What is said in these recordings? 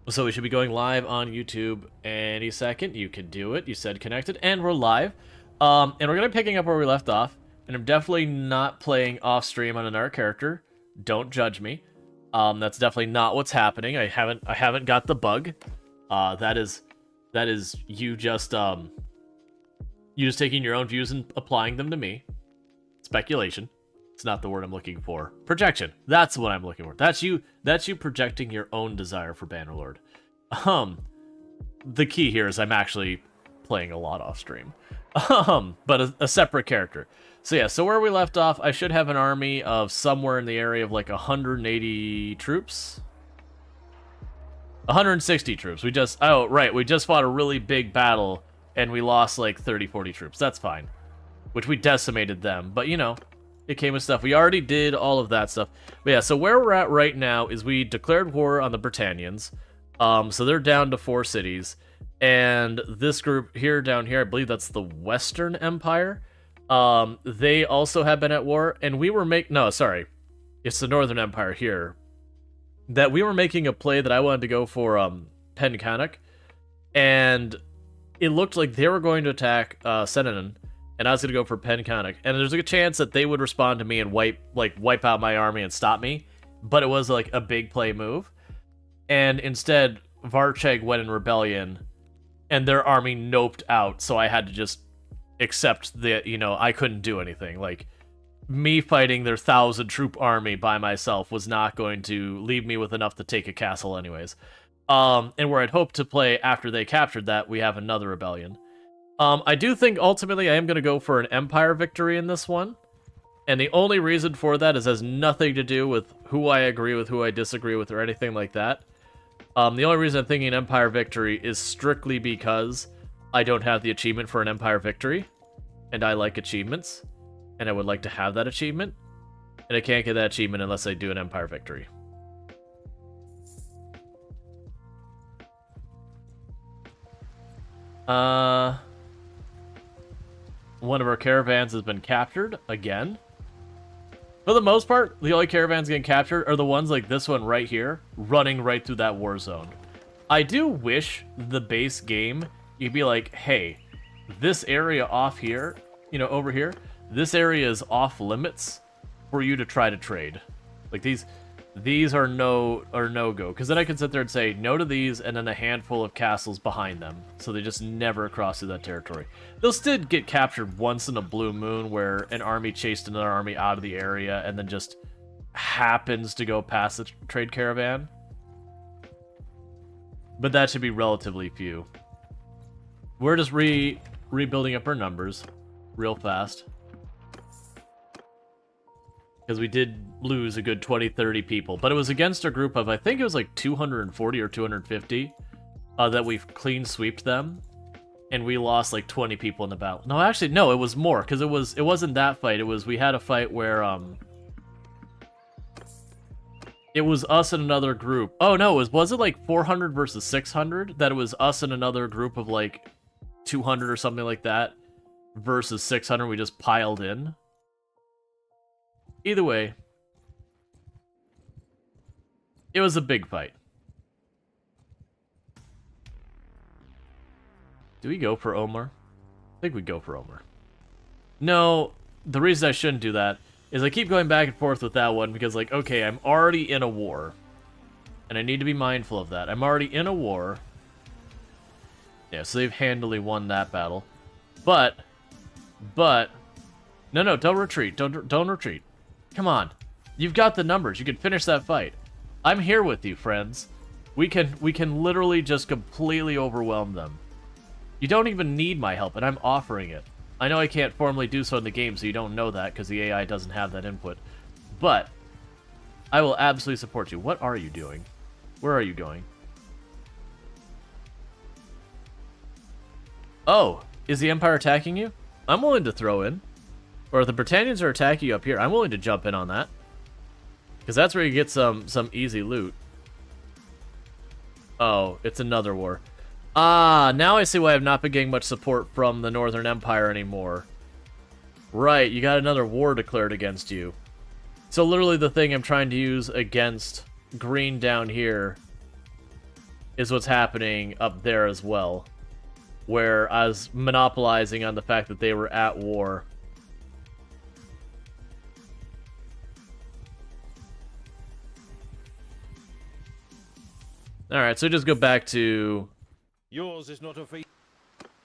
So we should be going live on YouTube any second. You can do it. You said connected, and we're live. And we're gonna be picking up where we left off. And I'm definitely not playing off stream on another character. Don't judge me. That's definitely not what's happening. I haven't got the bug. That is you just taking your own views and applying them to me. Speculation. It's not the word I'm looking for. Projection. That's what I'm looking for. That's you projecting your own desire for Bannerlord. The key here is I'm actually playing a lot off stream. But a separate character. So yeah, so where we left off, I should have an army of somewhere in the area of like 180 troops. 160 troops. We just fought a really big battle and we lost like 30-40 troops. That's fine. Which we decimated them, but you know, it came with stuff. We already did all of that stuff. But yeah, so where we're at right now is we declared war on the Britannians. So they're down to 4 cities. And this group here, down here, I believe that's the Western Empire. They also have been at war. And we were it's the Northern Empire here. That we were making a play that I wanted to go for Pencannock. And it looked like they were going to attack Senanan. And I was going to go for Pencannock. And there's a good chance that they would respond to me and wipe out my army and stop me. But it was like a big play move. And instead, Varcheg went in rebellion. And their army noped out. So I had to just accept that, I couldn't do anything. Like, me fighting their 1,000-troop army by myself was not going to leave me with enough to take a castle anyways. And where I'd hoped to play after they captured that, we have another rebellion. I do think ultimately I am going to go for an Empire victory in this one. And the only reason for that has nothing to do with who I agree with, who I disagree with, or anything like that. The only reason I'm thinking Empire victory is strictly because I don't have the achievement for an Empire victory. And I like achievements. And I would like to have that achievement. And I can't get that achievement unless I do an Empire victory. One of our caravans has been captured again. For the most part, the only caravans getting captured are the ones like this one right here, running right through that war zone. I do wish the base game, you'd be like, hey, this area off here, over here, this area is off limits for you to try to trade. Like these are no-go. Because then I can sit there and say no to these and then a handful of castles behind them. So they just never cross through that territory. They'll still get captured once in a blue moon where an army chased another army out of the area and then just happens to go past the trade caravan. But that should be relatively few. We're just rebuilding up our numbers real fast. Because we did lose a good 20-30 people. But it was against a group of, I think it was like 240 or 250 that we've clean sweeped them. And we lost like 20 people in the battle. No, actually, no, it was more. Because it wasn't that fight. We had a fight where, it was us and another group. Oh, no, was it like 400 versus 600? That it was us and another group of like 200 or something like that versus 600 we just piled in? Either way, it was a big fight. Do we go for Omar? I think we go for Omar. No, the reason I shouldn't do that is I keep going back and forth with that one because, like, okay, I'm already in a war. And I need to be mindful of that. I'm already in a war. Yeah, so they've handily won that battle. But, no, don't retreat. Don't retreat. Come on. You've got the numbers. You can finish that fight. I'm here with you, friends. We can literally just completely overwhelm them. You don't even need my help, and I'm offering it. I know I can't formally do so in the game, so you don't know that, because the AI doesn't have that input. But, I will absolutely support you. What are you doing? Where are you going? Oh, is the Empire attacking you? I'm willing to throw in. Or if the Britannians are attacking you up here, I'm willing to jump in on that. Because that's where you get some easy loot. Oh, it's another war. Ah, now I see why I've not been getting much support from the Northern Empire anymore. Right, you got another war declared against you. So literally the thing I'm trying to use against green down here is what's happening up there as well, where I was monopolizing on the fact that they were at war. Alright, so just go back to yours is not a feat.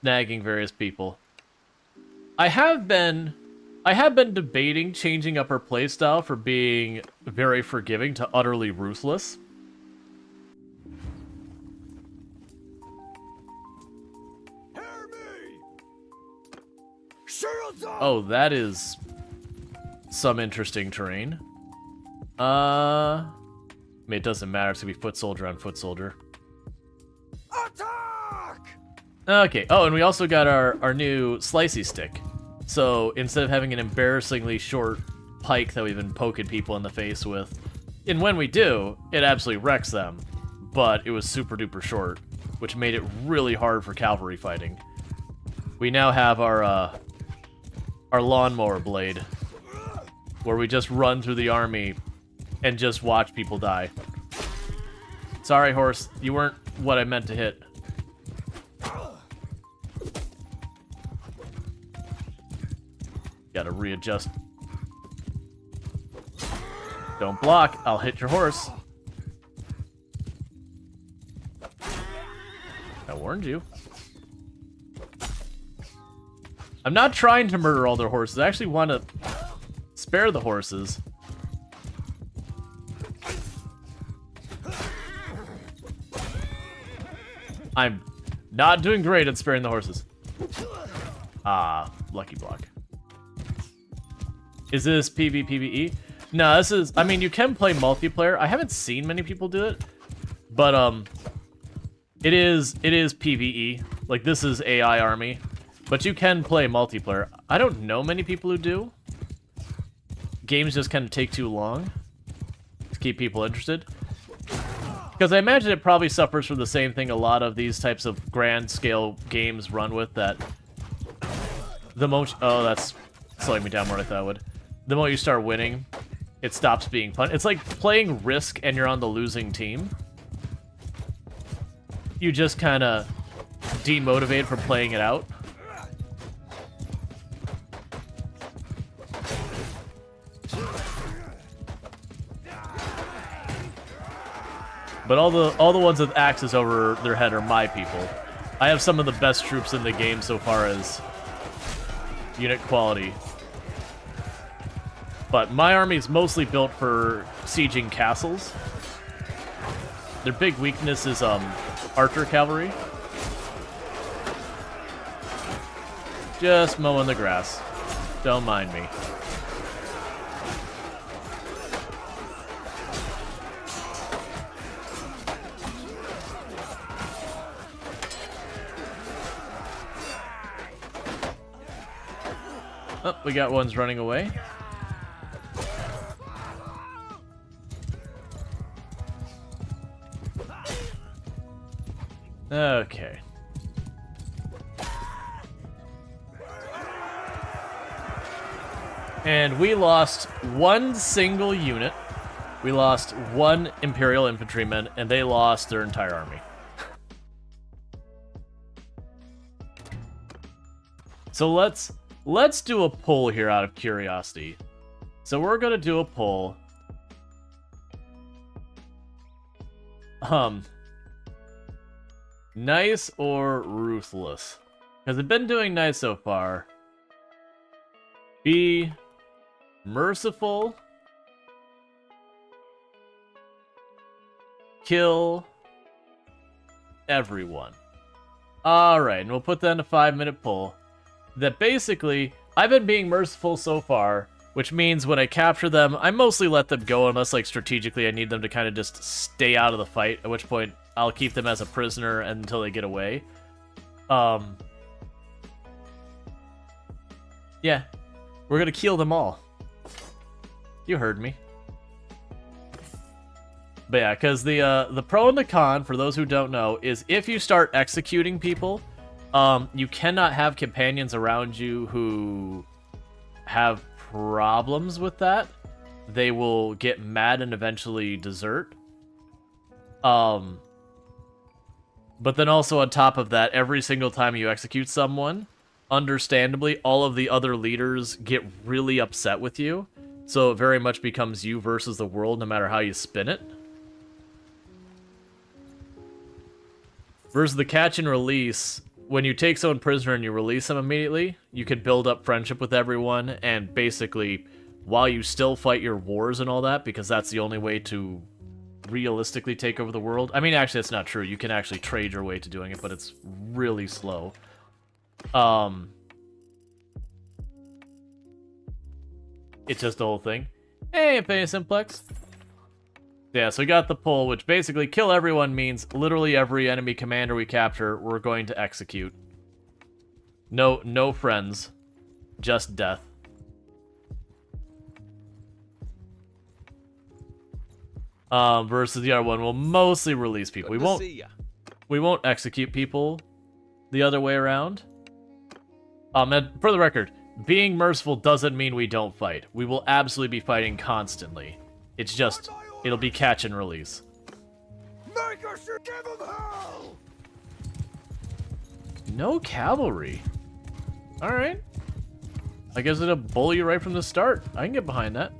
Nagging various people. I have been debating changing up her playstyle for being very forgiving to utterly ruthless. Hear me! Shields up! Oh, that is some interesting terrain. I mean, it doesn't matter. It's gonna be foot soldier on foot soldier. Attack! Okay. Oh, and we also got our new slicey stick. So instead of having an embarrassingly short pike that we've been poking people in the face with, and when we do, it absolutely wrecks them. But it was super duper short, which made it really hard for cavalry fighting. We now have our lawnmower blade, where we just run through the army and just watch people die. Sorry, horse, you weren't what I meant to hit. Gotta readjust. Don't block, I'll hit your horse. I warned you. I'm not trying to murder all their horses, I actually want to spare the horses. I'm not doing great at sparing the horses. Ah, lucky block. Is this PvPvE? No, this is... I mean, you can play multiplayer. I haven't seen many people do it. But, it is PvE. Like, this is AI army. But you can play multiplayer. I don't know many people who do. Games just kind of take too long to keep people interested. Because I imagine it probably suffers from the same thing a lot of these types of grand-scale games run with, that the most... Oh, that's slowing me down more than I thought it would. The moment you start winning, it stops being fun. It's like playing Risk and you're on the losing team. You just kind of demotivate from playing it out. But all the ones with axes over their head are my people. I have some of the best troops in the game so far as unit quality. But my army is mostly built for sieging castles. Their big weakness is archer cavalry. Just mowing the grass. Don't mind me. Oh, we got ones running away. Okay. And we lost one single unit. We lost one Imperial infantryman, and they lost their entire army. So let's do a poll here out of curiosity. So we're gonna do a poll. Nice or ruthless? Because I've been doing nice so far. Be merciful. Kill everyone. Alright, and we'll put that in a 5-minute poll. That basically, I've been being merciful so far, which means when I capture them, I mostly let them go unless, like, strategically I need them to kind of just stay out of the fight, at which point I'll keep them as a prisoner until they get away. Yeah, we're gonna kill them all. You heard me. But yeah, because the pro and the con, for those who don't know, is if you start executing people, you cannot have companions around you who have problems with that. They will get mad and eventually desert. But then also on top of that, every single time you execute someone, understandably, all of the other leaders get really upset with you. So it very much becomes you versus the world, no matter how you spin it. Versus the catch and release, when you take someone prisoner and you release them immediately, you can build up friendship with everyone, and basically, while you still fight your wars and all that, because that's the only way to realistically take over the world. I mean, actually, that's not true. You can actually trade your way to doing it, but it's really slow. It's just the whole thing. Hey, Infinity Simplex. Yeah, so we got the pull, which basically kill everyone means literally every enemy commander we capture, we're going to execute. No friends. Just death. Versus the other one, we'll mostly release people. We won't execute people the other way around. And for the record, being merciful doesn't mean we don't fight. We will absolutely be fighting constantly. It's just, it'll be catch and release. Make us give them hell! No cavalry. Alright. I guess it'll bully you right from the start. I can get behind that.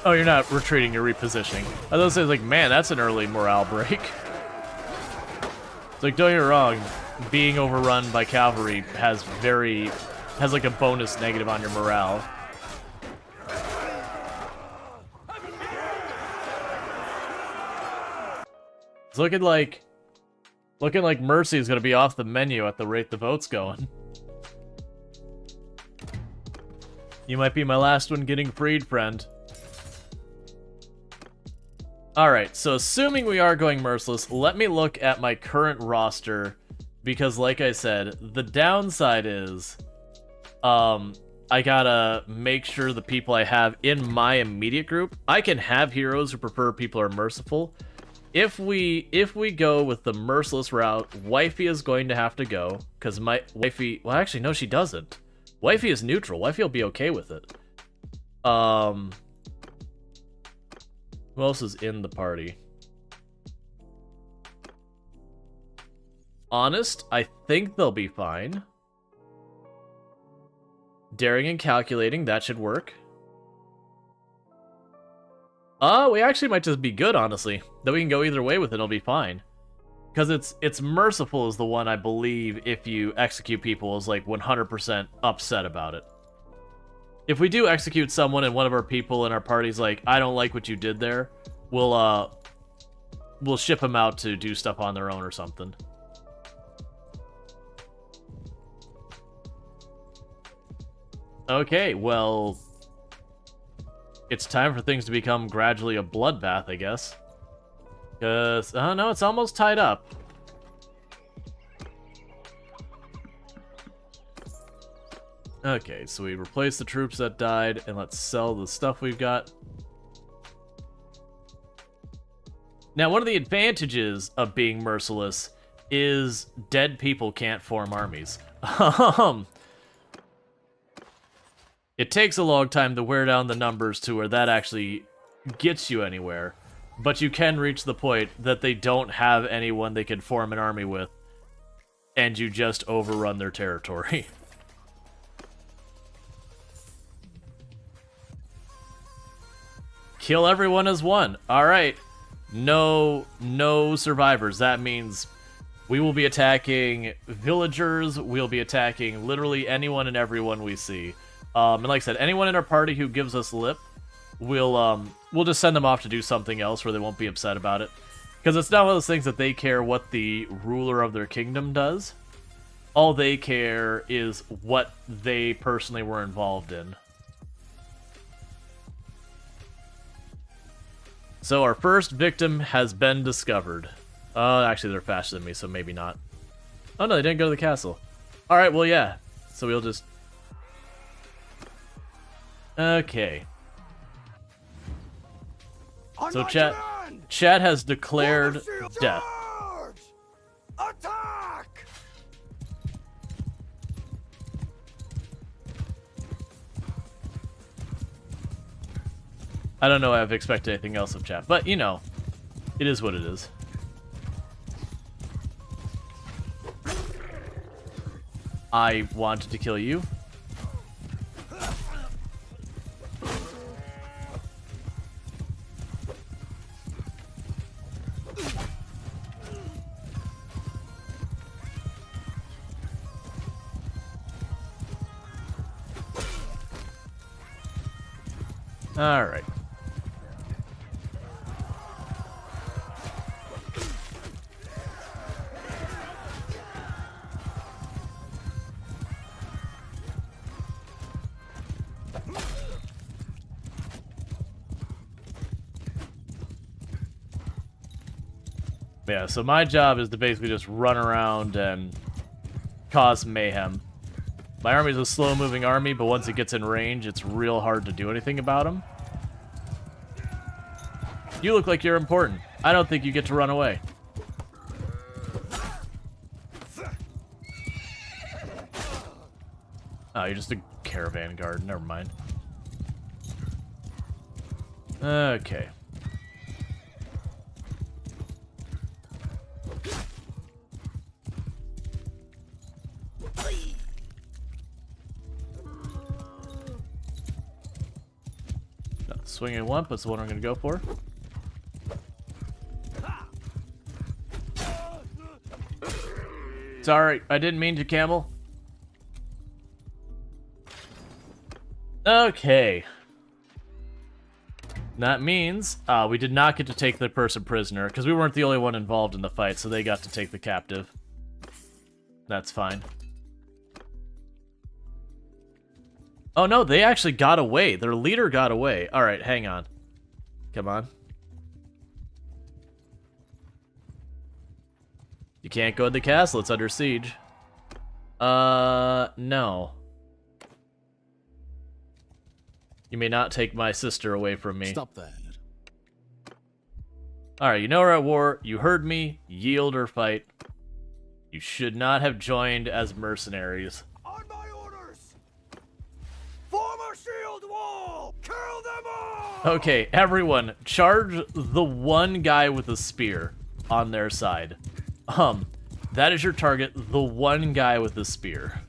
Oh, you're not retreating, you're repositioning. I was gonna say, like, man, that's an early morale break. It's like, don't get me wrong, being overrun by cavalry has like a bonus negative on your morale. It's looking like Mercy is gonna be off the menu at the rate the vote's going. You might be my last one getting freed, friend. Alright, so assuming we are going merciless, let me look at my current roster, because like I said, the downside is, I gotta make sure the people I have in my immediate group, I can have heroes who prefer people who are merciful. If we go with the merciless route, Wifey is going to have to go, because my Wifey, well actually no she doesn't. Wifey is neutral, Wifey will be okay with it. Who else is in the party? Honest, I think they'll be fine. Daring and calculating, that should work. We actually might just be good, honestly. That we can go either way with it, it'll be fine. Because it's merciful is the one I believe if you execute people is like 100% upset about it. If we do execute someone and one of our people in our party's like, I don't like what you did there, we'll ship them out to do stuff on their own or something. Okay, well, it's time for things to become gradually a bloodbath, I guess. Because, oh no, it's almost tied up. Okay, so we replace the troops that died, and let's sell the stuff we've got. Now, one of the advantages of being merciless is dead people can't form armies. It takes a long time to wear down the numbers to where that actually gets you anywhere, but you can reach the point that they don't have anyone they can form an army with, and you just overrun their territory. Kill everyone as one. Alright. No survivors. That means we will be attacking villagers, we'll be attacking literally anyone and everyone we see. And like I said, anyone in our party who gives us lip, we'll just send them off to do something else where they won't be upset about it. Because it's not one of those things that they care what the ruler of their kingdom does. All they care is what they personally were involved in. So our first victim has been discovered. Oh, actually, they're faster than me, so maybe not. Oh, no, they didn't go to the castle. Alright, well, yeah. So we'll just... Okay. On So my chat command! has declared Shield death. charge! Attack! I don't know if I've expected anything else of chat, but, you know, it is what it is. I wanted to kill you. All right. Yeah, so my job is to basically just run around and cause mayhem. My army is a slow-moving army, but once it gets in range, it's real hard to do anything about them. You look like you're important. I don't think you get to run away. Oh, you're just a caravan guard. Never mind. Okay. Not the swing I want, but it's the one I'm going to go for. Sorry, I didn't mean to, camel. Okay. That means we did not get to take the person prisoner, because we weren't the only one involved in the fight, so they got to take the captive. That's fine. Oh no, they actually got away. Their leader got away. Alright, hang on. Come on. You can't go to the castle, it's under siege. No. You may not take my sister away from me. Stop that. Alright, you know we're at war. You heard me. Yield or fight. You should not have joined as mercenaries. On my orders! Form a shield wall! Kill them all! Okay, everyone, charge the one guy with a spear on their side. That is your target, the one guy with a spear.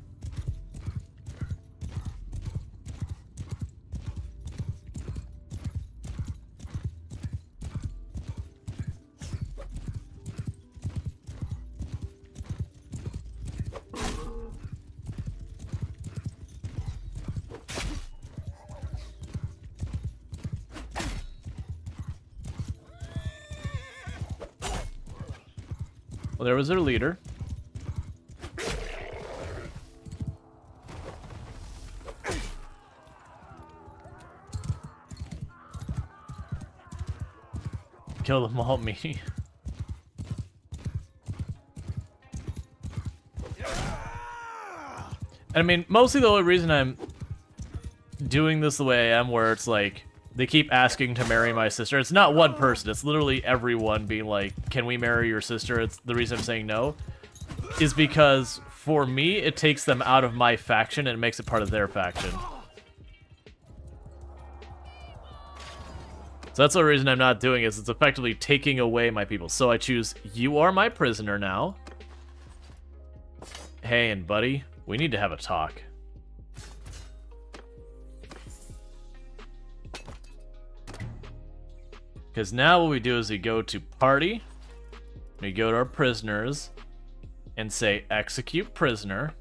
Well, there was their leader. Kill them all, me. And I mean, mostly the only reason I'm doing this the way I am, where it's like, they keep asking to marry my sister. It's not one person. It's literally everyone being like, can we marry your sister? It's the reason I'm saying no. Is because, for me, it takes them out of my faction and it makes it part of their faction. So that's the reason I'm not doing it, is it's effectively taking away my people. So I choose, you are my prisoner now. Hey, and buddy, we need to have a talk. Because now what we do is we go to party, we go to our prisoners, and say execute prisoner.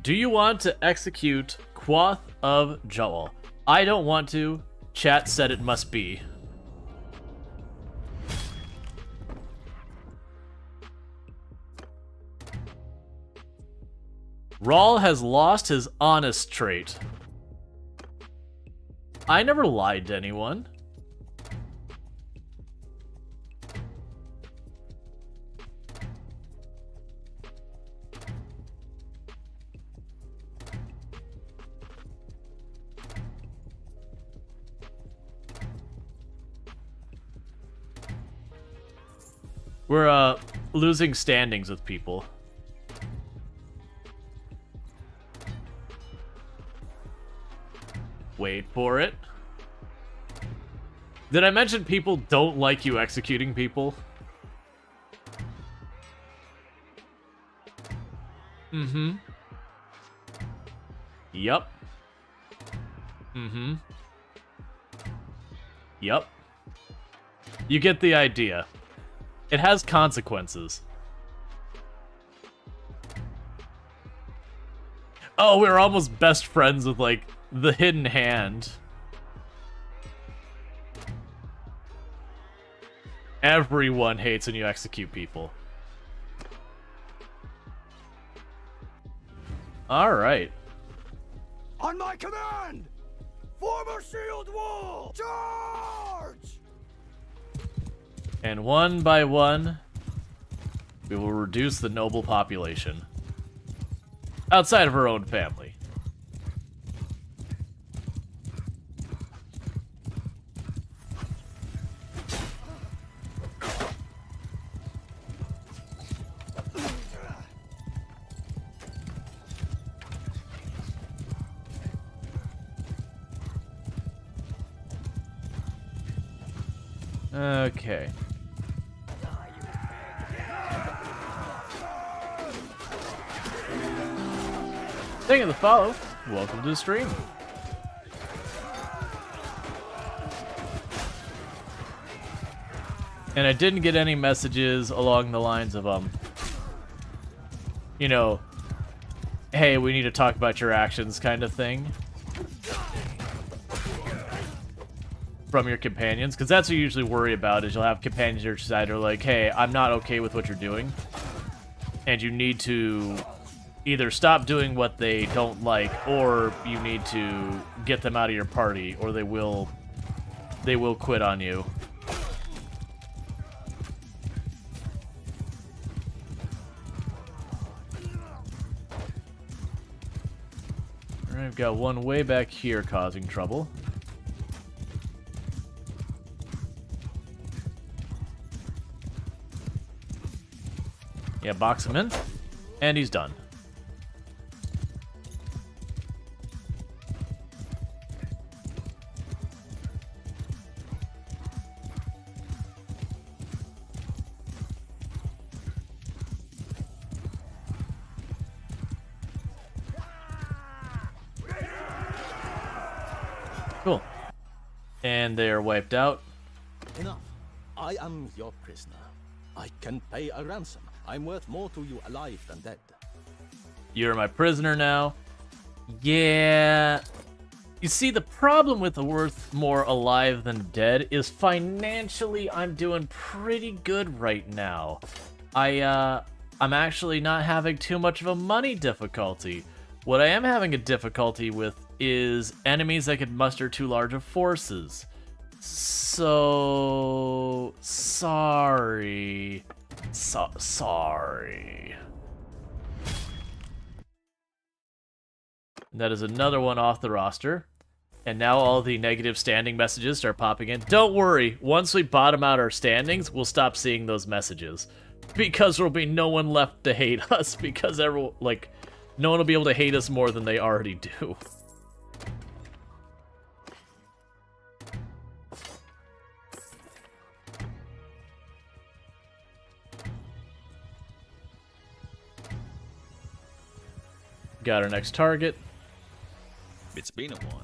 Do you want to execute Quoth of Joel? I don't want to. Chat said it must be. Rual has lost his honest trait. I never lied to anyone. We're losing standings with people. Wait for it. Did I mention people don't like you executing people? Mm-hmm. Yup. Mm-hmm. Yup. You get the idea. It has consequences. Oh, we're almost best friends with, like, the hidden hand. Everyone hates when you execute people. Alright. On my command! Form a shield wall! Charge! And one by one, we will reduce the noble population. Outside of our own family. Okay. Thank you for the follow. Welcome to the stream. And I didn't get any messages along the lines of, you know, hey, we need to talk about your actions kind of thing. From your companions, because that's what you usually worry about, is you'll have companions on your side who are like, hey, I'm not okay with what you're doing. And you need to either stop doing what they don't like, or you need to get them out of your party, or they will quit on you. Alright, I've got one way back here causing trouble. Yeah, box him in, and he's done. Cool. And they're wiped out. Enough. I am your prisoner. I can pay a ransom. I'm worth more to you alive than dead. You're my prisoner now. Yeah. You see, the problem with the worth more alive than dead is financially I'm doing pretty good right now. I'm actually not having too much of a money difficulty. What I am having a difficulty with is enemies that could muster too large of forces. So sorry. Sorry. That is another one off the roster. And now all the negative standing messages start popping in. Don't worry, once we bottom out our standings, we'll stop seeing those messages. Because there'll be no one left to hate us, because everyone, like, no one will be able to hate us more than they already do. Got our next target. It's been a while.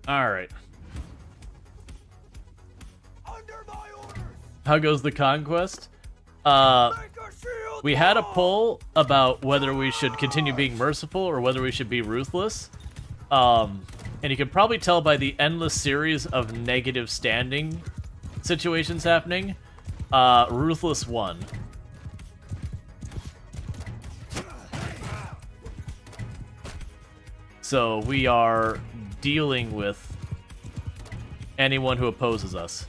Alright. Under my orders! How goes the Conquest? Make a shield We had a wall! poll about whether we should continue being merciful or whether we should be ruthless. And you can probably tell by the endless series of negative standing situations happening. Ruthless won. So we are dealing with anyone who opposes us.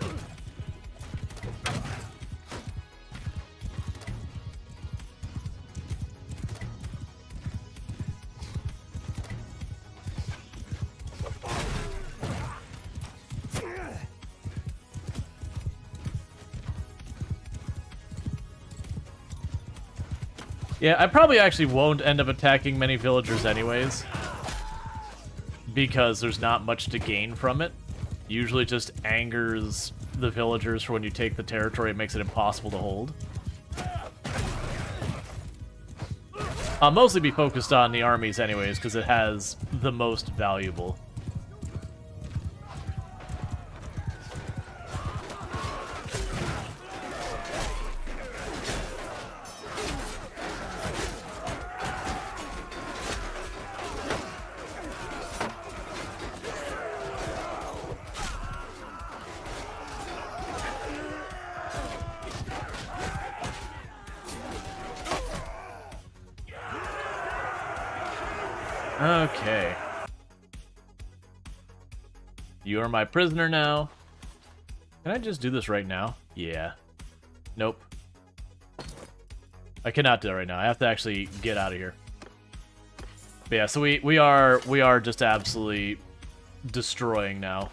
Yeah, I probably actually won't end up attacking many villagers anyways, because there's not much to gain from it. Usually just angers the villagers for when you take the territory, it makes it impossible to hold. I'll mostly be focused on the armies anyways, because it has the most valuable. Okay. You are my prisoner now. Can I just do this right now? Yeah. Nope. I cannot do that right now. I have to actually get out of here. But yeah, so we are just absolutely destroying now.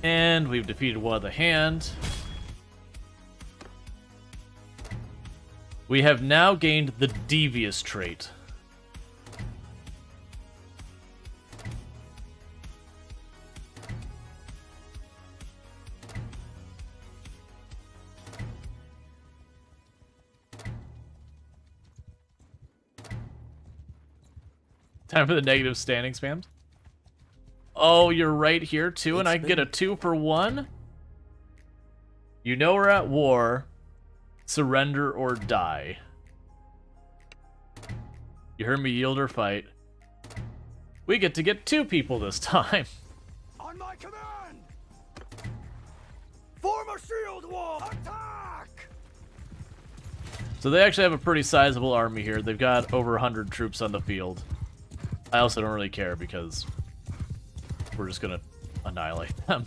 And we've defeated one of the hand. We have now gained the Devious trait. Time for the negative standing spams. Oh, you're right here too, and I can get a 2 for 1? You know we're at war. Surrender or die. You heard me yield or fight. We get to get 2 people this time. On my command! Form a shield wall! Attack! So they actually have a pretty sizable army here. They've got over 100 troops on the field. I also don't really care because we're just gonna annihilate them.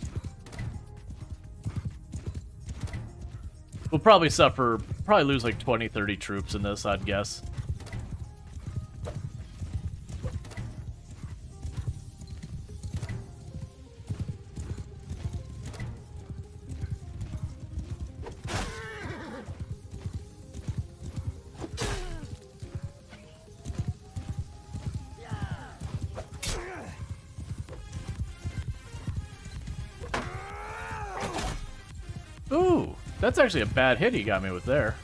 We'll probably lose like 20, 30 troops in this, I'd guess. Ooh, that's actually a bad hit he got me with there.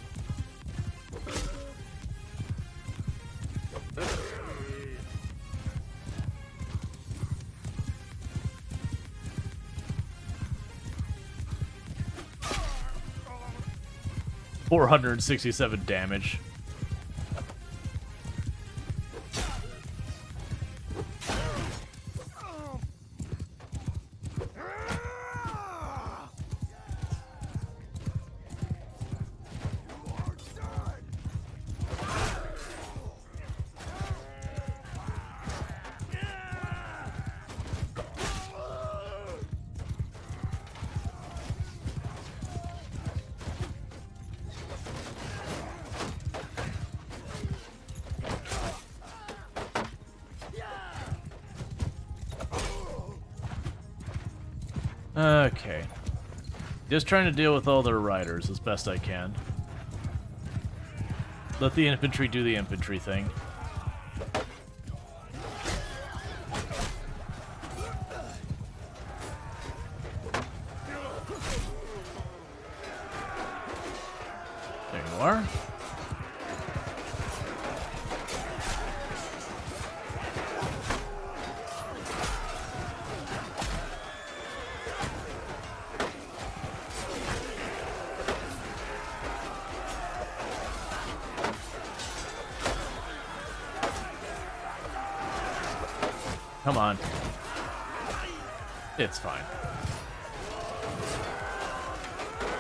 $467 damage. Okay. Just trying to deal with all their riders as best I can. Let the infantry do the infantry thing. There you are. Come on. It's fine.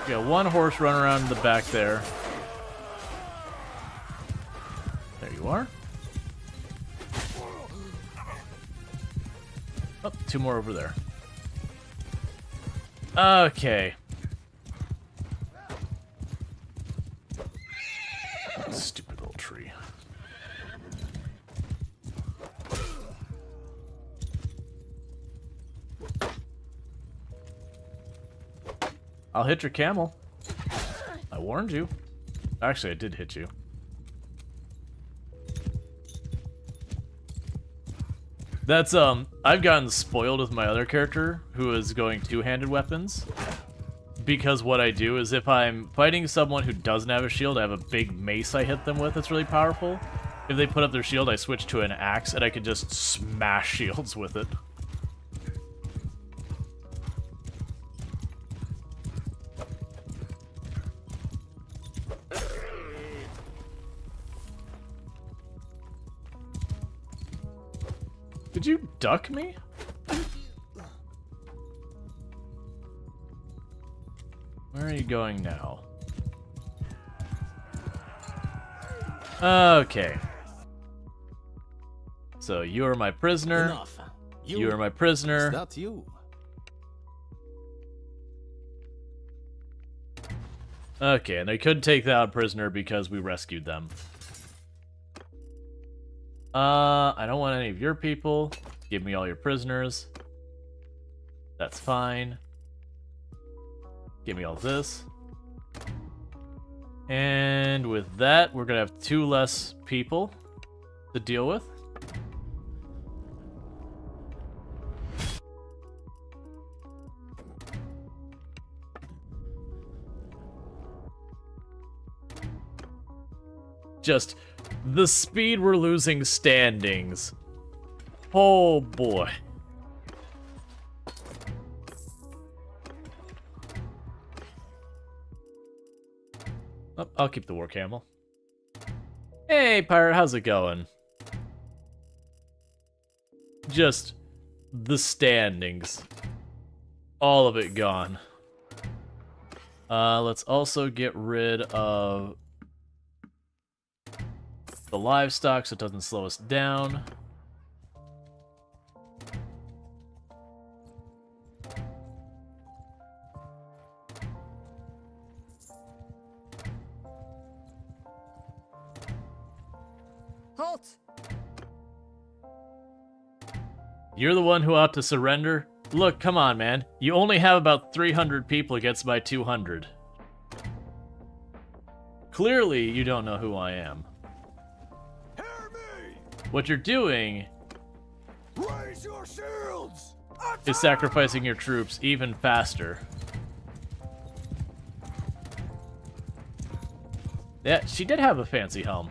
We got one horse run around in the back there. There you are. Oh, 2 more over there. Okay. Stupid little tree. I'll hit your camel. I I warned you. Actually, I did hit you. That's, I've gotten spoiled with my other character, who is going two-handed weapons. Because what I do is if I'm fighting someone who doesn't have a shield, I have a big mace I hit them with that's really powerful. If they put up their shield, I switch to an axe, and I can just smash shields with it. Did you duck me? Where are you going now? Okay. So you are my prisoner. Enough. You are my prisoner. Is that you? Okay, and they could take that prisoner because we rescued them. I don't want any of your people. Give me all your prisoners. That's fine. Give me all this. And with that, we're gonna have 2 less people to deal with. Just the speed we're losing standings. Oh boy. Oh, I'll keep the war camel. Hey, pirate, how's it going? Just the standings. All of it gone. Let's also get rid of the livestock so it doesn't slow us down. Halt! You're the one who ought to surrender? Look, come on, man. You only have about 300 people against my 200. Clearly, you don't know who I am. Hear me! What you're doing Raise your shields! is sacrificing your troops even faster. Yeah, she did have a fancy helm.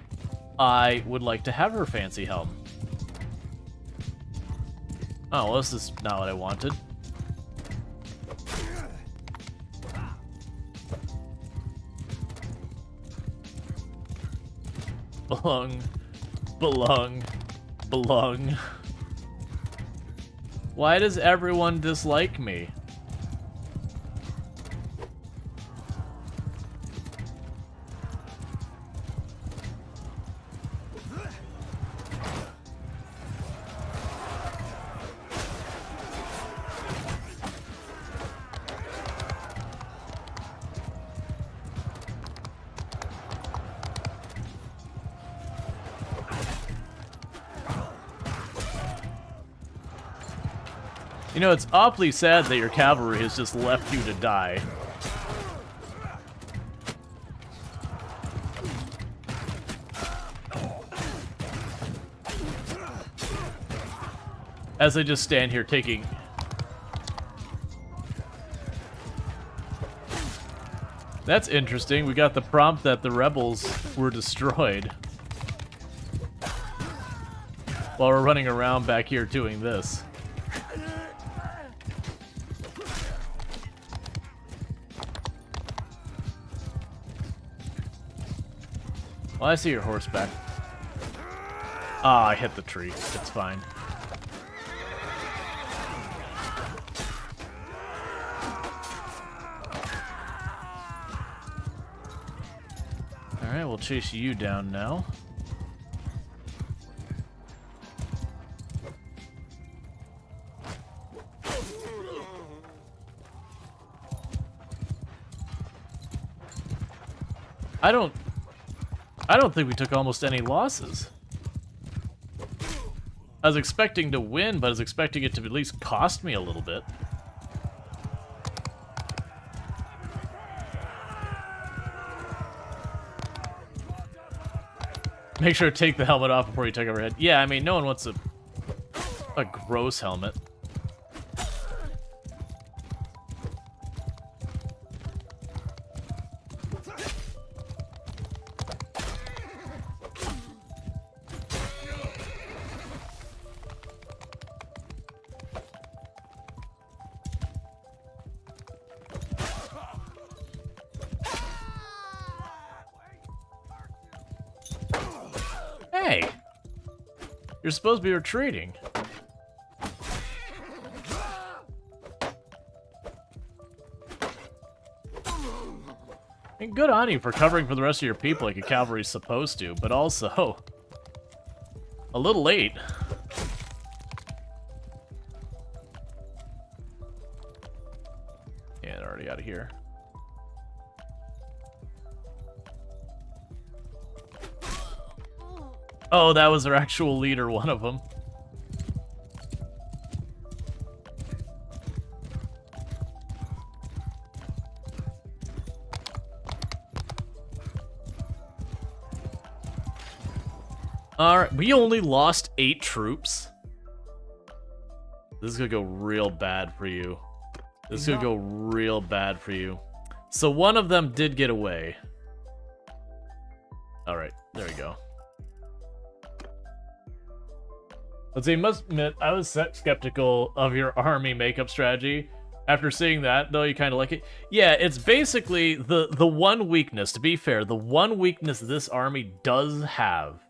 I would like to have her fancy helm. Oh, well, this is not what I wanted. Belong. Belong. Belong. Why does everyone dislike me? You know, it's awfully sad that your cavalry has just left you to die. As I just stand here taking... That's interesting. We got the prompt that the rebels were destroyed. While we're running around back here doing this. Well, I see your horseback. Ah, I hit the tree. It's fine. Alright, we'll chase you down now. I don't think we took almost any losses. I was expecting to win, but I was expecting it to at least cost me a little bit. Make sure to take the helmet off before you take overhead. Yeah, I mean, no one wants a gross helmet. Hey! You're supposed to be retreating. And good on you for covering for the rest of your people like a cavalry's supposed to, but also a little late. Yeah, they're already out of here. Oh, that was their actual leader, one of them. Alright, we only lost 8 troops. This is gonna go real bad for you. This is gonna go real bad for you. So one of them did get away. Alright, there we go. Let's see, must admit, I was skeptical of your army makeup strategy. After seeing that, though, you kind of like it. Yeah, it's basically the one weakness, to be fair, the one weakness this army does have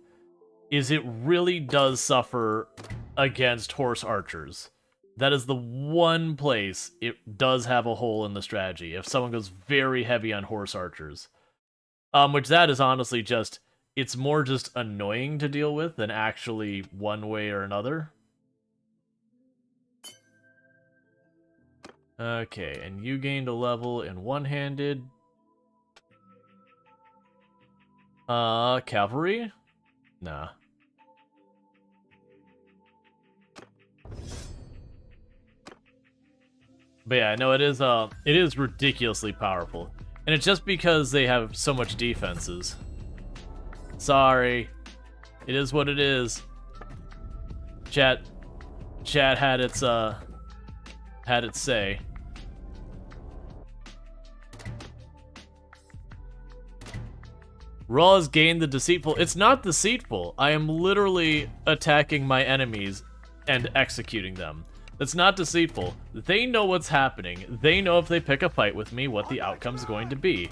is it really does suffer against horse archers. That is the one place it does have a hole in the strategy, if someone goes very heavy on horse archers. Which that is honestly just... It's more just annoying to deal with than actually one way or another. Okay, and you gained a level in one-handed. Cavalry? Nah. But yeah, no, it is ridiculously powerful. And it's just because they have so much defenses. Sorry. It is what it is. Chat had its say. Rual has gained the deceitful. It's not deceitful. I am literally attacking my enemies and executing them. That's not deceitful. They know what's happening. They know if they pick a fight with me what the outcome's going to be.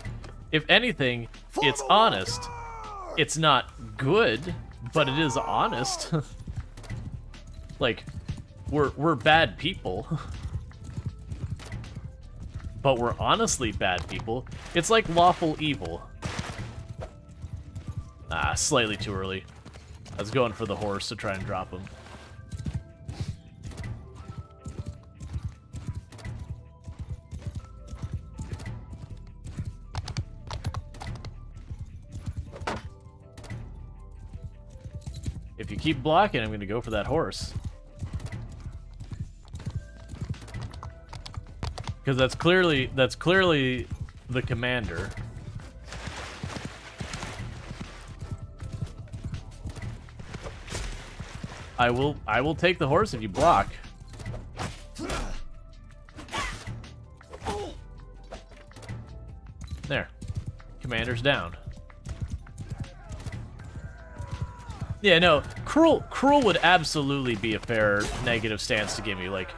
If anything, it's honest. It's not good, but it is honest. Like, we're bad people. But we're honestly bad people. It's like lawful evil. Ah, slightly too early. I was going for the horse to try and drop him. If you keep blocking, I'm going to go for that horse. Because that's clearly the commander. I will take the horse if you block. There. Commander's down. Yeah, no, cruel would absolutely be a fair negative stance to give me, like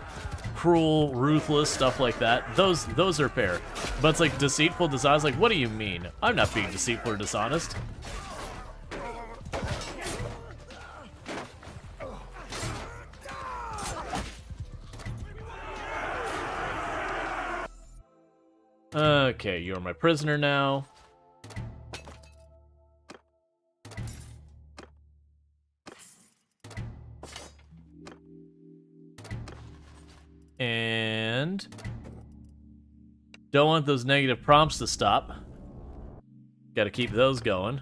cruel, ruthless, stuff like that. Those are fair. But it's like deceitful, dishonest, like what do you mean? I'm not being deceitful or dishonest. Okay, you're my prisoner now. And don't want those negative prompts to stop. Got to keep those going.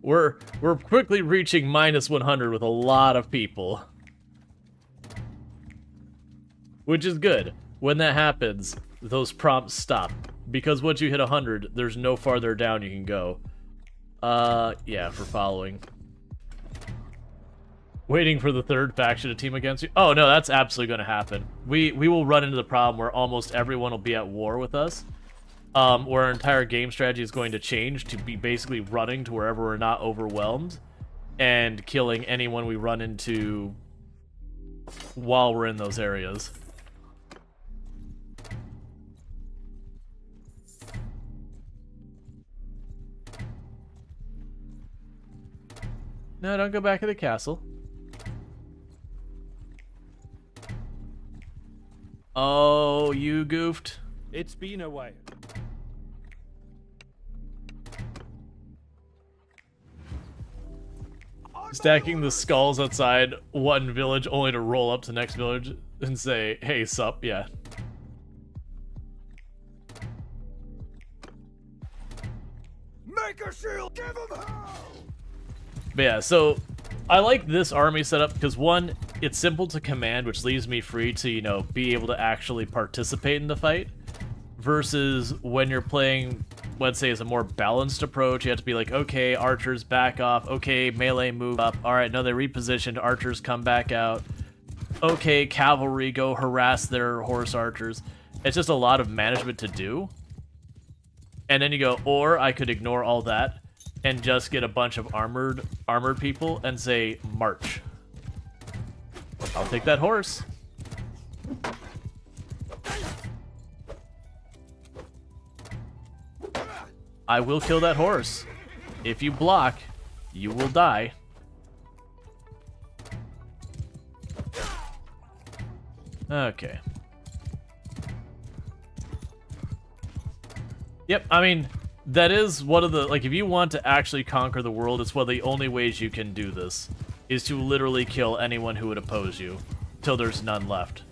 We're quickly reaching minus 100 with a lot of people. Which is good. When that happens, those prompts stop. Because once you hit 100, there's no farther down you can go. Yeah, for following. Waiting for the third faction to team against you? Oh, no, that's absolutely going to happen. We will run into the problem where almost everyone will be at war with us. Where our entire game strategy is going to change to be basically running to wherever we're not overwhelmed and killing anyone we run into while we're in those areas. No, don't go back to the castle. Oh, you goofed. It's been a while. Stacking the skulls outside one village only to roll up to the next village and say, hey, sup, yeah. Make a shield, give him hell! But yeah, so I like this army setup because one, it's simple to command, which leaves me free to, you know, be able to actually participate in the fight. Versus when you're playing, let's say, as a more balanced approach, you have to be like, okay, archers back off, okay, melee move up, alright, no, they repositioned, archers come back out, okay, cavalry go harass their horse archers. It's just a lot of management to do. And then you go, or I could ignore all that and just get a bunch of armored people and say, march. I'll take that horse. I will kill that horse. If you block, you will die. Okay. Yep, I mean, that is one of the, like, if you want to actually conquer the world, it's one of the only ways you can do this, is to literally kill anyone who would oppose you, till there's none left.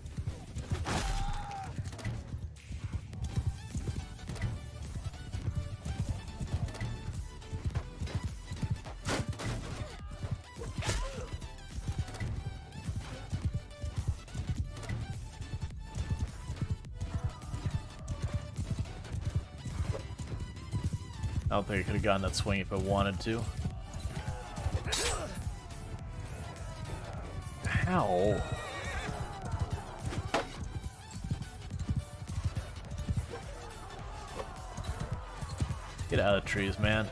I don't think I could have gotten that swing if I wanted to. Ow. Get out of the trees, man.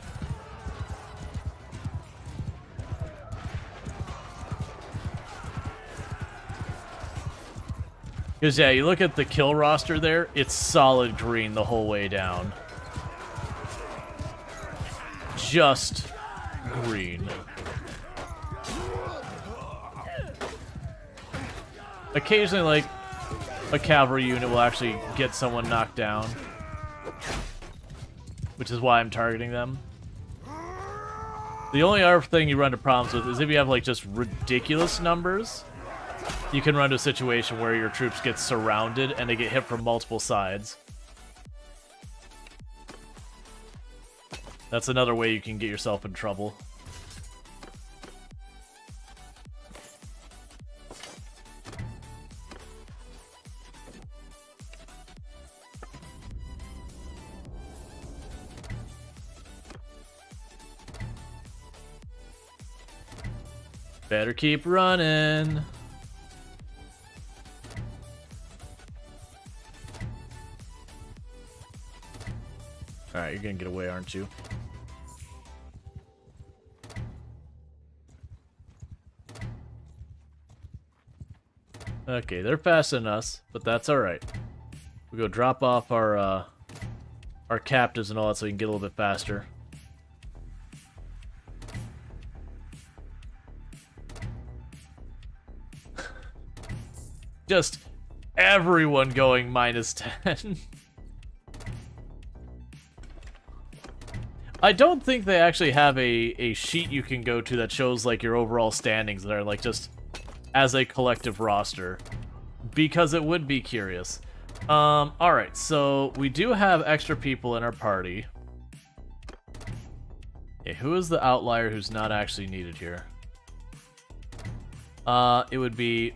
Because, yeah, you look at the kill roster there, it's solid green the whole way down. Just green. Occasionally, like, a cavalry unit will actually get someone knocked down, which is why I'm targeting them. The only other thing you run into problems with is if you have, like, just ridiculous numbers, you can run to a situation where your troops get surrounded and they get hit from multiple sides. That's another way you can get yourself in trouble. Better keep running. Alright, you're gonna get away, aren't you? Okay, they're faster than us, but that's alright. We go drop off our captives and all that so we can get a little bit faster. Just everyone going -10. I don't think they actually have a sheet you can go to that shows like your overall standings that are like just as a collective roster, because it would be curious. Alright, so we do have extra people in our party. Okay, who is the outlier who's not actually needed here? It would be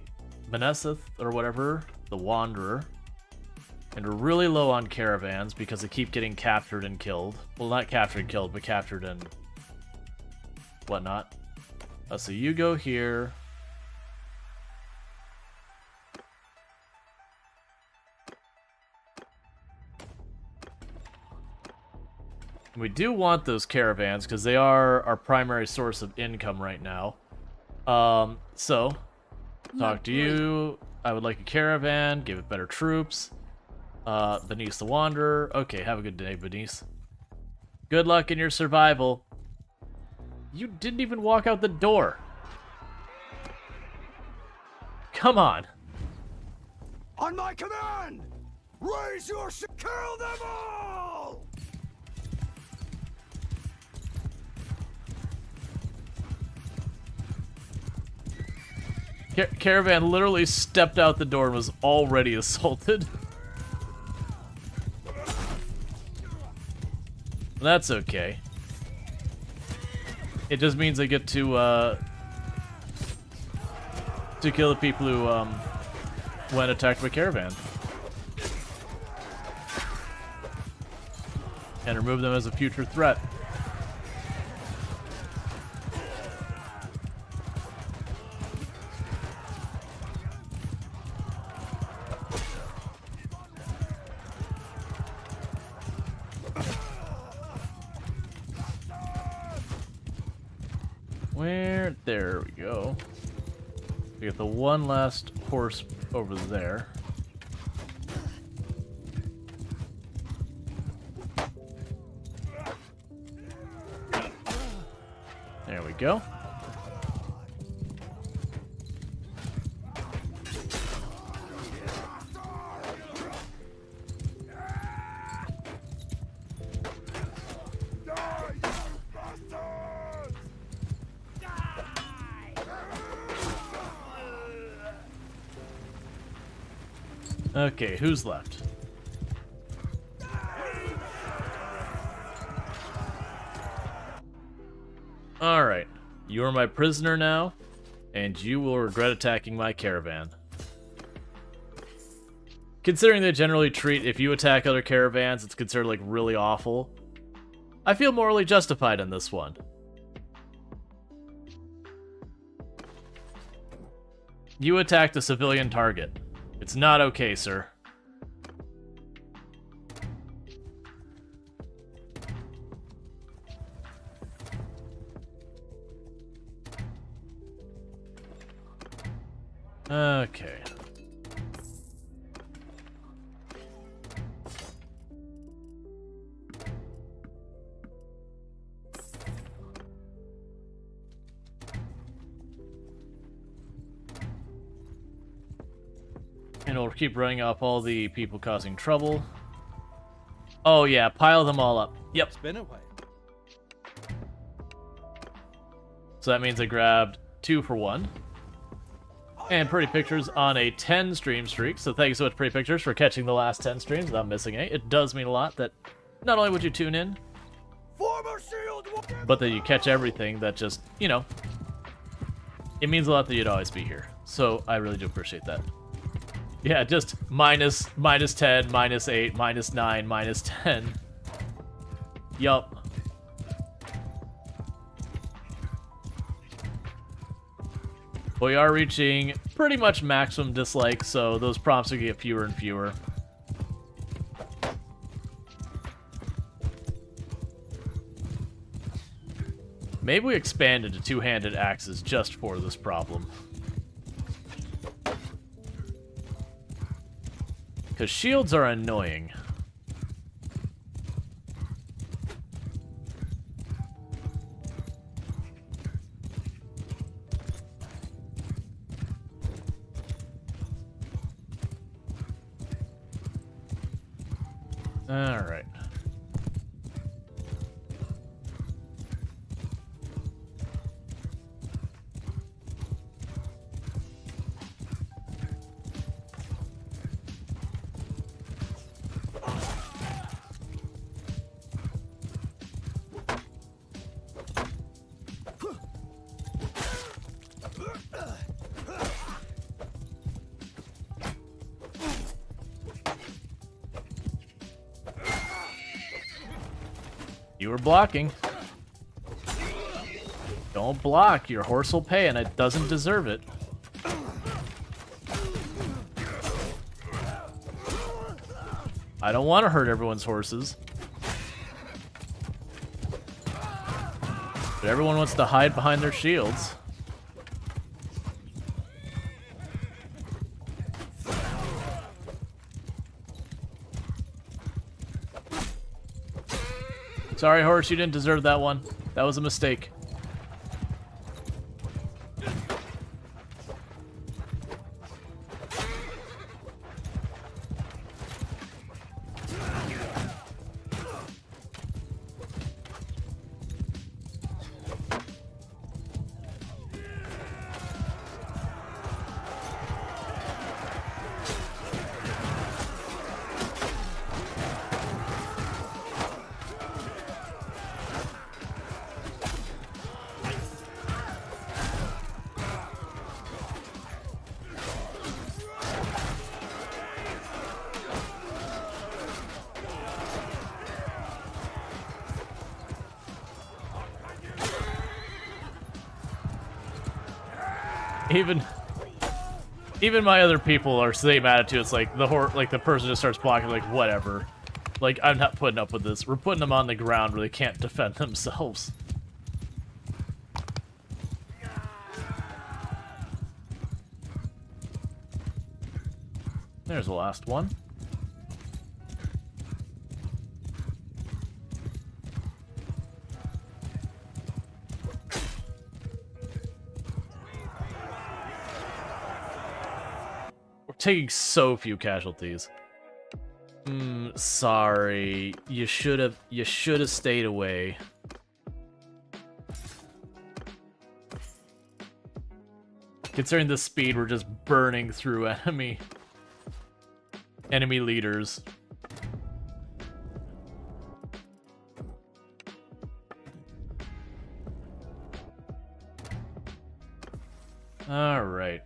Manesseth, or whatever, the Wanderer. And we're really low on caravans because they keep getting captured and killed. Well, not captured and killed, but captured and whatnot. So you go here. We do want those caravans because they are our primary source of income right now. So, talk to you. I would like a caravan. Give it better troops. Benice the Wanderer. Okay, have a good day, Benice. Good luck in your survival. You didn't even walk out the door. Come on. On my command! Raise your kill them all! Caravan literally stepped out the door and was already assaulted. That's okay. It just means I get to kill the people who went attacked by caravan. And remove them as a future threat. There we go. We got the one last horse over there. There we go. Okay, who's left? Alright, you are my prisoner now, and you will regret attacking my caravan. Considering they generally treat, if you attack other caravans, it's considered like really awful. I feel morally justified in this one. You attacked a civilian target. It's not okay, sir. Okay. And we'll keep running up all the people causing trouble. Oh yeah, pile them all up. Yep. It's been a while. So that means I grabbed 2 for 1. And Pretty Pictures on a 10 stream streak. So thank you so much, Pretty Pictures, for catching the last 10 streams without missing any. It does mean a lot that not only would you tune in, but that you catch everything that just, you know, it means a lot that you'd always be here. So I really do appreciate that. Yeah, just minus 10, minus 8, minus 9, minus 10. Yup. We are reaching pretty much maximum dislike, so those prompts will get fewer and fewer. Maybe we expand into two-handed axes just for this problem. Because shields are annoying. All right. You were blocking. Don't block. Your horse will pay, and it doesn't deserve it. I don't want to hurt everyone's horses. But everyone wants to hide behind their shields. Sorry, horse, you didn't deserve that one. That was a mistake. Even my other people are same attitude. It's like the person just starts blocking, like, whatever. Like, I'm not putting up with this. We're putting them on the ground where they can't defend themselves. There's the last one. Taking so few casualties. Sorry. You should have stayed away. Considering the speed, we're just burning through enemy leaders. All right.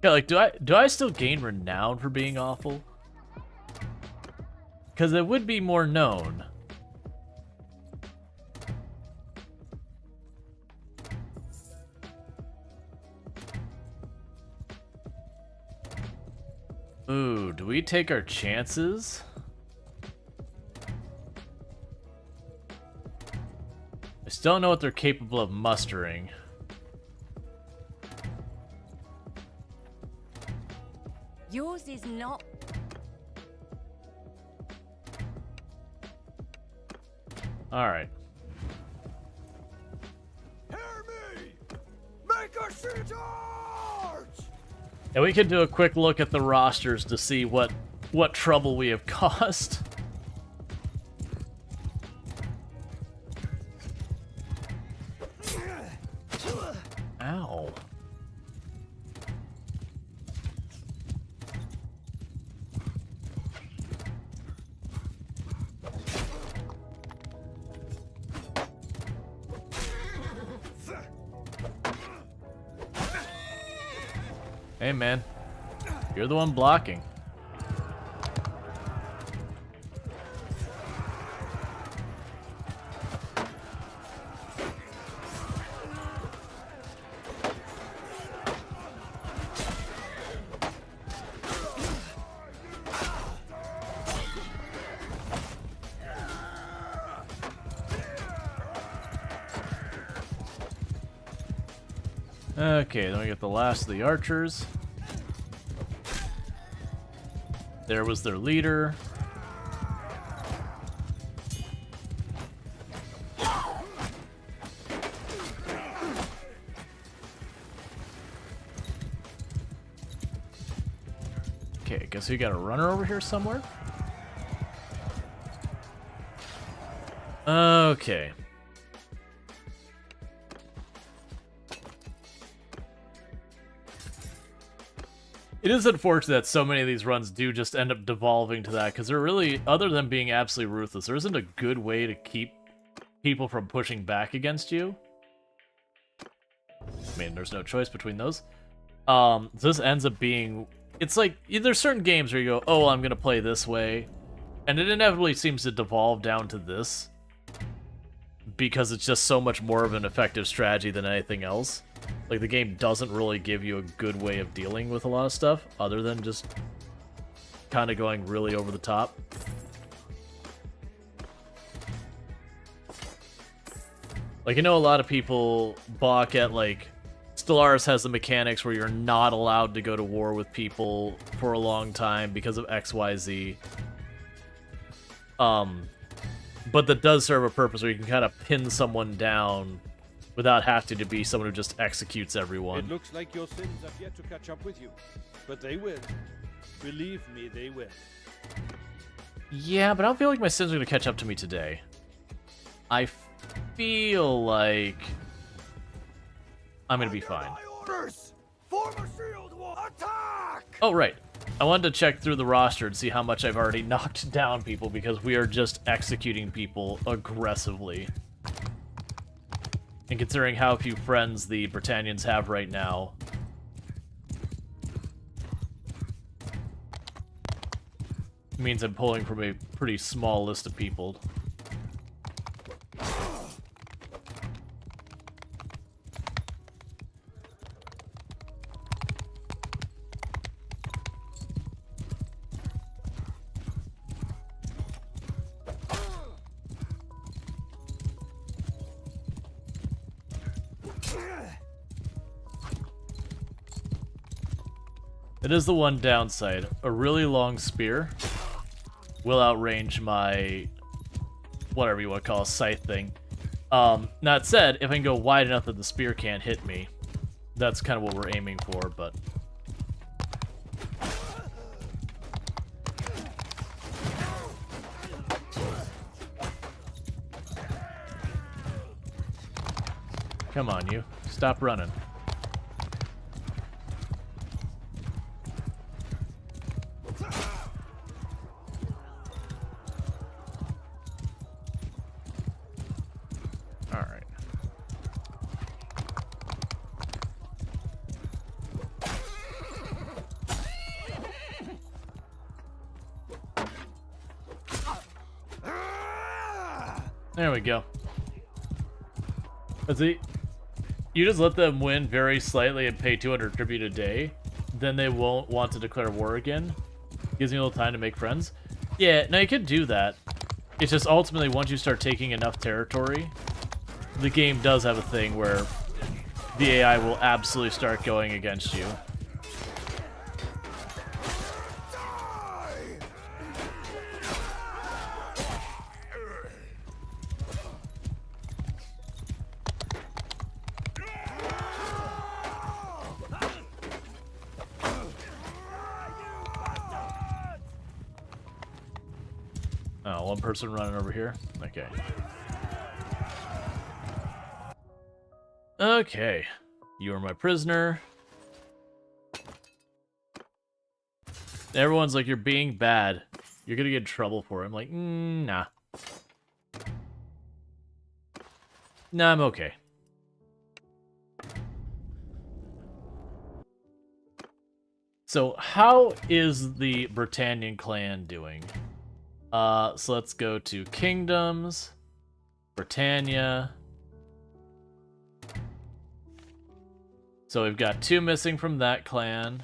Yeah, like, do I still gain renown for being awful? Because it would be more known. Ooh, do we take our chances? I still don't know what they're capable of mustering. Yours is not. All right. Hear me! Make a charge! And we can do a quick look at the rosters to see what trouble we have caused. Ow. Hey, man. You're the one blocking. Okay, then we get the last of the archers. There was their leader. Okay, I guess we got a runner over here somewhere. Okay. is unfortunate that so many of these runs do just end up devolving to that, because they're really, other than being absolutely ruthless, there isn't a good way to keep people from pushing back against you. I mean, there's no choice between those. This ends up being... It's like, there's certain games where you go, oh, well, I'm going to play this way, and it inevitably seems to devolve down to this, because it's just so much more of an effective strategy than anything else. Like, the game doesn't really give you a good way of dealing with a lot of stuff, other than just kind of going really over the top. Like, I know a lot of people balk at, like, Stellaris has the mechanics where you're not allowed to go to war with people for a long time because of XYZ. But that does serve a purpose where you can kind of pin someone down without having to be someone who just executes everyone. It looks like your sins have yet to catch up with you, but they will. Believe me, they will. Yeah, but I don't feel like my sins are going to catch up to me today. I feel like I'm going to be fine. Orders! Form a shield wall! Attack! Oh, right. I wanted to check through the roster and see how much I've already knocked down people, because we are just executing people aggressively. And considering how few friends the Britannians have right now, it means I'm pulling from a pretty small list of people. It is the one downside. A really long spear will outrange my, whatever you want to call a scythe thing. That said, if I can go wide enough that the spear can't hit me, that's kind of what we're aiming for, but... Come on, you. Stop running. Alright. There we go. Let's see. You just let them win very slightly and pay 200 tribute a day, then they won't want to declare war again. Gives me a little time to make friends. Yeah, no, you could do that. It's just ultimately, once you start taking enough territory, the game does have a thing where the AI will absolutely start going against you. Oh, one person running over here? Okay. Okay. You are my prisoner. Everyone's like, you're being bad. You're gonna get in trouble for it. I'm like, nah. Nah, I'm okay. So, how is the Britannian clan doing? So let's go to Kingdoms, Britannia. So we've got 2 missing from that clan.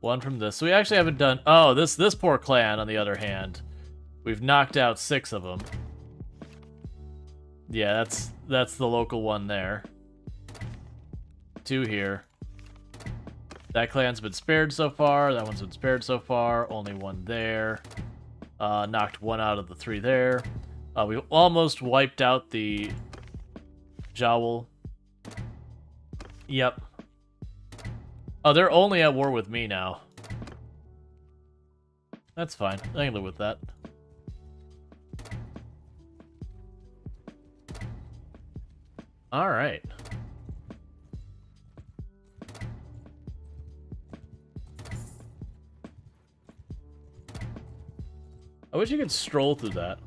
1 from this. So we actually haven't done... Oh, this poor clan, on the other hand. We've knocked out 6 of them. Yeah, that's the local one there. 2 here. That clan's been spared so far. That one's been spared so far. Only 1 there. Knocked 1 out of the 3 there. We almost wiped out the Jowl. Yep. Oh, they're only at war with me now. That's fine. I can live with that. Alright. I wish you could stroll through that.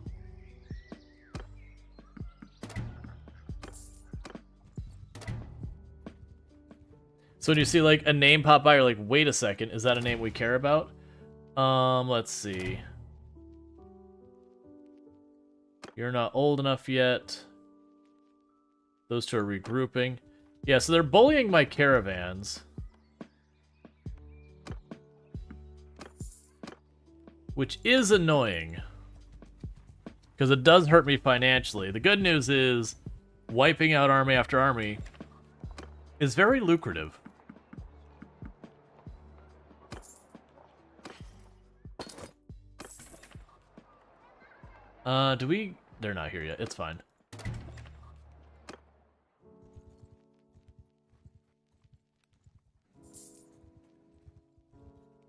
So when you see like a name pop by, you're like, wait a second, is that a name we care about? Let's see. You're not old enough yet. Those two are regrouping. Yeah, so they're bullying my caravans. Which is annoying. Because it does hurt me financially. The good news is, wiping out army after army is very lucrative. Do we... They're not here yet. It's fine.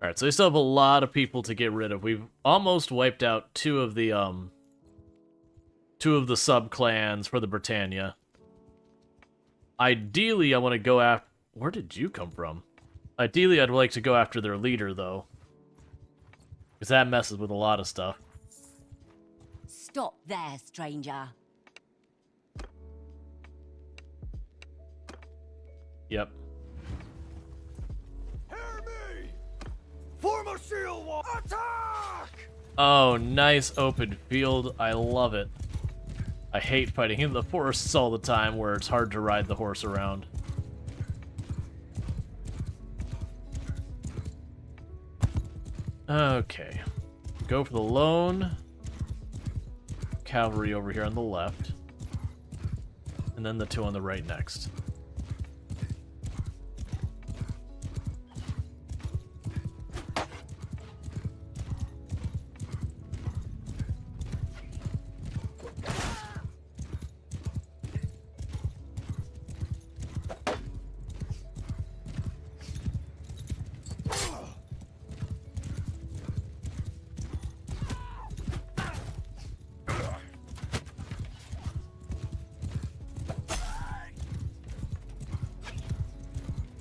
Alright, so we still have a lot of people to get rid of. We've almost wiped out two of the sub-clans for the Britannia. Ideally, I want to go after... Where did you come from? Ideally, I'd like to go after their leader, though. Because that messes with a lot of stuff. Stop there, stranger. Yep. Hear me! Form a shield wall! Attack! Oh, nice open field. I love it. I hate fighting in the forests all the time where it's hard to ride the horse around. Okay. Go for the lone cavalry over here on the left. And then the two on the right next.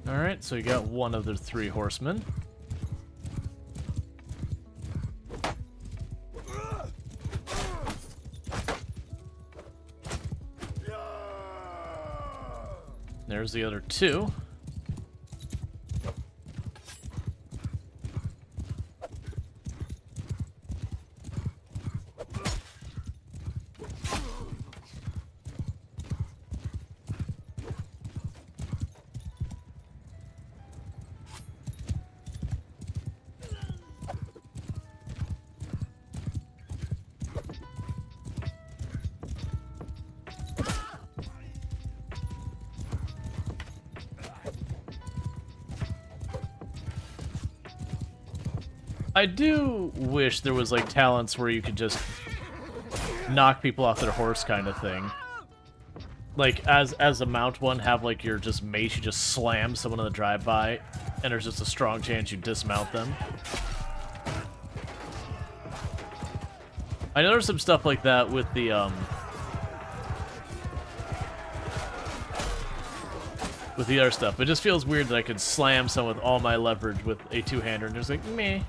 Alright, so you got one of the three horsemen. There's the other two. I do wish there was like talents where you could just knock people off their horse kind of thing. Like as a mount one, have like your just mace, you just slam someone on the drive-by, and there's just a strong chance you dismount them. I know there's some stuff like that with the other stuff, but it just feels weird that I could slam someone with all my leverage with a two-hander and just like, meh.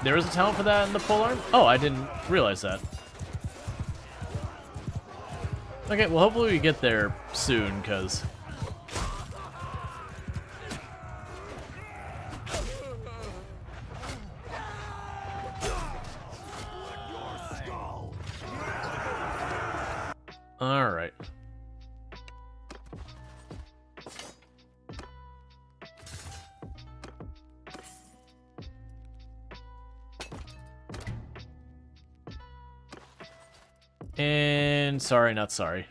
There is a talent for that in the polearm? Oh, I didn't realize that. Okay, well hopefully we get there soon, because... Alright. And sorry, not sorry.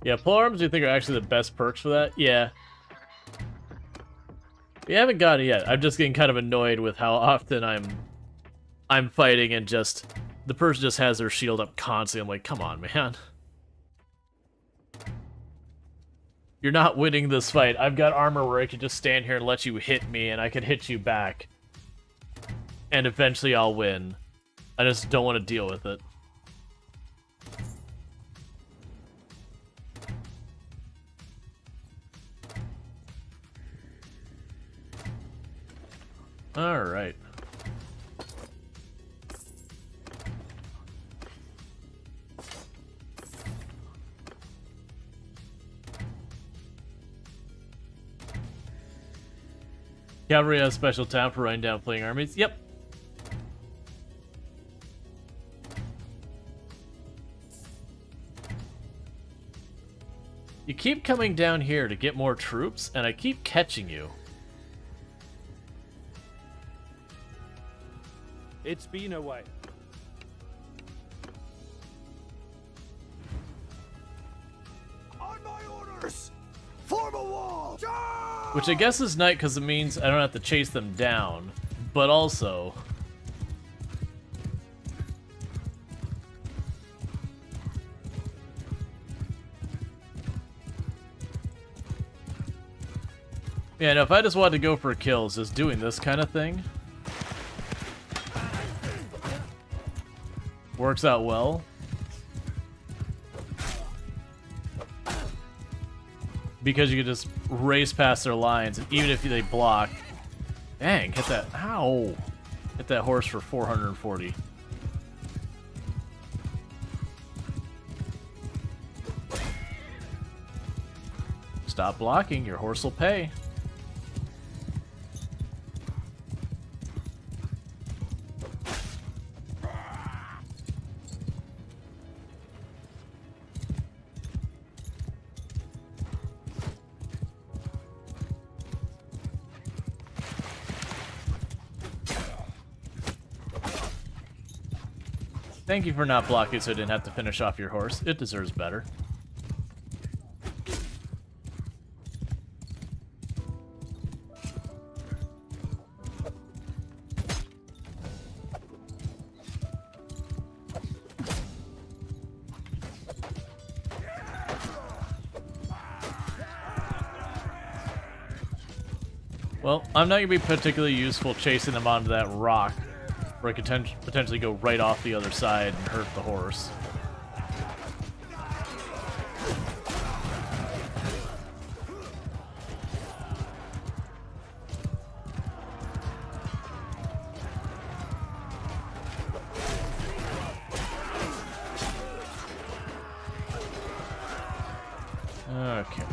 Yeah, polearms, do you think are actually the best perks for that? Yeah. We haven't got it yet. I'm just getting kind of annoyed with how often I'm fighting and just the person just has their shield up constantly. I'm like, come on, man. You're not winning this fight. I've got armor where I can just stand here and let you hit me, and I can hit you back. And eventually I'll win. I just don't want to deal with it. Alright. Cavalry has special talent for running down fleeing armies. Yep. You keep coming down here to get more troops, and I keep catching you. It's been a while. On my orders! Form a wall! Charge! Which I guess is nice because it means I don't have to chase them down, but also... Yeah, no, if I just wanted to go for kills, just doing this kind of thing works out well. Because you can just race past their lines, and even if they block... Dang, hit that... Ow! Hit that horse for 440. Stop blocking, your horse will pay. Thank you for not blocking so I didn't have to finish off your horse. It deserves better. Well, I'm not going to be particularly useful chasing them onto that rock, where I could potentially go right off the other side and hurt the horse. Okay.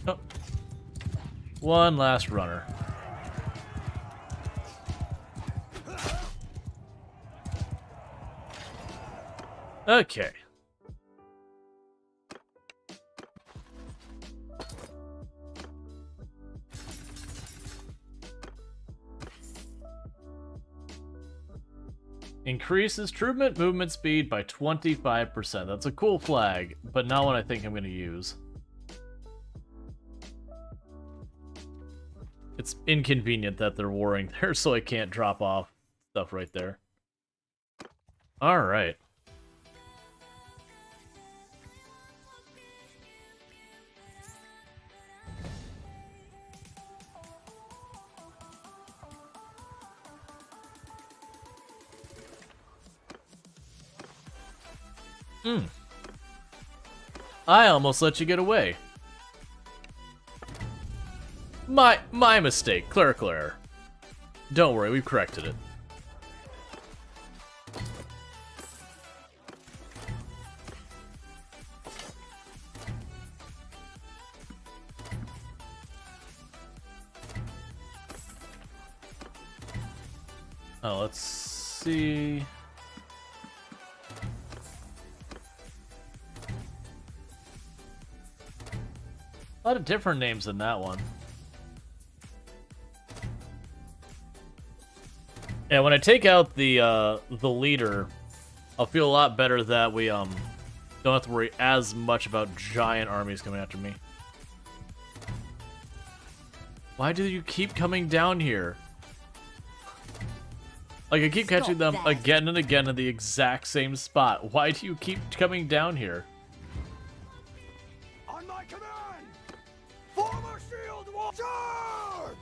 Oh. One last runner. Okay. Increases troop movement speed by 25%. That's a cool flag, but not one I think I'm going to use. It's inconvenient that they're warring there, so I can't drop off stuff right there. Alright. I almost let you get away. My mistake, clerical error. Don't worry, we've corrected it. Oh, let's see. A lot of different names in that one. Yeah, when I take out the leader, I'll feel a lot better that we Don't have to worry as much about giant armies coming after me. Why do you keep coming down here? Like, I keep catching them again and again in the exact same spot. Why do you keep coming down here? On my command! Form a shield wall! Charge!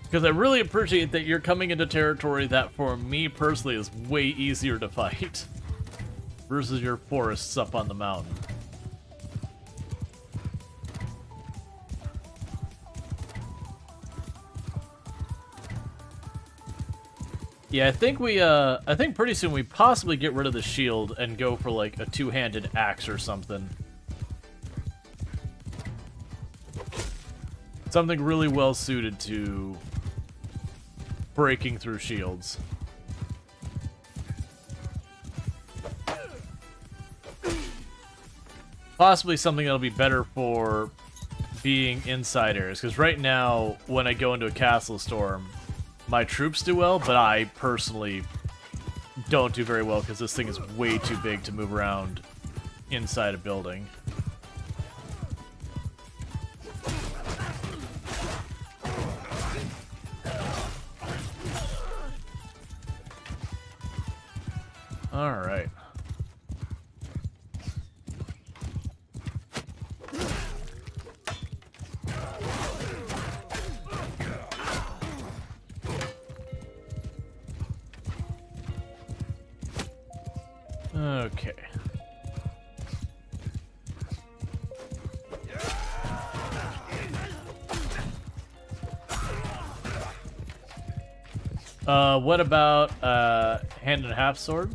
Because I really appreciate that you're coming into territory that, for me personally, is way easier to fight. Versus your forests up on the mountain. Yeah, I think I think pretty soon we possibly get rid of the shield and go for, like, a two-handed axe or something. Something really well suited to breaking through shields. Possibly something that'll be better for being inside areas, because right now, when I go into a castle storm, my troops do well, but I personally don't do very well because this thing is way too big to move around inside a building. Alright. Okay. What about hand and a half sword?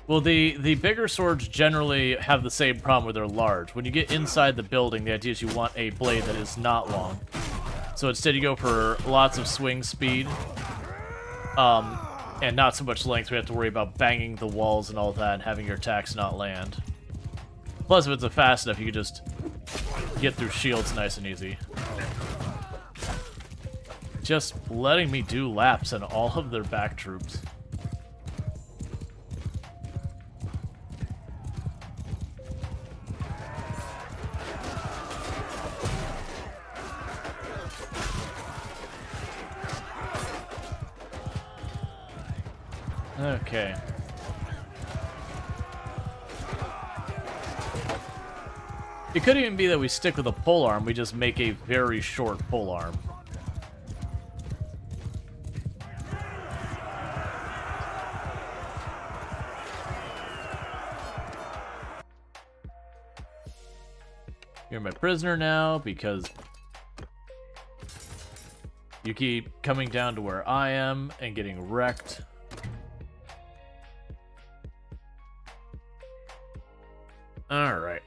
Well, the bigger swords generally have the same problem where they're large. When you get inside the building, the idea is you want a blade that is not long. So instead you go for lots of swing speed. And not so much length. We have to worry about banging the walls and all that and having your attacks not land. Plus, if it's a fast enough, you can just get through shields nice and easy. Just letting me do laps on all of their back troops. Okay. It could even be that we stick with a polearm, we just make a very short polearm. You're my prisoner now because you keep coming down to where I am and getting wrecked. Alright.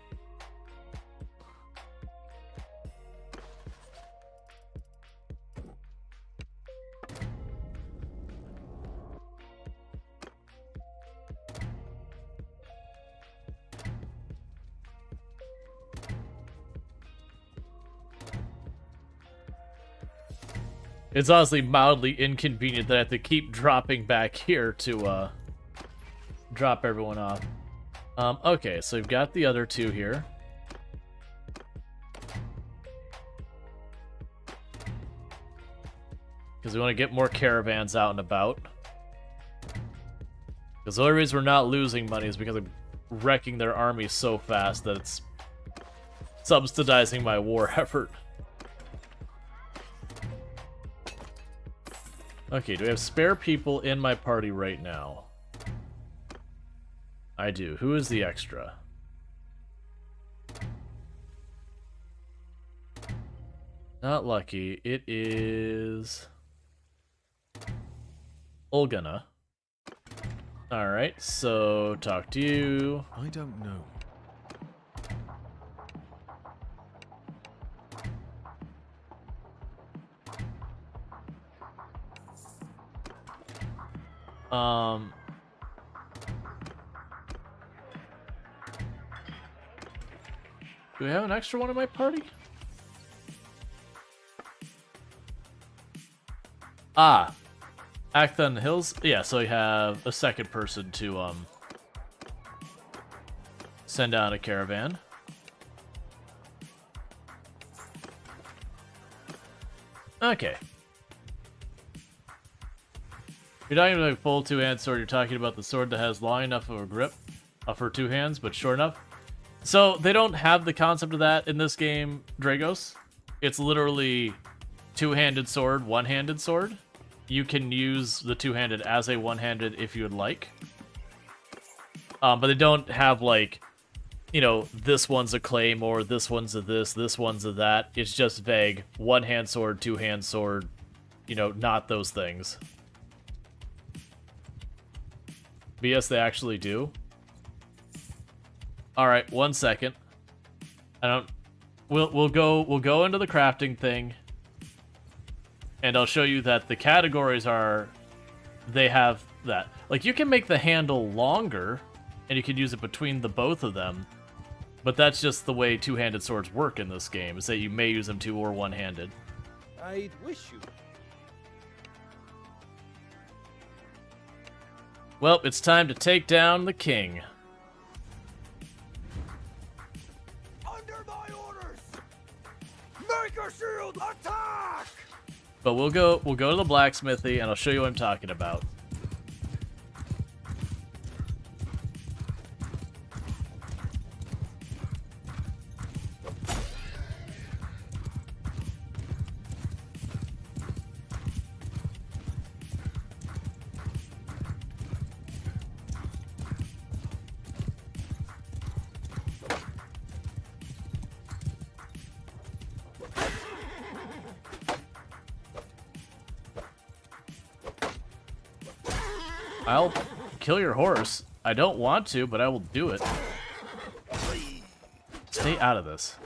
It's honestly mildly inconvenient that I have to keep dropping back here to drop everyone off. Okay, so we've got the other two here. Because we want to get more caravans out and about. Because the only reason we're not losing money is because I'm wrecking their army so fast that it's subsidizing my war effort. Okay, do we have spare people in my party right now? I do. Who is the extra? Not lucky. It is Olgana. Alright, so talk to you. I don't know. Do we have an extra one in my party? Ah, Acton Hills. Yeah, so we have a second person to send out a caravan. Okay. You're talking about a full two-hand sword. You're talking about the sword that has long enough of a grip for two hands, but short enough. So they don't have the concept of that in this game, Dragos. It's literally two-handed sword, one-handed sword. You can use the two-handed as a one-handed if you would like. But they don't have, like, you know, this one's a claymore, this one's a this one's a that. It's just vague. One-hand sword, two-hand sword, you know, not those things. But yes, they actually do. Alright, 1 second. We'll go into the crafting thing. And I'll show you that the categories are, they have that. Like, you can make the handle longer, and you can use it between the both of them. But that's just the way two-handed swords work in this game, is that you may use them two or one-handed. I'd wish you. Well, it's time to take down the king. Under my orders! Make a shield attack! But we'll go to the blacksmithy, and I'll show you what I'm talking about. I'll kill your horse. I don't want to, but I will do it. Stay out of this.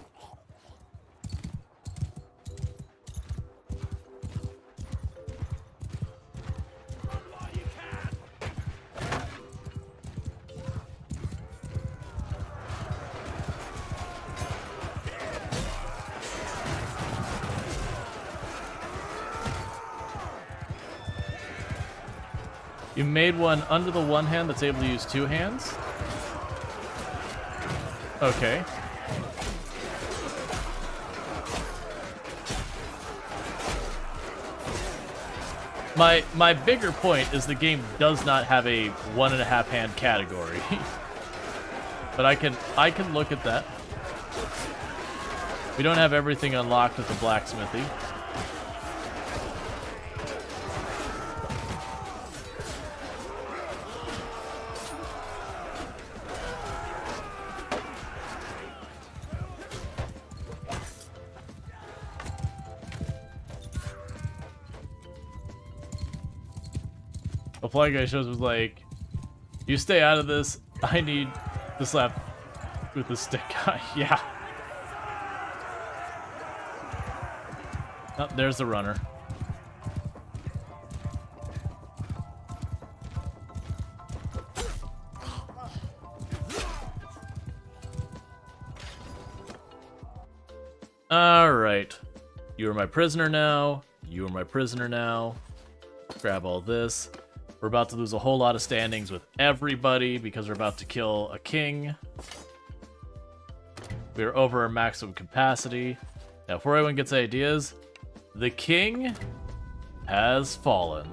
You made one under the one hand that's able to use two hands? Okay. My bigger point is the game does not have a 1.5 hand category. But I can look at that. We don't have everything unlocked with the blacksmithy. The Fly Guy shows was like, you stay out of this, I need to slap with the stick guy. Yeah. Oh, there's the runner. Alright. You are my prisoner now. You are my prisoner now. Grab all this. We're about to lose a whole lot of standings with everybody because we're about to kill a king. We're over our maximum capacity. Now, before anyone gets ideas, the king has fallen.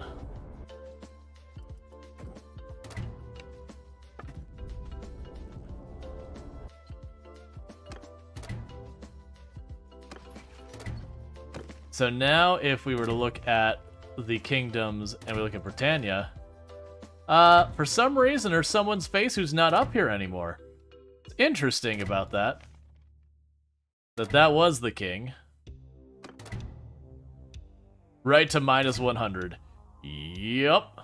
So now, if we were to look at the kingdoms and we look at Britannia, for some reason there's someone's face who's not up here anymore. It's interesting about that. That was the king. Right to -100. Yup.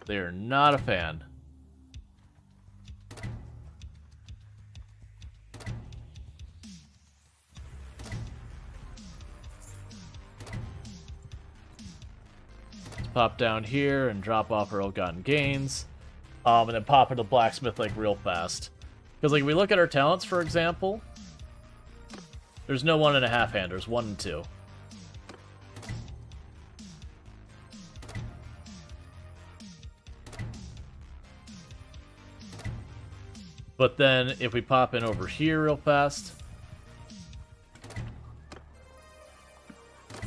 They're not a fan. Pop down here and drop off our ill-gotten gains. And then pop into blacksmith like real fast. Because like we look at our talents, for example, there's no 1.5 hand, there's 1 and 2. But then if we pop in over here real fast,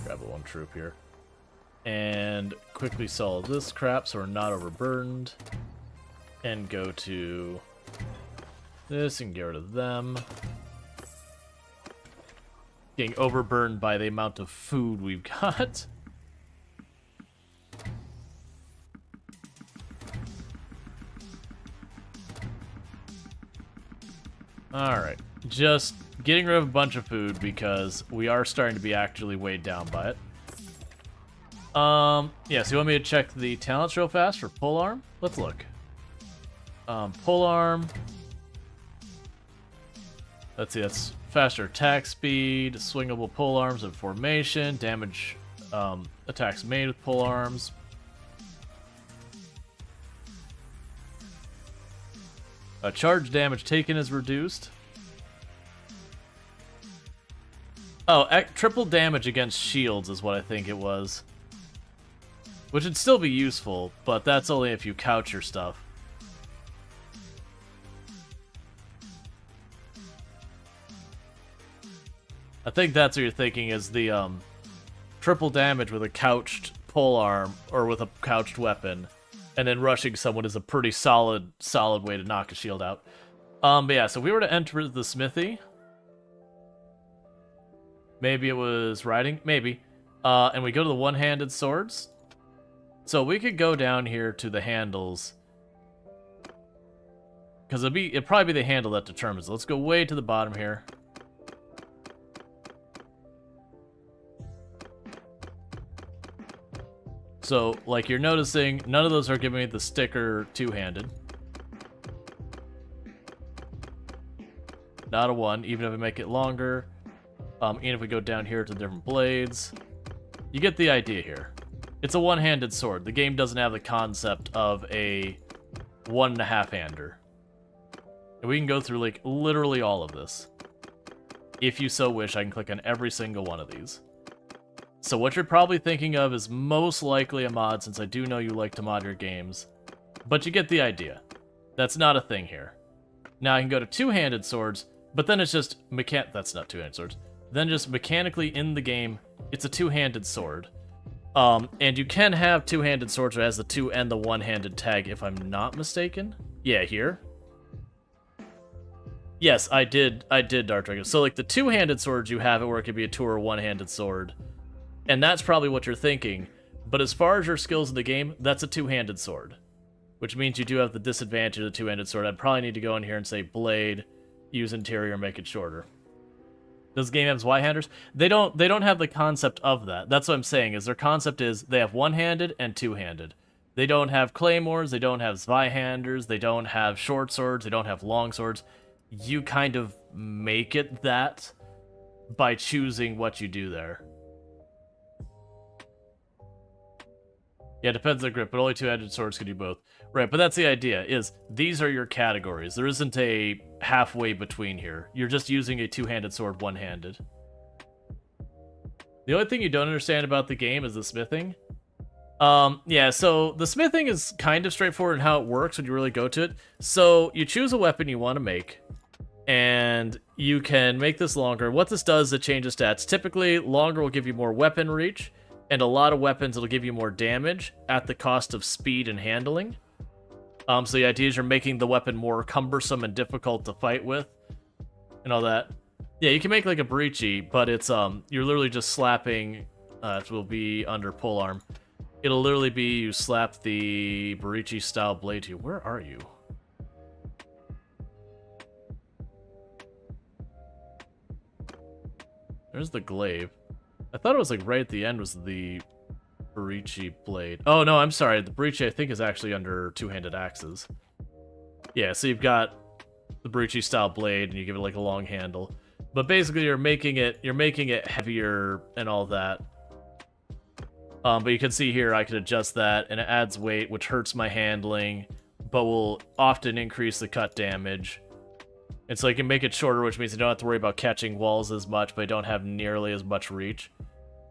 grab a 1 troop here, and quickly sell this crap so we're not overburdened, and go to this and get rid of them. Getting overburdened by the amount of food we've got. Alright, just getting rid of a bunch of food because we are starting to be actually weighed down by it. Yeah, so you want me to check the talents real fast for polearm? Let's look. Polearm. Let's see, that's faster attack speed, swingable polearms in formation, damage attacks made with polearms. Charge damage taken is reduced. Oh, triple damage against shields is what I think it was. Which would still be useful, but that's only if you couch your stuff. I think that's what you're thinking is the triple damage with a couched polearm or with a couched weapon. And then rushing someone is a pretty solid way to knock a shield out. But yeah, so if we were to enter the smithy. Maybe it was riding, maybe. And we go to the one-handed swords. So we could go down here to the handles. Because it'd probably be the handle that determines. Let's go way to the bottom here. So, like you're noticing, none of those are giving me the sticker two-handed. Not a 1, even if I make it longer. And if we go down here to different blades. You get the idea here. It's a one-handed sword. The game doesn't have the concept of a 1.5-hander. And we can go through, like, literally all of this. If you so wish, I can click on every single one of these. So what you're probably thinking of is most likely a mod, since I do know you like to mod your games. But you get the idea. That's not a thing here. Now I can go to two-handed swords, but then it's just that's not two-handed swords. Then just mechanically in the game, it's a two-handed sword. And you can have two-handed swords that has the two and the one-handed tag, if I'm not mistaken. Yeah, here. Yes, I did Dark Dragon. So like the two-handed swords you have it where it could be a two or one-handed sword. And that's probably what you're thinking. But as far as your skills in the game, that's a two-handed sword. Which means you do have the disadvantage of the two-handed sword. I'd probably need to go in here and say blade, use interior, make it shorter. Does the game have Y-handers? They don't have the concept of that. That's what I'm saying, is their concept is they have one-handed and two-handed. They don't have claymores, they don't have Zweihanders, they don't have short swords, they don't have long swords. You kind of make it that by choosing what you do there. Yeah, it depends on the grip, but only two-handed swords can do both. Right, but that's the idea, is these are your categories. There isn't a halfway between here. You're just using a two-handed sword one-handed. The only thing you don't understand about the game is the smithing. Yeah, so the smithing is kind of straightforward in how it works when you really go to it. So you choose a weapon you want to make, and you can make this longer. What this does is it changes stats. Typically, longer will give you more weapon reach, and a lot of weapons it'll give you more damage at the cost of speed and handling. So the idea is you're making the weapon more cumbersome and difficult to fight with, and all that. Yeah, you can make like a breachy, but it's you're literally just slapping. It will be under polearm. It'll literally be you slap the breachy style blade to you. Where are you? There's the glaive. I thought it was like right at the end was the breachy blade. Oh no, I'm sorry. The breachy I think is actually under two-handed axes. Yeah, so you've got the breachy style blade and you give it like a long handle. But basically you're making it heavier and all that. But you can see here I can adjust that and it adds weight, which hurts my handling, but will often increase the cut damage. And so you can make it shorter, which means you don't have to worry about catching walls as much, but I don't have nearly as much reach.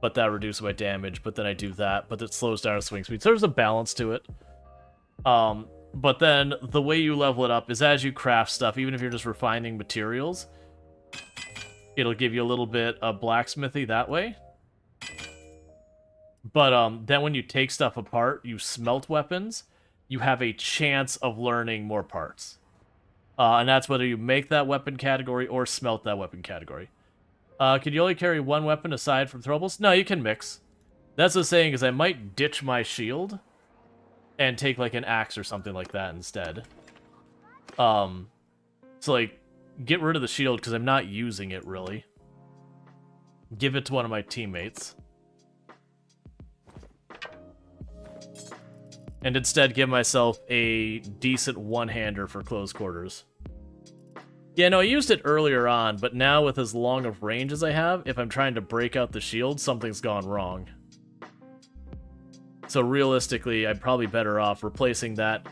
But that reduces my damage, but then I do that, but it slows down a swing speed. So there's a balance to it. But then the way you level it up is as you craft stuff, even if you're just refining materials, it'll give you a little bit of blacksmithy that way. But then when you take stuff apart, you smelt weapons, you have a chance of learning more parts. And that's whether you make that weapon category or smelt that weapon category. Can you only carry one weapon aside from throwables? No, you can mix. That's the saying, is I might ditch my shield and take like an axe or something like that instead. So like, get rid of the shield because I'm not using it really. Give it to one of my teammates. And instead give myself a decent one-hander for close quarters. Yeah, no, I used it earlier on, but now with as long of range as I have, if I'm trying to break out the shield, something's gone wrong. So realistically, I'm probably better off replacing that,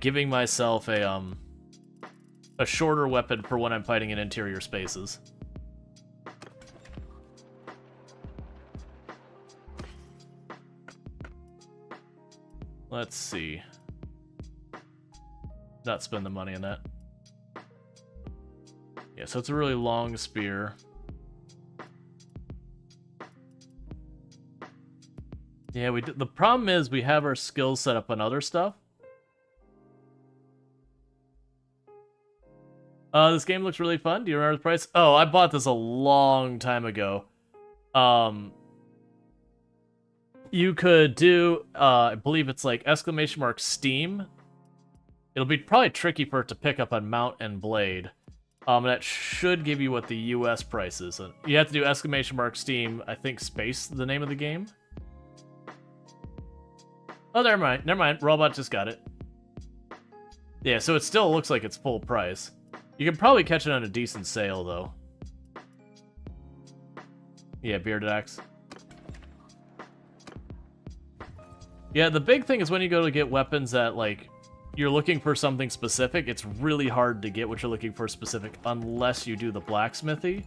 giving myself a shorter weapon for when I'm fighting in interior spaces. Let's see. Not spend the money on that. Yeah, so it's a really long spear. Yeah, we did. The problem is we have our skills set up on other stuff. This game looks really fun. Do you remember the price? Oh, I bought this a long time ago. You could do, I believe it's like ! Steam. It'll be probably tricky for it to pick up on Mount and Blade. That should give you what the US price is. You have to do ! Steam, I think space, the name of the game. Oh, never mind. Never mind. Robot just got it. Yeah, so it still looks like it's full price. You can probably catch it on a decent sale, though. Yeah, bearded axe. Yeah, the big thing is when you go to get weapons that, like, you're looking for something specific, it's really hard to get what you're looking for specific unless you do the blacksmithy,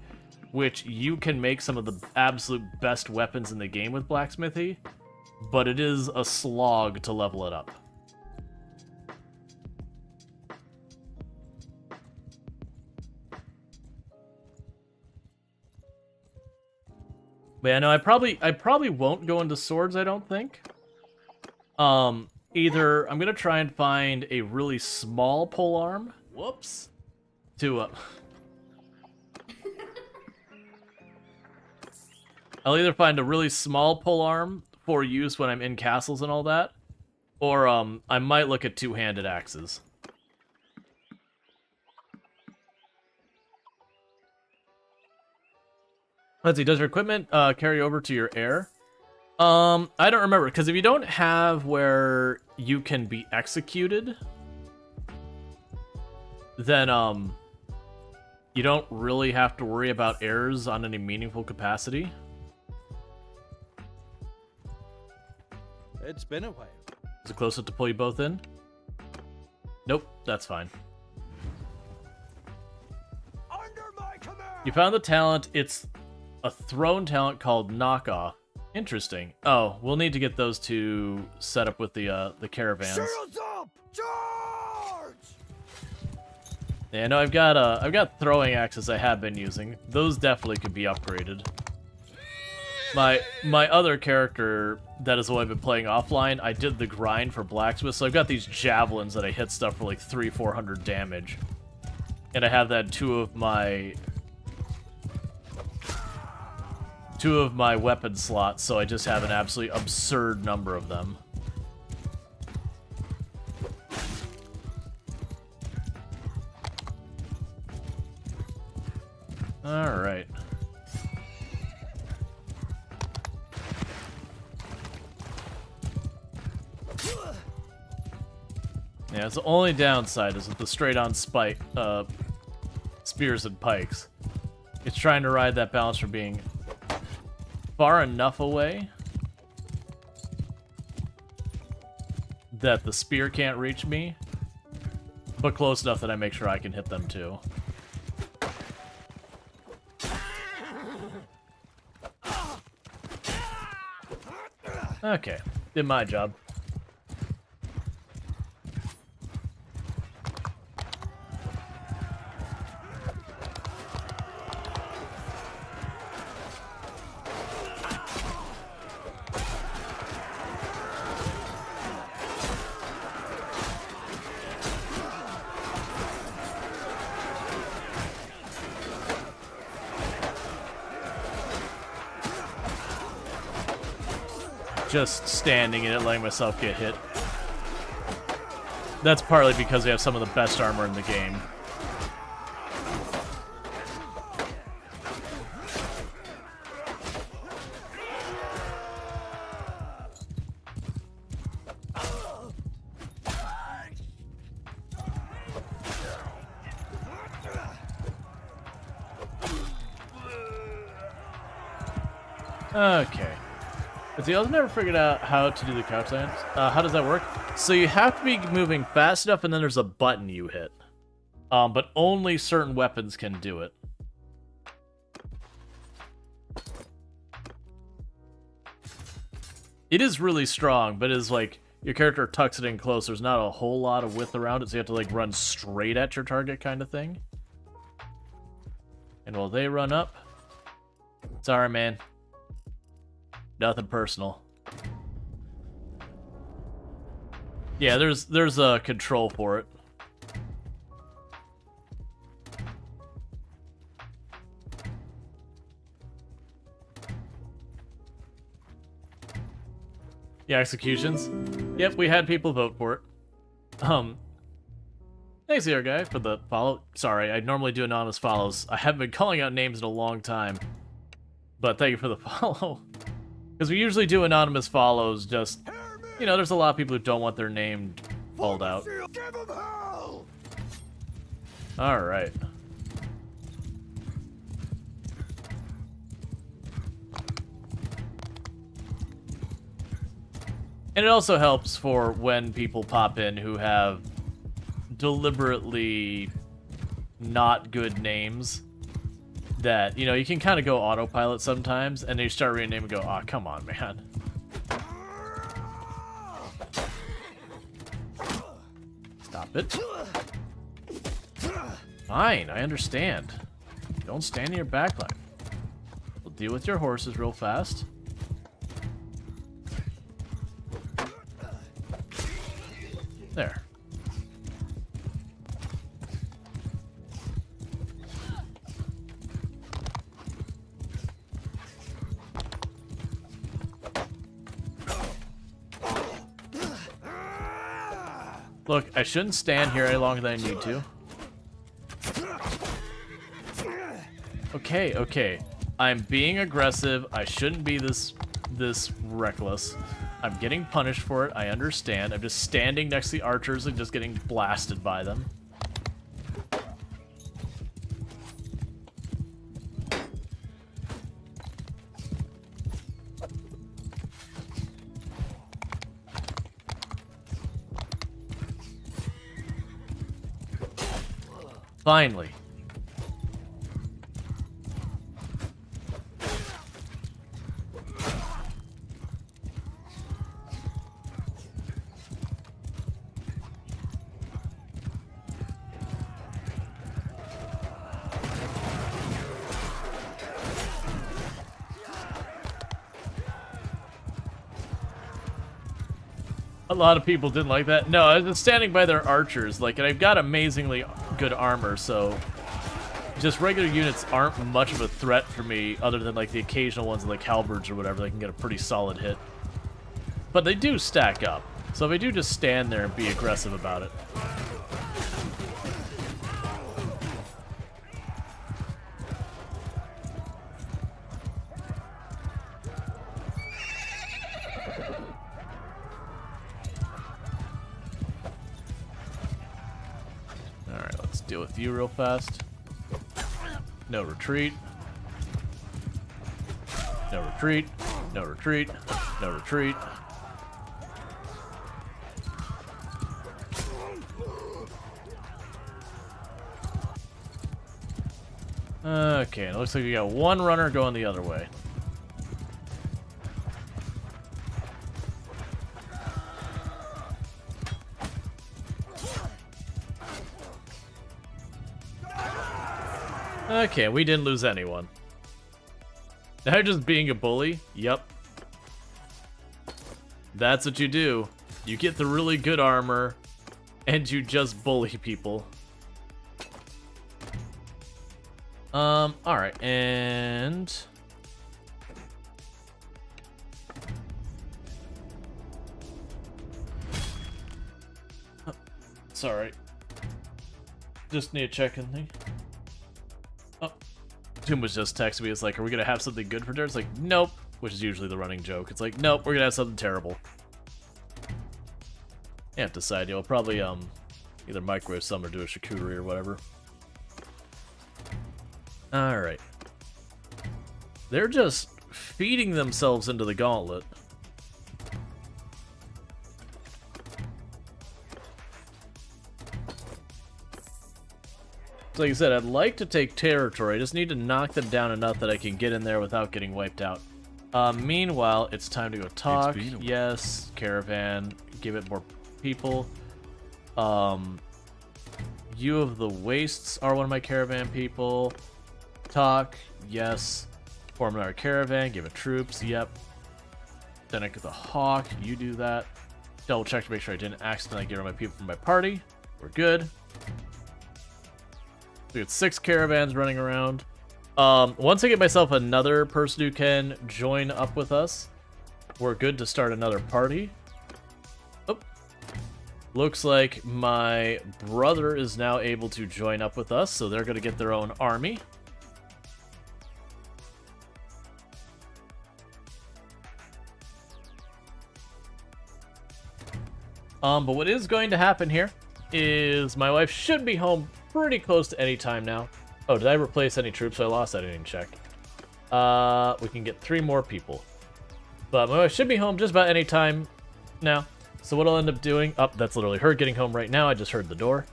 which you can make some of the absolute best weapons in the game with blacksmithy, but it is a slog to level it up. But yeah, no, I probably won't go into swords, I don't think. Either I'm gonna try and find a really small polearm. Whoops. To I'll either find a really small polearm for use when I'm in castles and all that, or I might look at two-handed axes. Let's see, does your equipment carry over to your heir? I don't remember, because if you don't have where you can be executed, then, you don't really have to worry about heirs on any meaningful capacity. It's been a while. Is it close enough to pull you both in? Nope, that's fine. Under my command! You found the talent. It's a thrown talent called Knockoff. Interesting. Oh, we'll need to get those two set up with the caravans. Shields up! Charge! Yeah, no, I've got throwing axes I have been using. Those definitely could be upgraded. My other character that is the one I've been playing offline, I did the grind for blacksmith, so I've got these javelins that I hit stuff for like 300-400 damage. And I have that two of my weapon slots, so I just have an absolutely absurd number of them. Alright. Yeah, it's the only downside is with the straight-on spears and pikes. It's trying to ride that balance from being far enough away that the spear can't reach me, but close enough that I make sure I can hit them too. Okay, did my job. just standing in it, letting myself get hit. That's partly because we have some of the best armor in the game. Okay. But see, I've never figured out how to do the couch lands. How does that work? So you have to be moving fast enough, and then there's a button you hit. But only certain weapons can do it. It is really strong, but it is like your character tucks it in close. There's not a whole lot of width around it, so you have to like run straight at your target kind of thing. And while they run up, sorry, man. Nothing personal. Yeah, there's a control for it. Yeah, executions. Yep, we had people vote for it. Thanks here, guy, for the follow. Sorry, I normally do anonymous follows. I haven't been calling out names in a long time. But thank you for the follow. Because we usually do anonymous follows, just, you know, there's a lot of people who don't want their name called out. Alright. And it also helps for when people pop in who have deliberately not good names. That, you know, you can kind of go autopilot sometimes, and then you start reading a name and go, aw, come on, man. Stop it. Fine, I understand. Don't stand in your backline. We'll deal with your horses real fast. There. Look, I shouldn't stand here any longer than I need to. Okay, okay. I'm being aggressive. I shouldn't be this reckless. I'm getting punished for it. I understand. I'm just standing next to the archers and just getting blasted by them. Finally. A lot of people didn't like that. No, I was standing by their archers, like, and I've got amazingly good armor, so just regular units aren't much of a threat for me, other than like the occasional ones like halberds or whatever. They can get a pretty solid hit, but they do stack up. So if I do just stand there and be aggressive about it. Alright, let's deal with you real fast. No retreat. No retreat. No retreat. No retreat. Okay, it looks like we got one runner going the other way. Okay, we didn't lose anyone. They're just being a bully? Yep. That's what you do. You get the really good armor, and you just bully people. Alright, and... Sorry. Just need to check in thing. Oh. Tim was just texting me. It's like, are we gonna have something good for dinner? It's like, nope. Which is usually the running joke. It's like, nope, we're gonna have something terrible. You have to decide. You'll probably either microwave some or do a charcuterie or whatever. All right. They're just feeding themselves into the gauntlet. So like I said, I'd like to take territory. I just need to knock them down enough that I can get in there without getting wiped out. Meanwhile, it's time to go talk. Yes, caravan. Give it more people. You of the Wastes are one of my caravan people. Talk. Yes. Form another caravan. Give it troops. Yep. Then I get the Hawk. You do that. Double check to make sure I didn't accidentally get rid of my people from my party. We're good. We got 6 caravans running around. Once I get myself another person who can join up with us, we're good to start another party. Oh. Looks like my brother is now able to join up with us, so they're going to get their own army. But what is going to happen here is my wife should be home pretty close to any time now. Oh, did I replace any troops I lost? I didn't even check. We can get 3 more people. But my wife should be home just about any time now. So what I'll end up doing... Oh, that's literally her getting home right now. I just heard the door.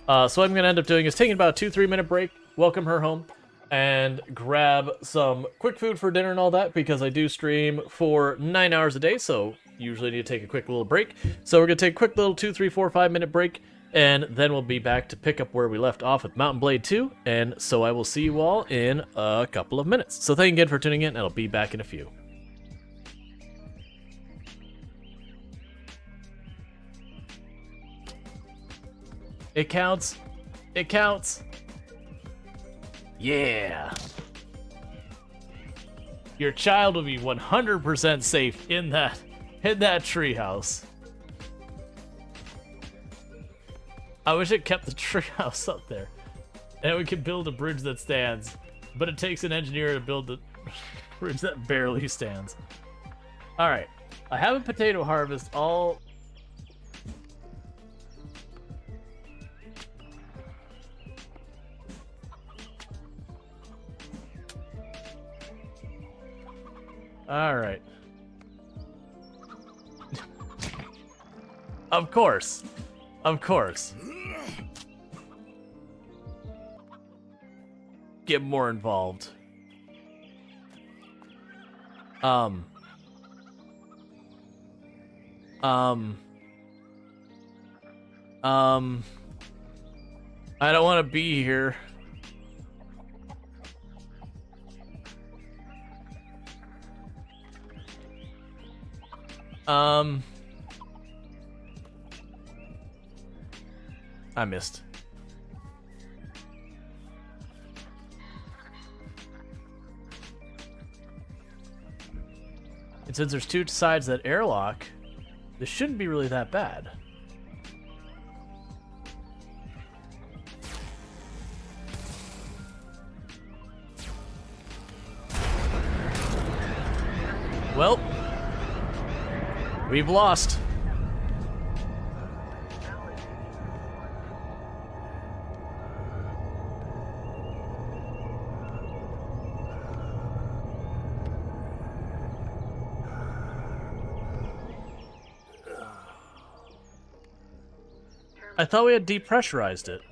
So what I'm going to end up doing is taking about a 2-3 minute break, welcome her home, and grab some quick food for dinner and all that, because I do stream for 9 hours a day, so usually need to take a quick little break. So we're going to take a quick little 2, 3, 4, 5 minute break, and then we'll be back to pick up where we left off with Mountain Blade 2, and so I will see you all in a couple of minutes. So thank you again for tuning in, and I'll be back in a few. It counts. It counts. Yeah. Your child will be 100% safe in that treehouse. I wish it kept the treehouse up there, and we could build a bridge that stands. But it takes an engineer to build the bridge that barely stands. All right, I have a potato harvest all. All right. Of course. Of course. Get more involved. I don't want to be here. I missed. And since there's 2 sides of that airlock, this shouldn't be really that bad. Well, we've lost. I thought we had depressurized it.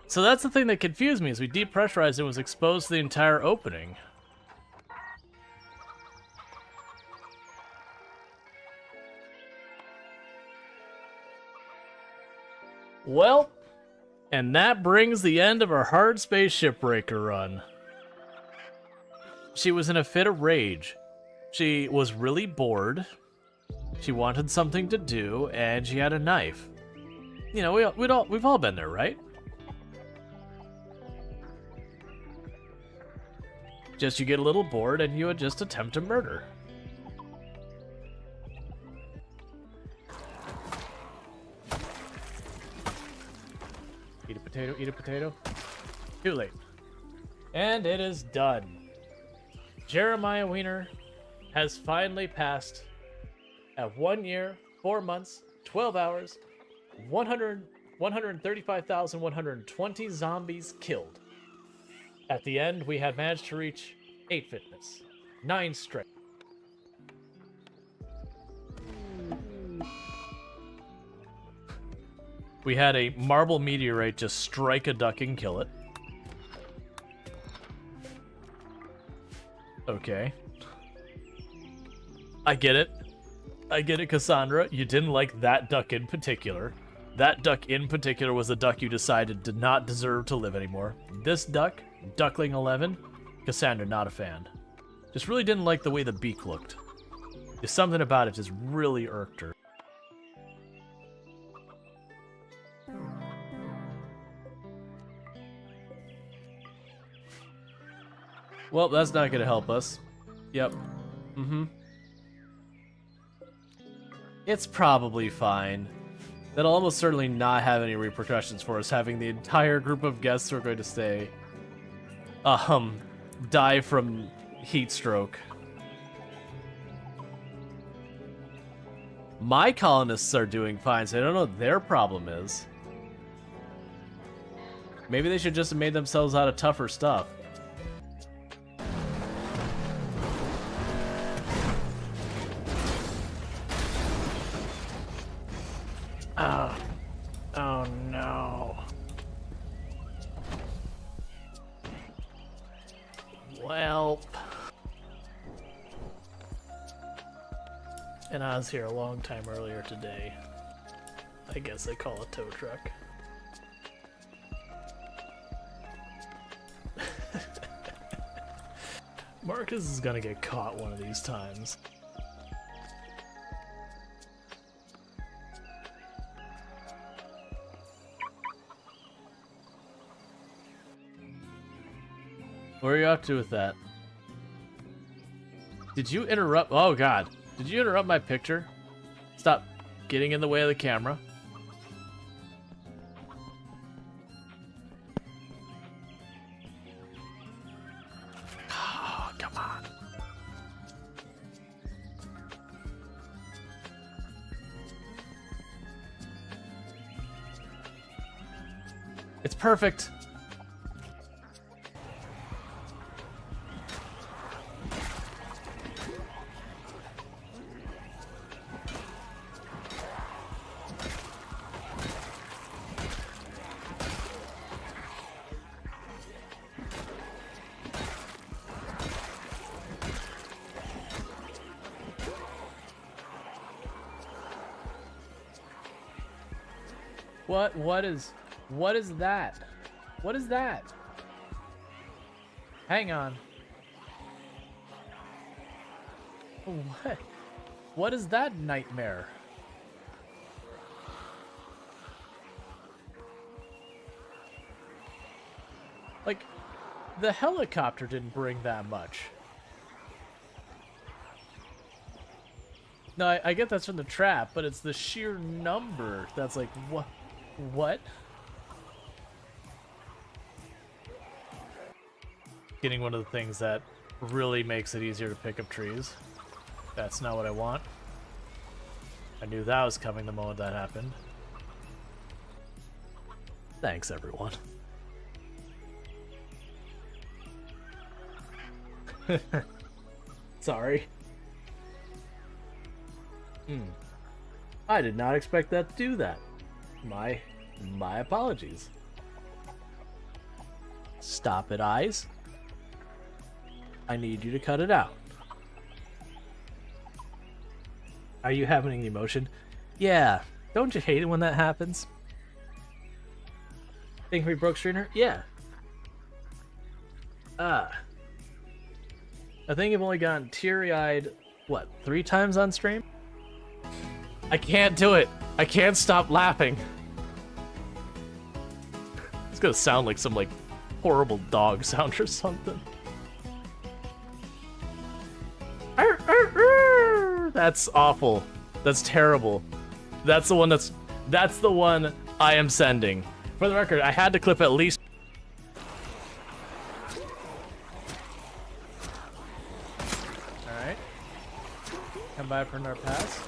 So that's the thing that confused me, is we depressurized it, and was exposed to the entire opening. Well, and that brings the end of our hard space shipbreaker run. She was in a fit of rage. She was really bored. She wanted something to do, and she had a knife. You know, we've all been there, right? Just you get a little bored, and you would just attempt to murder. potato, eat a potato. Too late. And it is done. Jeremiah Wiener has finally passed at 1 year, 4 months, 12 hours, 135,120 zombies killed. At the end, we had managed to reach 8 fitness, 9 strength. We had a marble meteorite just strike a duck and kill it. Okay. I get it. I get it, Cassandra. You didn't like that duck in particular. That duck in particular was the duck you decided did not deserve to live anymore. This duck, Duckling 11, Cassandra, not a fan. Just really didn't like the way the beak looked. There's something about it just really irked her. Well, that's not going to help us. Yep. It's probably fine. That'll almost certainly not have any repercussions for us, having the entire group of guests who are going to stay, die from heat stroke. My colonists are doing fine, so I don't know what their problem is. Maybe they should just have made themselves out of tougher stuff. Oh no. Well. And I was here a long time earlier today. I guess they call a tow truck. Marcus is gonna get caught one of these times. What are you up to with that? Did you interrupt? Oh god. Did you interrupt my picture? Stop getting in the way of the camera. Oh, come on. It's perfect. What is that? What is that? Hang on. What is that nightmare? Like, the helicopter didn't bring that much. No, I get that's from the trap, but it's the sheer number that's like, what? What? Getting one of the things that really makes it easier to pick up trees. That's not what I want. I knew that was coming the moment that happened. Thanks, everyone. Sorry. I did not expect that to do that. My apologies. Stop it, eyes. I need you to cut it out. Are you having any emotion? Yeah. Don't you hate it when that happens? Think we broke Strainer? Yeah. I think I've only gotten teary-eyed, what, 3 times on stream? I can't do it. I can't stop laughing. It's gonna sound like some, like, horrible dog sound or something. That's awful. That's terrible. That's the one I am sending. For the record, I had to clip at least. Alright. Come by for another pass.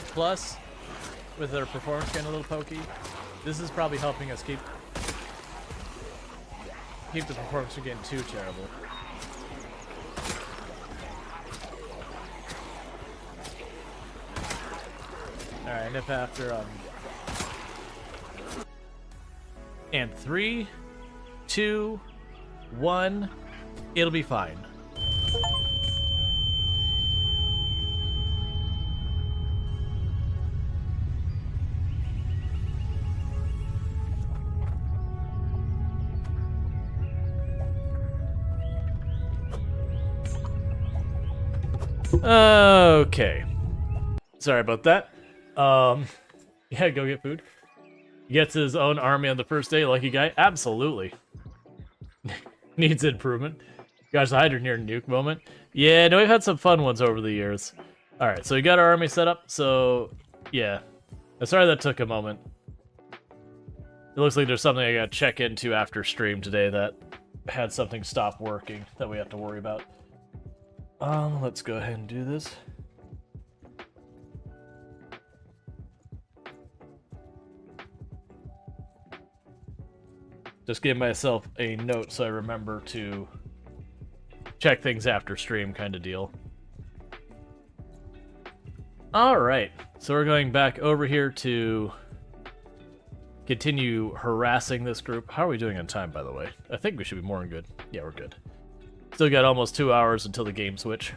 Plus, with their performance getting a little pokey, this is probably helping us keep the performance from getting too terrible. Alright, nip after and 3, 2, 1, it'll be fine. Okay. Sorry about that. Yeah, go get food. He gets his own army on the first day, lucky guy. Absolutely. Needs improvement. Gosh, the Hydra near nuke moment. Yeah, no, we've had some fun ones over the years. Alright, so we got our army set up, so yeah. I'm sorry that took a moment. It looks like there's something I gotta check into after stream today that had something stop working that we have to worry about. Let's go ahead and do this. Just give myself a note so I remember to check things after stream kind of deal. Alright, so we're going back over here to continue harassing this group. How are we doing on time, by the way? I think we should be more than good. Yeah, we're good. Still got almost 2 hours until the game switch.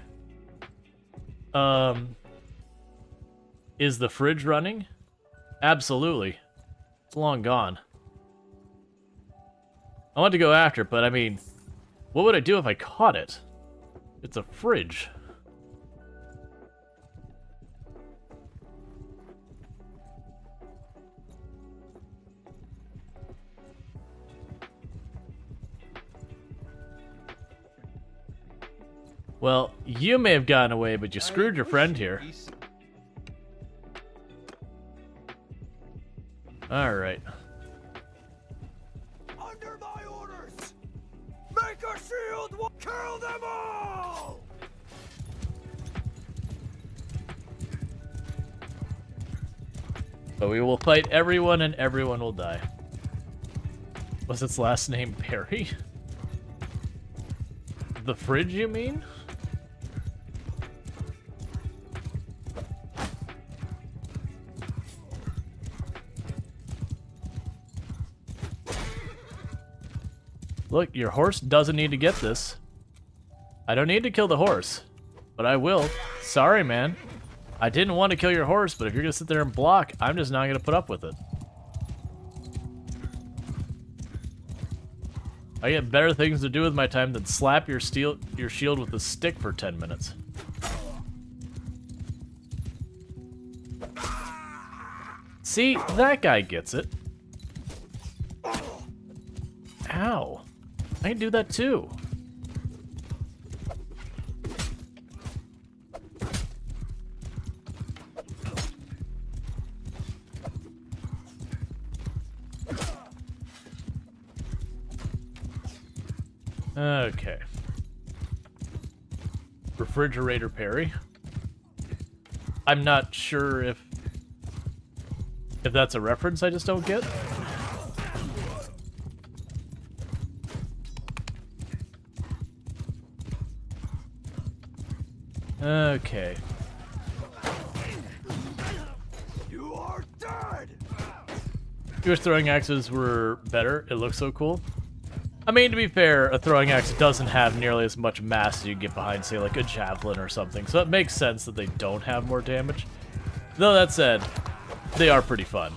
Is the fridge running? Absolutely. It's long gone. I want to go after it, but I mean, what would I do if I caught it? It's a fridge. Well, you may have gotten away, but you screwed your friend here. Alright. Under my orders! Make a shield wall! Kill them all! But we will fight everyone and everyone will die. Was its last name Perry? The fridge, you mean? Look, your horse doesn't need to get this. I don't need to kill the horse, but I will. Sorry, man. I didn't want to kill your horse, but if you're gonna sit there and block, I'm just not gonna put up with it. I get better things to do with my time than slap your shield with a stick for 10 minutes. See, that guy gets it. Ow. I can do that too. Okay. Refrigerator Perry. I'm not sure if that's a reference I just don't get. Okay. You are dead! Your throwing axes were better. It looks so cool. I mean, to be fair, a throwing axe doesn't have nearly as much mass as you get behind, say, like a javelin or something, so it makes sense that they don't have more damage. Though that said, they are pretty fun.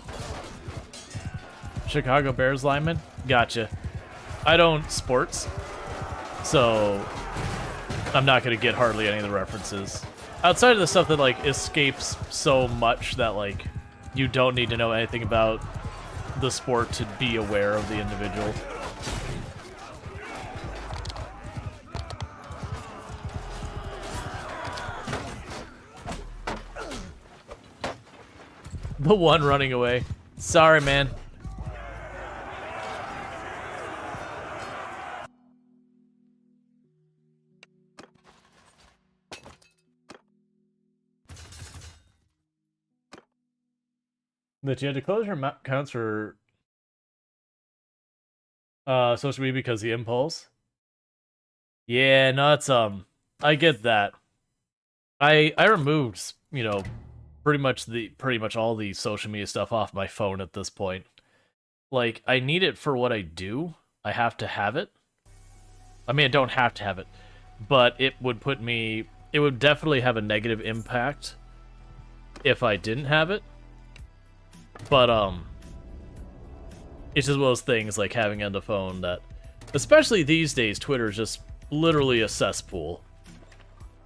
Chicago Bears lineman? Gotcha. I don't sports, so I'm not going to get hardly any of the references. Outside of the stuff that, like, escapes so much that, like, you don't need to know anything about the sport to be aware of the individual. The one running away. Sorry, man. That you had to close your accounts for social media because of the impulse. Yeah, no, it's I get that. I removed, you know, pretty much all the social media stuff off my phone at this point. Like, I need it for what I do. I have to have it. I mean, I don't have to have it, but it would definitely have a negative impact if I didn't have it. But it's just one of those things like having on the phone that, especially these days, Twitter is just literally a cesspool.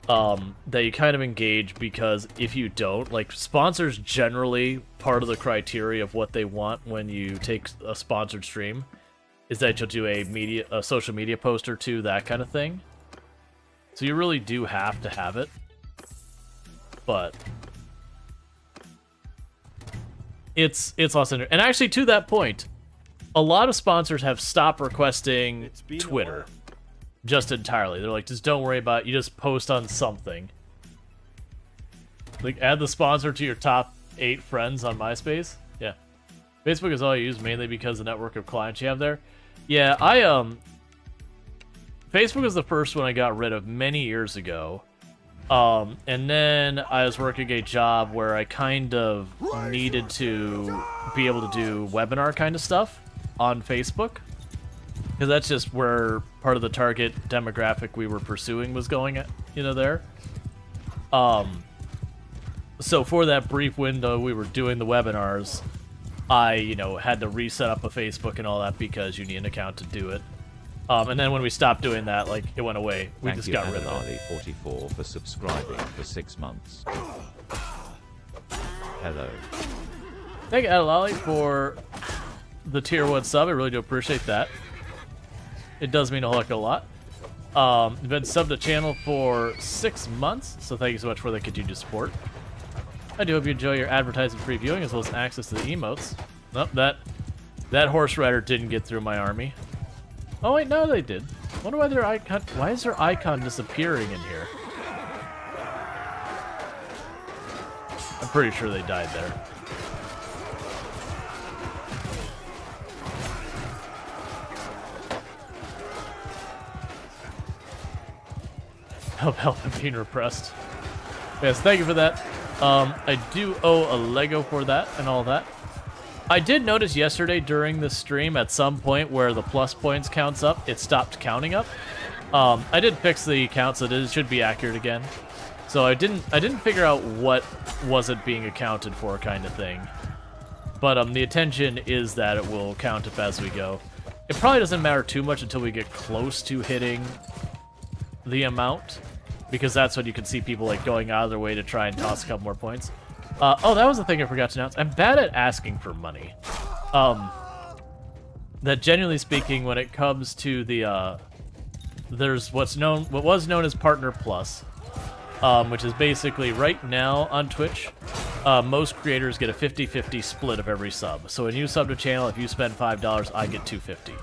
That you kind of engage, because if you don't, like, sponsors generally, part of the criteria of what they want when you take a sponsored stream is that you'll do a social media post or two, that kind of thing. So you really do have to have it. But it's awesome. And actually, to that point, a lot of sponsors have stopped requesting Twitter. Just entirely. They're like, just don't worry about it. You just post on something. Like, add the sponsor to your top 8 friends on MySpace. Yeah. Facebook is all I use, mainly because of the network of clients you have there. Yeah, Facebook was the first one I got rid of many years ago. And then I was working a job where I kind of needed to be able to do webinar kind of stuff on Facebook. Because that's just where part of the target demographic we were pursuing was going at, you know, there. So for that brief window we were doing the webinars, I, you know, had to reset up a Facebook and all that because you need an account to do it. And then when we stopped doing that, like, it went away. We just got rid of it. 44 for subscribing for 6 months. Hello. Thank you, Adalali, for the tier 1 sub. I really do appreciate that. It does mean a heck of a lot. You've been subbed to the channel for 6 months, so thank you so much for the continued support. I do hope you enjoy your advertising-free viewing as well as access to the emotes. Nope, that horse rider didn't get through my army. Oh wait, no, they did. Wonder why their icon. Why is their icon disappearing in here? I'm pretty sure they died there. Help being repressed. Yes, thank you for that. I do owe a Lego for that and all that. I did notice yesterday during the stream at some point where the plus points counts up, it stopped counting up. I did fix the count so that it should be accurate again. So I didn't figure out what wasn't being accounted for kind of thing. But the intention is that it will count up as we go. It probably doesn't matter too much until we get close to hitting the amount, because that's when you can see people like going out of their way to try and toss a couple more points. Oh, that was the thing I forgot to announce. I'm bad at asking for money. That genuinely speaking, when it comes to the there's what was known as Partner Plus, which is basically right now on Twitch, most creators get a 50-50 split of every sub. So when you sub to channel, if you spend $5, I get $2.50.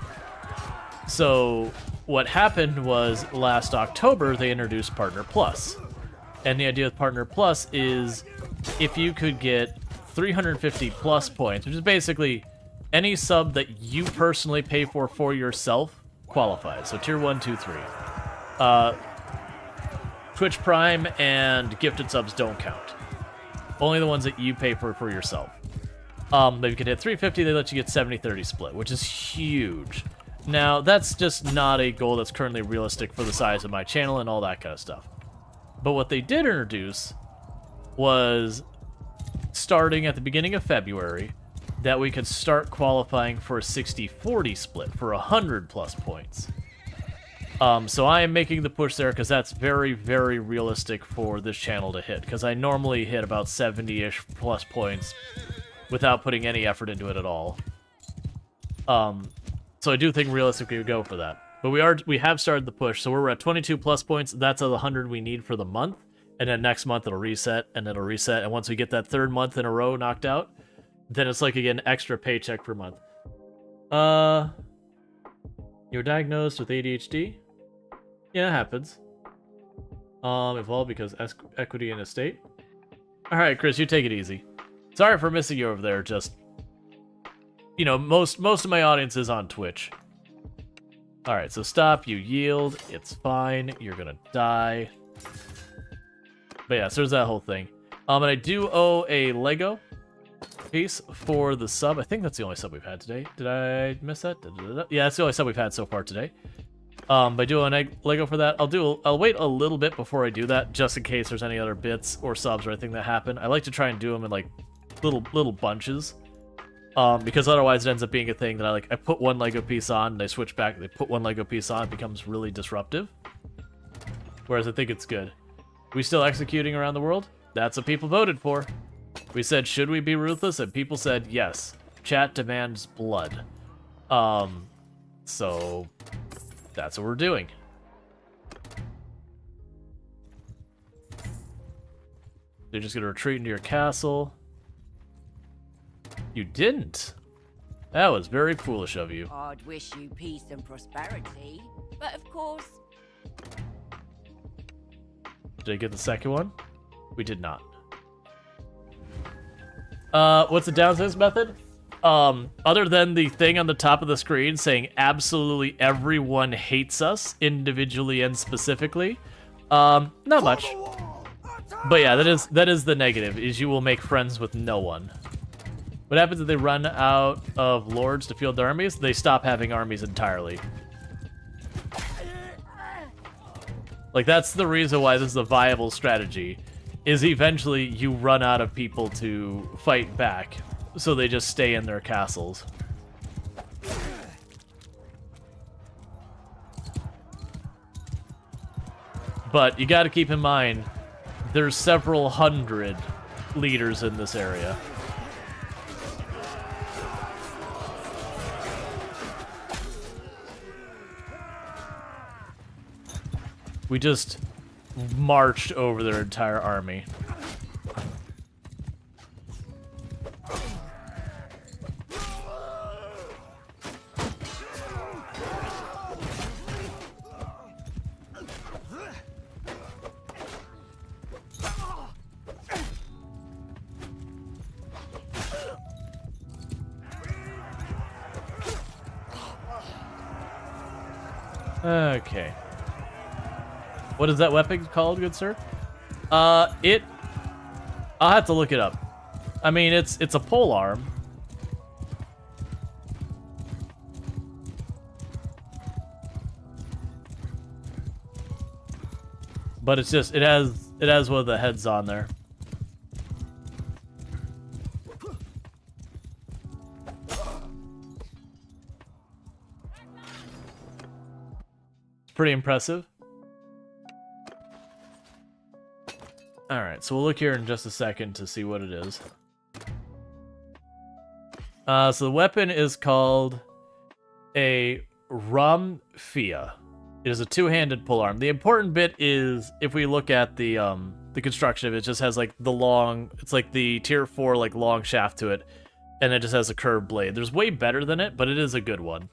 So what happened was last October they introduced Partner Plus. And the idea with Partner Plus is if you could get 350 plus points, which is basically any sub that you personally pay for yourself, qualifies. So tier 1, 2, 3. Twitch Prime and gifted subs don't count. Only the ones that you pay for yourself. If you could hit 350, they let you get 70-30 split, which is huge. Now, that's just not a goal that's currently realistic for the size of my channel and all that kind of stuff. But what they did introduce was, starting at the beginning of February, that we could start qualifying for a 60-40 split for 100 plus points. So I am making the push there because that's very, very realistic for this channel to hit, because I normally hit about 70-ish plus points without putting any effort into it at all. So I do think realistically we go for that. But we have started the push, so we're at 22 plus points. That's the 100 we need for the month. And then next month it'll reset, and it'll reset. And once we get that third month in a row knocked out, then it's like, again, extra paycheck per month. You're diagnosed with ADHD? Yeah, it happens. Evolved because equity in estate. Alright, Chris, you take it easy. Sorry for missing you over there, just... You know, most of my audience is on Twitch. Alright, so stop, you yield, it's fine, you're gonna die. But yeah, so there's that whole thing. And I do owe a Lego piece for the sub. I think that's the only sub we've had today. Did I miss that? Yeah, that's the only sub we've had so far today. By doing a Lego for that, I'll wait a little bit before I do that, just in case there's any other bits or subs or anything that happen. I like to try and do them in like little bunches. Because otherwise it ends up being a thing that I put one Lego piece on, and they switch back, they put one Lego piece on, it becomes really disruptive. Whereas I think it's good. We still executing around the world? That's what people voted for. We said, should we be ruthless? And people said, yes. Chat demands blood. So that's what we're doing. They're just gonna retreat into your castle. You didn't. That was very foolish of you. I'd wish you peace and prosperity, but of course... Did I get the second one? We did not. What's the downstairs method? Other than the thing on the top of the screen saying absolutely everyone hates us, individually and specifically, not much. But yeah, that is the negative, is you will make friends with no one. What happens if they run out of lords to field their armies? They stop having armies entirely. Like, that's the reason why this is a viable strategy, is eventually you run out of people to fight back, so they just stay in their castles. But you gotta keep in mind, there's several hundred leaders in this area. We just marched over their entire army. Okay. What is that weapon called, good sir? I'll have to look it up. I mean, it's a pole arm. But it's just, it has one of the heads on there. It's pretty impressive. Alright, so we'll look here in just a second to see what it is. So the weapon is called a Ramphia. It is a two-handed polearm. The important bit is, if we look at the construction of it, it just has like the long, it's like the tier 4 like long shaft to it, and it just has a curved blade. There's way better than it, but it is a good one.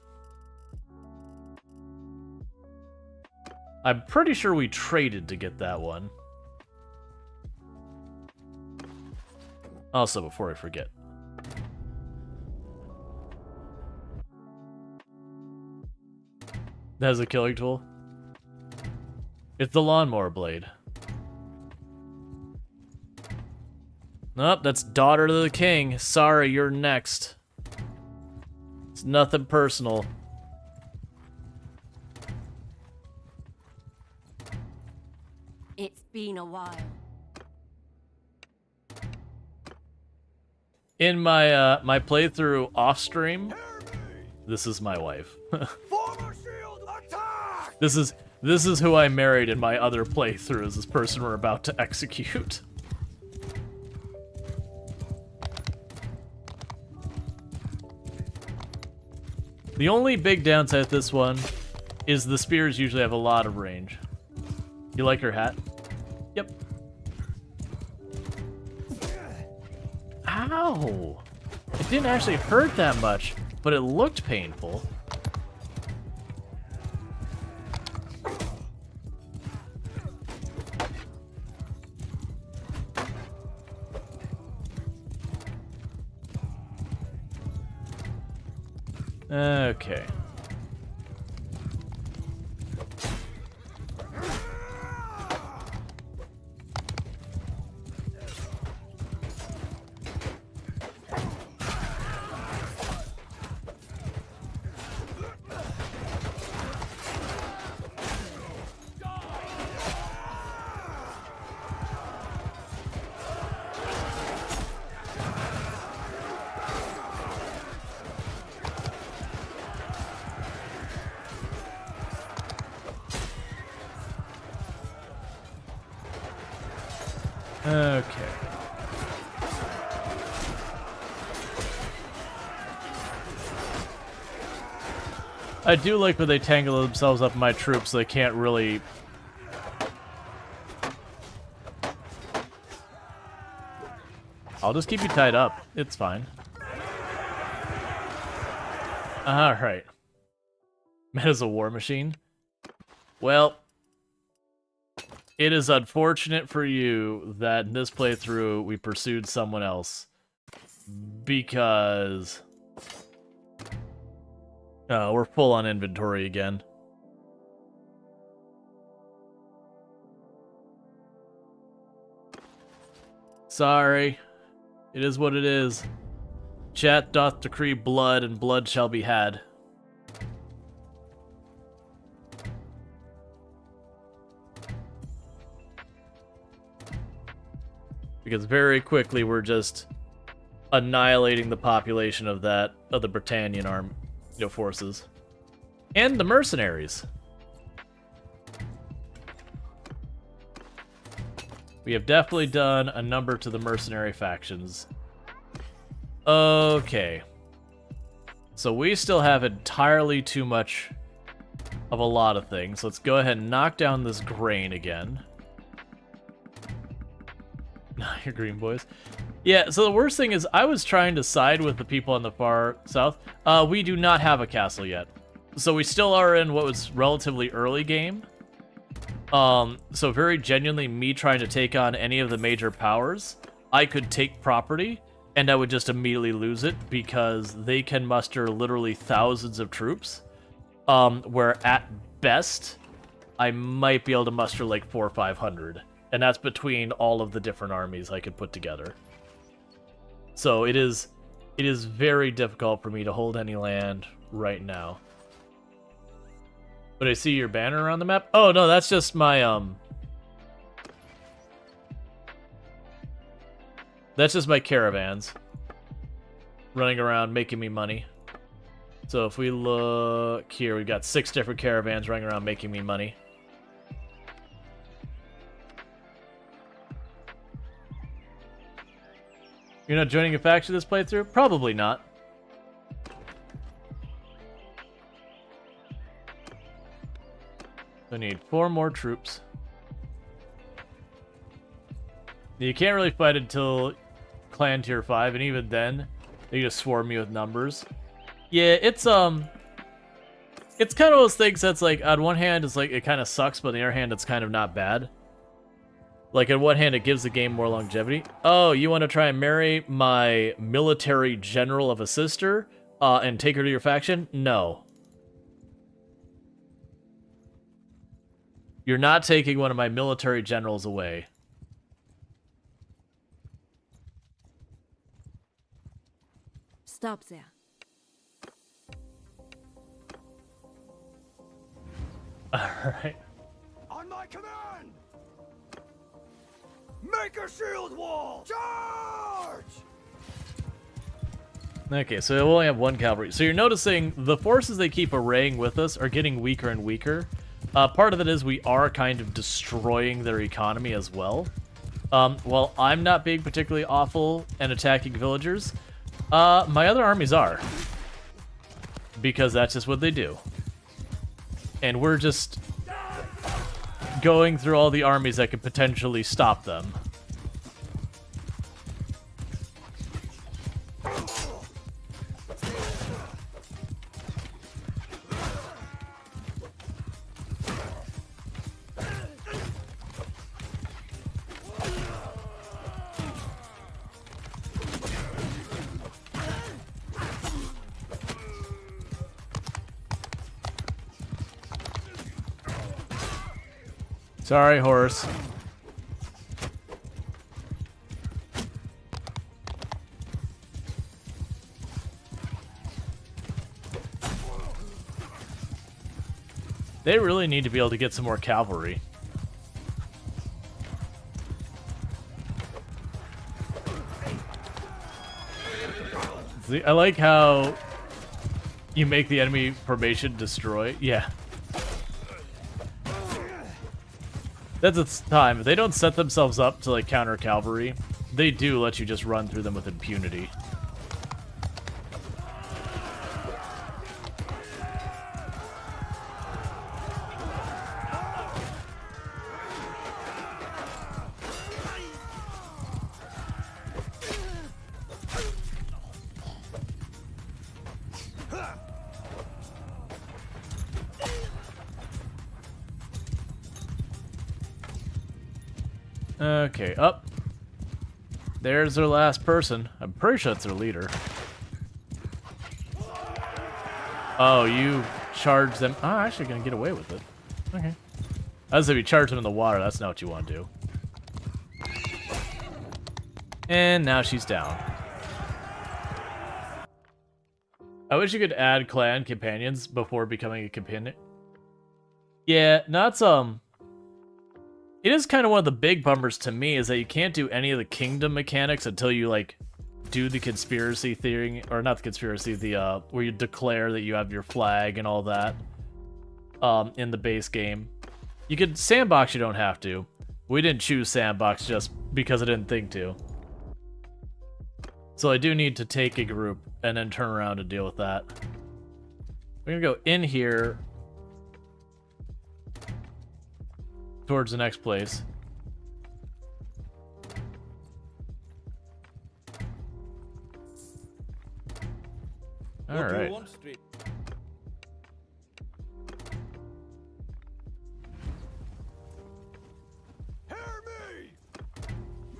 I'm pretty sure we traded to get that one. Also, before I forget. That has a killing tool. It's the lawnmower blade. Nope, that's daughter to the king. Sorry, you're next. It's nothing personal. It's been a while. In my my playthrough off stream, this is my wife. Former shield attack! This is who I married in my other playthroughs. This person we're about to execute. The only big downside of this one is the spears usually have a lot of range. You like her hat? Yep. Ow! It didn't actually hurt that much, but it looked painful. Okay. Okay. I do like when they tangle themselves up in my troops so they can't really... I'll just keep you tied up. It's fine. Alright. Meta's a war machine. Well... It is unfortunate for you that in this playthrough we pursued someone else. Because... Oh, we're full on inventory again. Sorry. It is what it is. Chat doth decree blood, and blood shall be had. Because very quickly we're just annihilating the population of the Britannian forces. And the mercenaries. We have definitely done a number to the mercenary factions. Okay. So we still have entirely too much of a lot of things. Let's go ahead and knock down this grain again. Your green boys. Yeah, so the worst thing is I was trying to side with the people on the far south. We do not have a castle yet. So we still are in what was relatively early game. So very genuinely me trying to take on any of the major powers, I could take property and I would just immediately lose it because they can muster literally thousands of troops. Where at best, I might be able to muster like 400 or 500. And that's between all of the different armies I could put together. So it is very difficult for me to hold any land right now. But I see your banner around the map. Oh no, that's just my that's just my caravans running around making me money. So if we look here, we've got 6 different caravans running around making me money. You're not joining a faction this playthrough? Probably not. I need 4 more troops. You can't really fight until clan tier 5, and even then, they just swarm me with numbers. Yeah, it's kind of those things that's like, on one hand, it's like, it kind of sucks, but on the other hand, it's kind of not bad. Like, on one hand, it gives the game more longevity. Oh, you want to try and marry my military general of a sister and take her to your faction? No. You're not taking one of my military generals away. Stop there. Alright. On my command! Make a shield wall! Charge! Okay, so we'll only have 1 cavalry. So you're noticing the forces they keep arraying with us are getting weaker and weaker. Part of it is we are kind of destroying their economy as well. While I'm not being particularly awful and attacking villagers, my other armies are. Because that's just what they do. And we're just going through all the armies that could potentially stop them. Sorry, horse. They really need to be able to get some more cavalry. See, I like how you make the enemy formation destroy. Yeah. That's its time. If they don't set themselves up to like counter cavalry, they do let you just run through them with impunity. Okay, up. There's their last person. I'm pretty sure it's their leader. Oh, you charge them. Oh, I'm actually gonna get away with it. Okay. As if you charge them in the water, that's not what you want to do. And now she's down. I wish you could add clan companions before becoming a companion. Yeah, that's it is kind of one of the big bummers to me is that you can't do any of the kingdom mechanics until you like do the conspiracy theory, or not the conspiracy, the where you declare that you have your flag and all that in the base game. You could sandbox, you don't have to. We didn't choose sandbox just because I didn't think to. So I do need to take a group and then turn around and deal with that. We're gonna go in here towards the next place. All What do right. you want, Street? Hear me!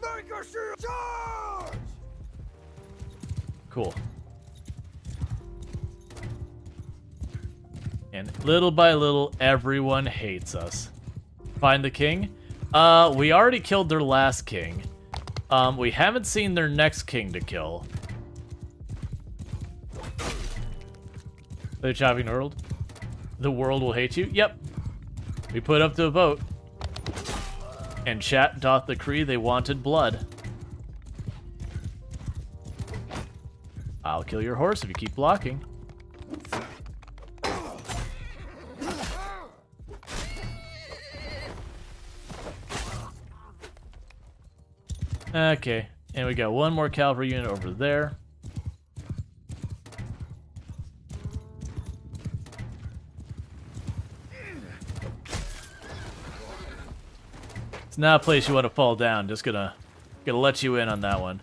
Make a shield charge! Cool. And little by little, everyone hates us. Find the king? We already killed their last king. We haven't seen their next king to kill. The chopping world? The world will hate you? Yep. We put up to a vote. And chat doth decree they wanted blood. I'll kill your horse if you keep blocking. Okay, and we got one more cavalry unit over there. It's not a place you want to fall down. Just gonna let you in on that one.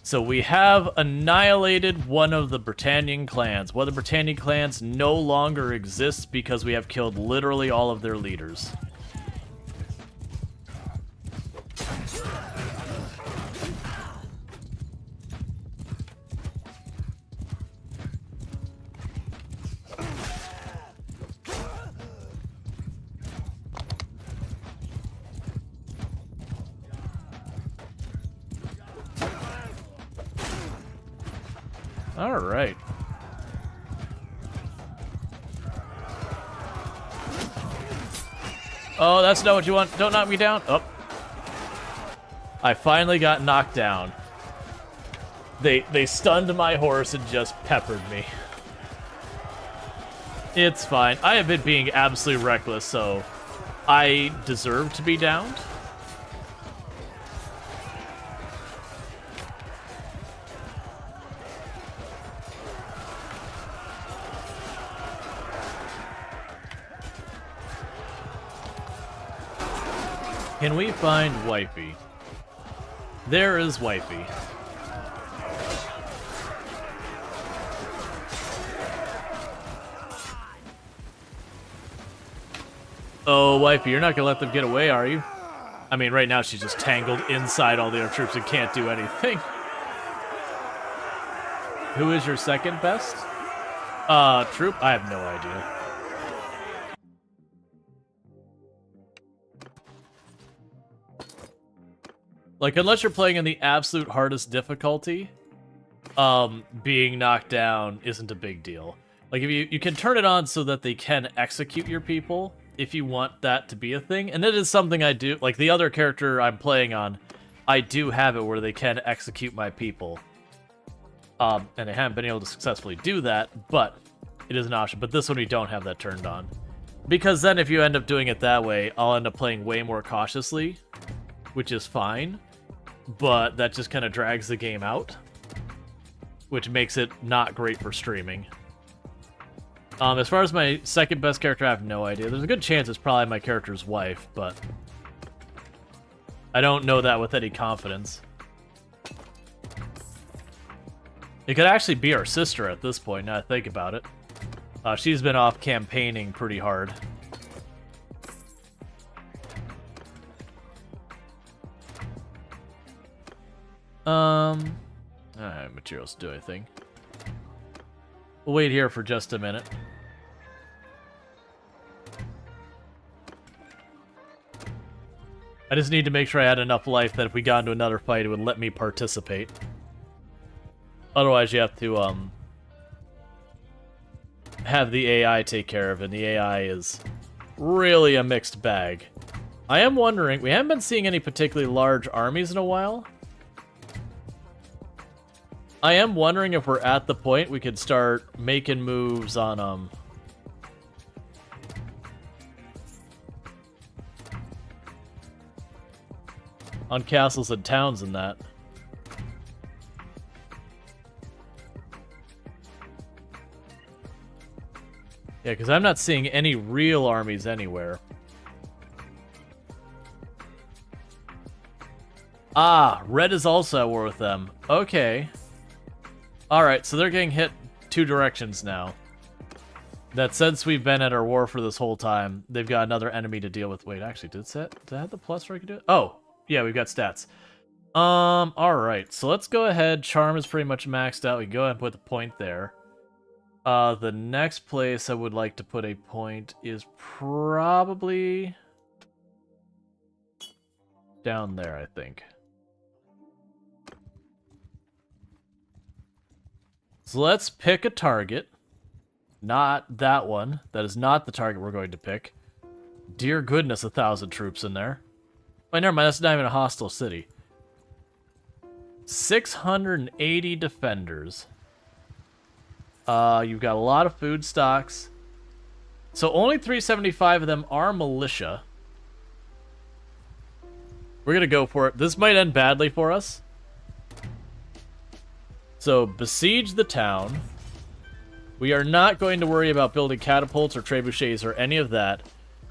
So we have annihilated one of the Britannian clans. One of the Britannian clans no longer exists because we have killed literally all of their leaders. All right. Oh, that's not what you want. Don't knock me down. Oh. I finally got knocked down. They stunned my horse and just peppered me. It's fine. I have been being absolutely reckless, so I deserve to be downed. Can we find Wifey? There is Wifey. Oh, Wifey, you're not gonna let them get away, are you? I mean, right now she's just tangled inside all the other troops and can't do anything. Who is your second best? Troop? I have no idea. Like, unless you're playing in the absolute hardest difficulty, being knocked down isn't a big deal. Like, if you can turn it on so that they can execute your people, if you want that to be a thing, and it is something I do. Like, the other character I'm playing on, I do have it where they can execute my people. And I haven't been able to successfully do that, but it is an option. But this one, we don't have that turned on. Because then if you end up doing it that way, I'll end up playing way more cautiously, which is fine. But that just kind of drags the game out, which makes it not great for streaming. As far as my second best character, I have no idea. There's a good chance it's probably my character's wife, but I don't know that with any confidence. It could actually be our sister at this point, now I think about it. She's been off campaigning pretty hard. Alright, materials do anything. We'll wait here for just a minute. I just need to make sure I had enough life that if we got into another fight, it would let me participate. Otherwise, you have to, have the AI take care of it, and the AI is really a mixed bag. I am wondering, we haven't been seeing any particularly large armies in a while. I am wondering if we're at the point we could start making moves on, castles and towns and that. Yeah, because I'm not seeing any real armies anywhere. Ah, red is also at war with them. Okay. Alright, so they're getting hit two directions now. That since we've been at our war for this whole time, they've got another enemy to deal with. Wait, actually, did I have the plus where I could do it? Oh, yeah, we've got stats. Alright, so let's go ahead. Charm is pretty much maxed out. We can go ahead and put the point there. The next place I would like to put a point is probably down there, I think. So let's pick a target. Not that one. That is not the target we're going to pick. Dear goodness, 1,000 troops in there. Wait, never mind, that's not even a hostile city. 680 defenders. You've got a lot of food stocks. So only 375 of them are militia. We're gonna go for it. This might end badly for us. So, besiege the town. We are not going to worry about building catapults or trebuchets or any of that.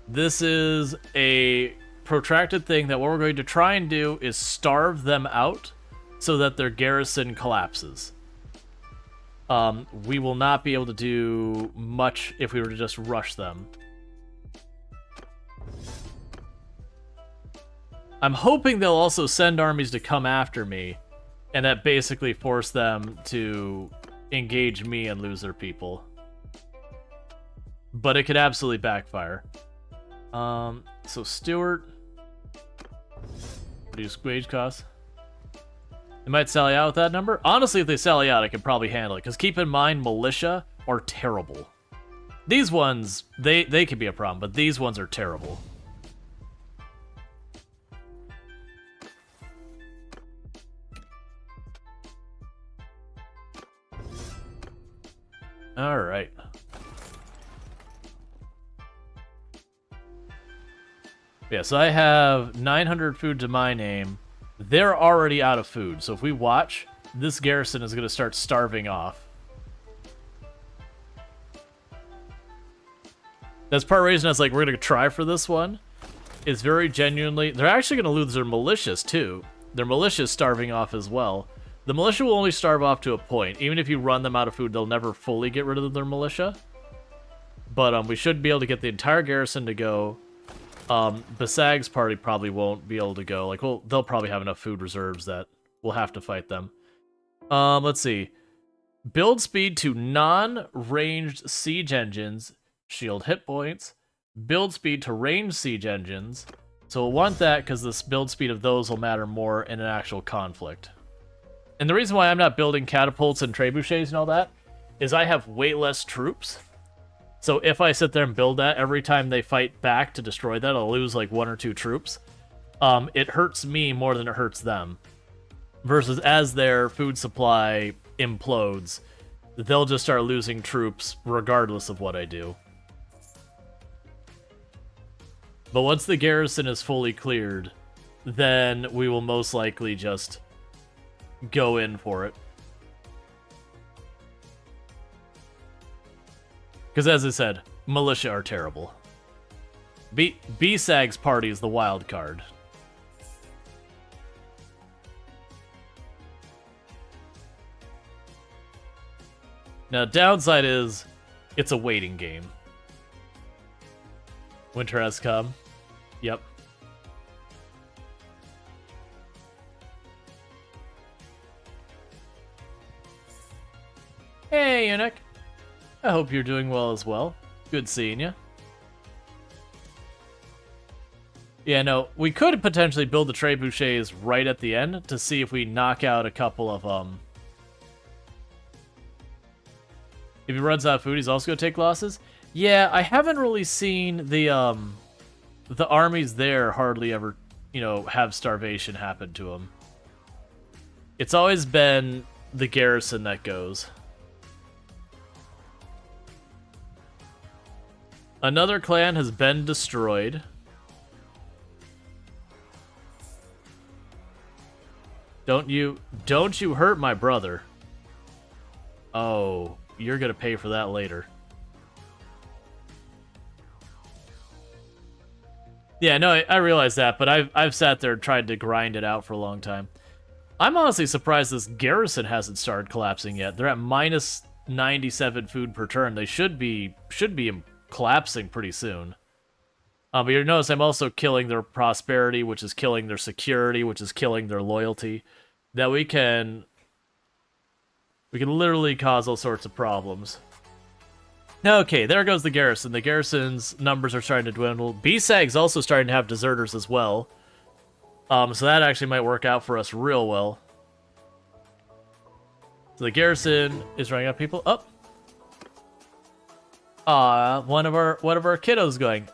This is a protracted thing that what we're going to try and do is starve them out so that their garrison collapses. We will not be able to do much if we were to just rush them. I'm hoping they'll also send armies to come after me, and that basically force them to engage me and lose their people. But it could absolutely backfire. So Stewart, reduce wage costs. They might sally out with that number. Honestly, if they sally out, I can probably handle it. Because keep in mind, militia are terrible. These ones, they could be a problem, but these ones are terrible. Alright. Yeah, so I have 900 food to my name. They're already out of food, so if we watch, this garrison is going to start starving off. That's part of the reason I was like, we're going to try for this one. It's very genuinely... They're actually going to lose their militias, too. Their militias starving off as well. The militia will only starve off to a point. Even if you run them out of food, they'll never fully get rid of their militia. But we should be able to get the entire garrison to go. Basag's party probably won't be able to go. Like, well, they'll probably have enough food reserves that we'll have to fight them. Let's see. Build speed to non-ranged siege engines. Shield hit points. Build speed to ranged siege engines. So we'll want that because the build speed of those will matter more in an actual conflict. And the reason why I'm not building catapults and trebuchets and all that is I have way less troops. So if I sit there and build that, every time they fight back to destroy that, I'll lose like 1 or 2 troops. It hurts me more than it hurts them. Versus as their food supply implodes, they'll just start losing troops regardless of what I do. But once the garrison is fully cleared, then we will most likely just go in for it. Because as I said, militia are terrible. B-Sag's party is the wild card. Now, downside is, it's a waiting game. Winter has come. Yep. Hey, Eunuch. I hope you're doing well as well. Good seeing you. Yeah, no, we could potentially build the trebuchets right at the end to see if we knock out a couple of, If he runs out of food, he's also going to take losses? Yeah, I haven't really seen the armies there hardly ever, you know, have starvation happen to them. It's always been the garrison that goes. Another clan has been destroyed. Don't you hurt my brother. Oh, you're gonna pay for that later. Yeah, no, I realize that, but I've sat there and tried to grind it out for a long time. I'm honestly surprised this garrison hasn't started collapsing yet. They're at minus 97 food per turn. They should be collapsing pretty soon. But you'll notice I'm also killing their prosperity, which is killing their security, which is killing their loyalty. That we can literally cause all sorts of problems. Okay, there goes the garrison. The garrison's numbers are starting to dwindle. B-Sag's also starting to have deserters as well. So that actually might work out for us real well. So the garrison is running out of people. Oh. One of our kiddos going.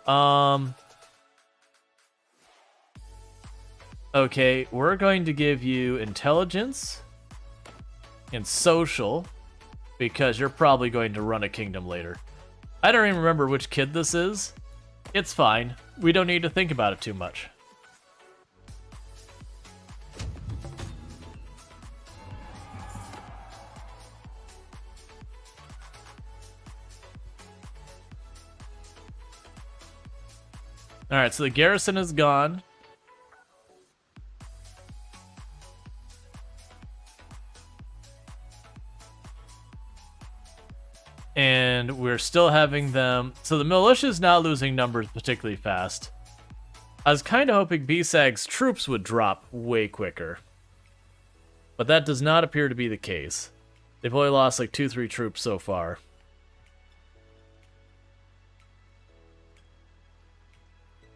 Okay, we're going to give you intelligence and social because you're probably going to run a kingdom later. I don't even remember which kid this is. It's fine. We don't need to think about it too much. Alright, so the garrison is gone. And we're still having them... So the militia is not losing numbers particularly fast. I was kind of hoping B-Sag's troops would drop way quicker. But that does not appear to be the case. They've only lost like 2-3 troops so far.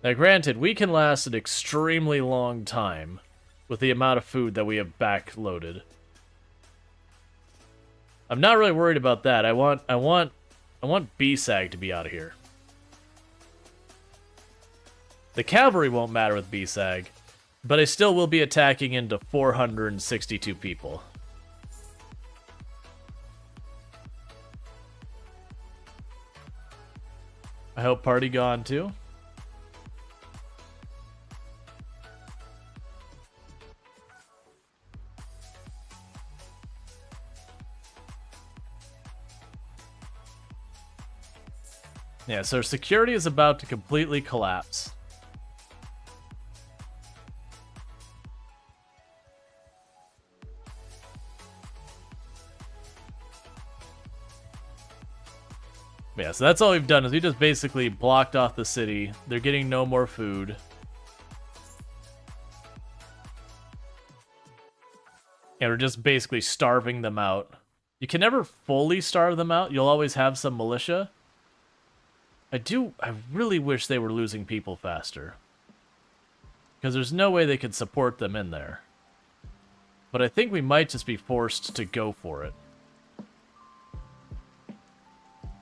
Now granted, we can last an extremely long time with the amount of food that we have backloaded. I'm not really worried about that. I want B-Sag to be out of here. The cavalry won't matter with B-Sag, but I still will be attacking into 462 people. I hope party gone too. Yeah, so our security is about to completely collapse. Yeah, so that's all we've done is we just basically blocked off the city. They're getting no more food. And we're just basically starving them out. You can never fully starve them out. You'll always have some militia. I really wish they were losing people faster. Because there's no way they could support them in there. But I think we might just be forced to go for it.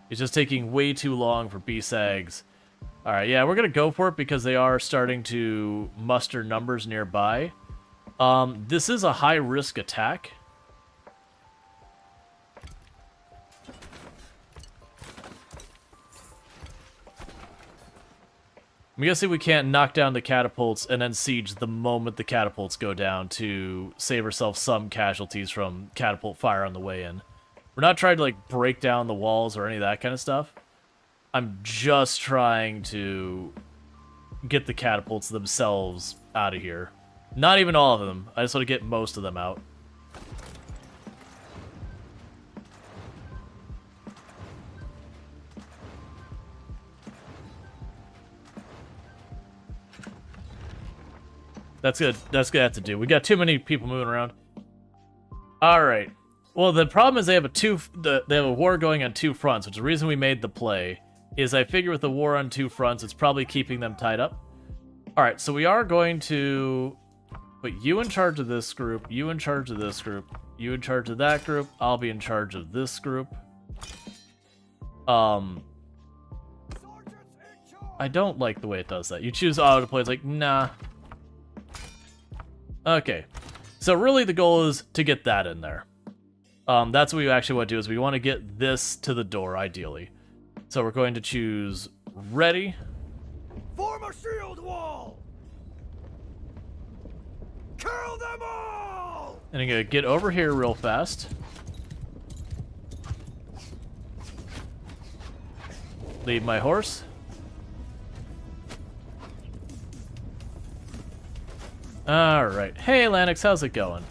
It's just taking way too long for B-Sags. Alright, yeah, we're going to go for it because they are starting to muster numbers nearby. This is a high-risk attack. I'm guessing we can't knock down the catapults and then siege the moment the catapults go down to save ourselves some casualties from catapult fire on the way in. We're not trying to, like, break down the walls or any of that kind of stuff. I'm just trying to get the catapults themselves out of here. Not even all of them. I just want to get most of them out. That's good. That's gonna have to do. We got too many people moving around. All right. Well, the problem is they have a war going on two fronts, which is the reason we made the play. Is I figure with the war on two fronts, it's probably keeping them tied up. All right, so we are going to put you in charge of this group, you in charge of this group, you in charge of that group. I'll be in charge of this group. I don't like the way it does that. You choose auto deploy. It's like, nah. Okay, so really the goal is to get that in there. That's what we actually want to do, is we want to get this to the door, ideally. So we're going to choose ready. Form a shield wall! Kill them all! And I'm going to get over here real fast. Lead my horse. Alright. Hey, Lanix, how's it going?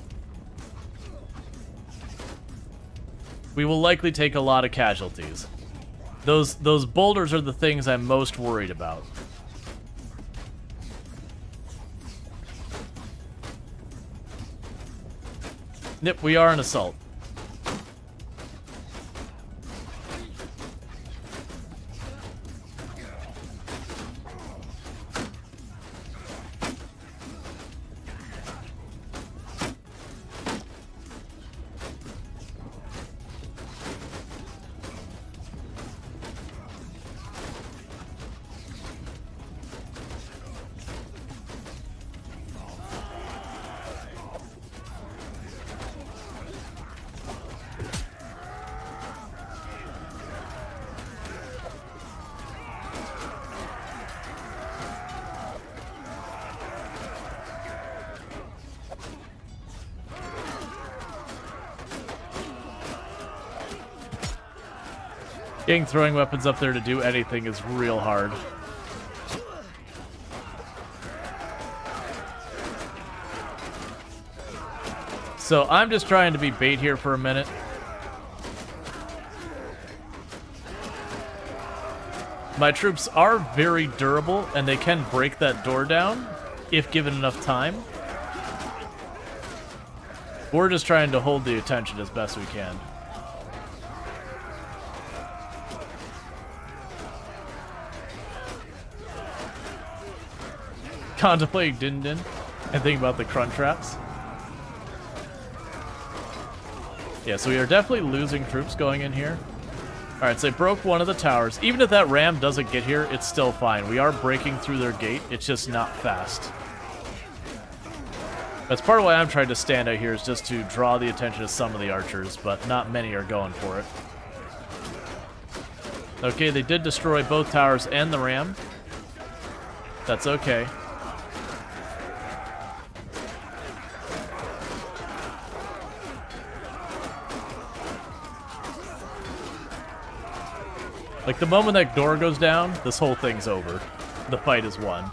We will likely take a lot of casualties. Those boulders are the things I'm most worried about. Yep, we are an assault. Getting throwing weapons up there to do anything is real hard. So I'm just trying to be bait here for a minute. My troops are very durable, and they can break that door down if given enough time. We're just trying to hold the attention as best we can. Contemplating Din Din and thinking about the crunch traps. Yeah, so we are definitely losing troops going in here. Alright, so they broke one of the towers. Even if that ram doesn't get here, it's still fine. We are breaking through their gate. It's just not fast. That's part of why I'm trying to stand out here, is just to draw the attention of some of the archers, but not many are going for it. Okay, they did destroy both towers and the ram. That's okay. Like, the moment that door goes down, this whole thing's over. The fight is won.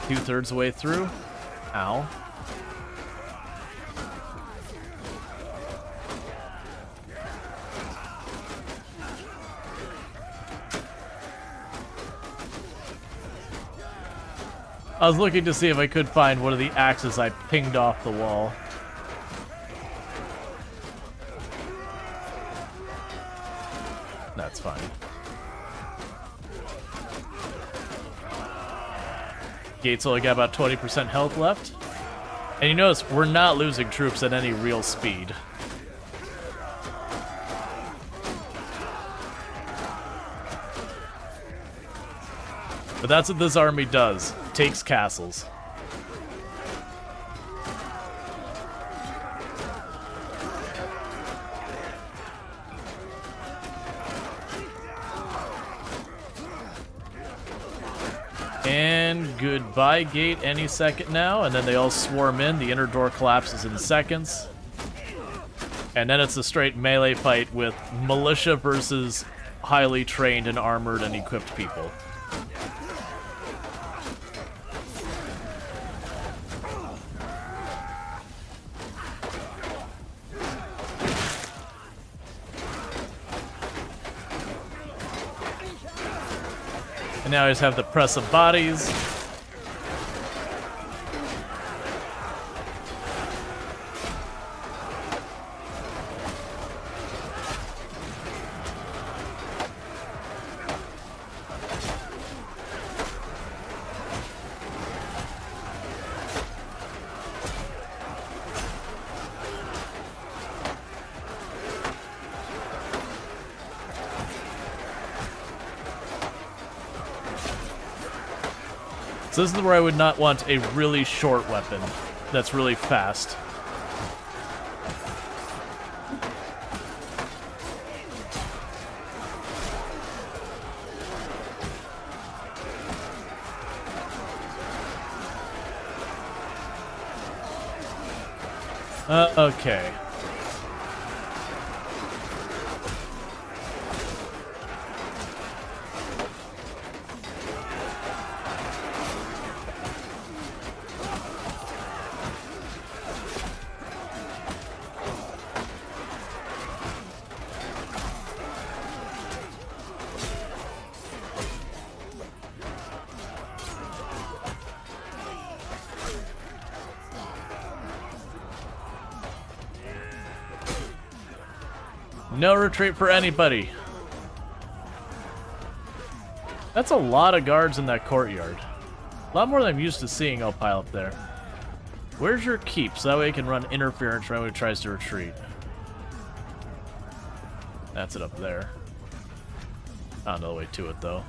Two-thirds way through. Ow. I was looking to see if I could find one of the axes I pinged off the wall. That's fine. Gates only got about 20% health left. And you notice we're not losing troops at any real speed. But that's what this army does. Takes castles. And goodbye, gate, any second now. And then they all swarm in. The inner door collapses in seconds. And then it's a straight melee fight with militia versus highly trained and armored and equipped people. And now I just have the press of bodies. So this is where I would not want a really short weapon that's really fast. Okay. No retreat for anybody. That's a lot of guards in that courtyard. A lot more than I'm used to seeing all pile up there. Where's your keep? So that way I can run interference when he tries to retreat. That's it up there. Not another way to it, though.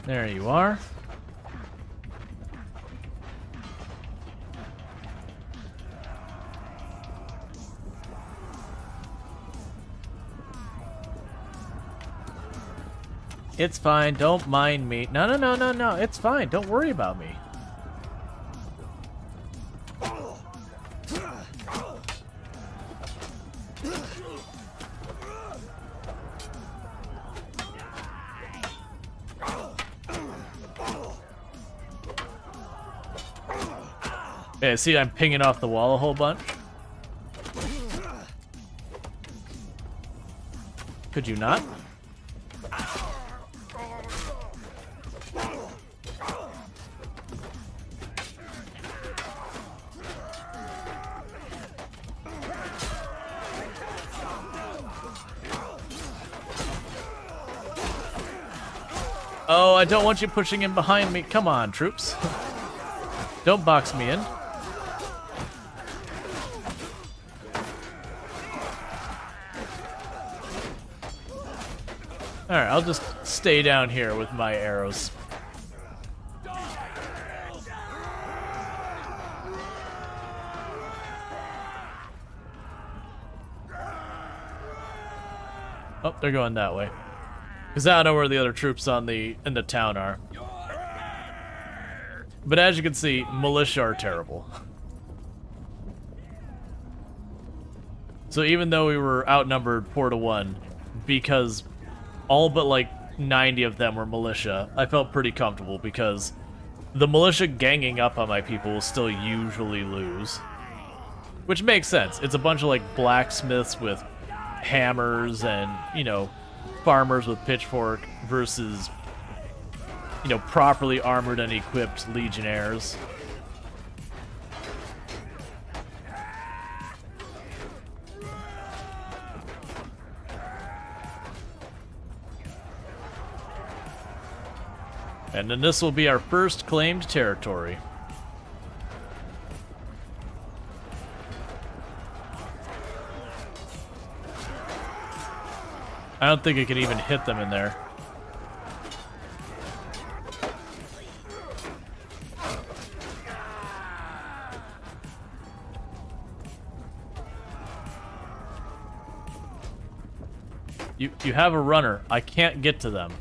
There you are. It's fine, don't mind me. No, it's fine, don't worry about me. Yeah, see, I'm pinging off the wall a whole bunch. Could you not? Oh, I don't want you pushing in behind me. Come on, troops. Don't box me in. Alright, I'll just stay down here with my arrows. Oh, they're going that way. Because I don't know where the other troops in the town are. But as you can see, militia are terrible. So even though we were outnumbered 4-1, because all but like 90 of them were militia, I felt pretty comfortable because the militia ganging up on my people will still usually lose. Which makes sense. It's a bunch of like blacksmiths with hammers and, you know, farmers with pitchfork versus, you know, properly armored and equipped legionnaires. And then this will be our first claimed territory. I don't think I can even hit them in there. You have a runner. I can't get to them.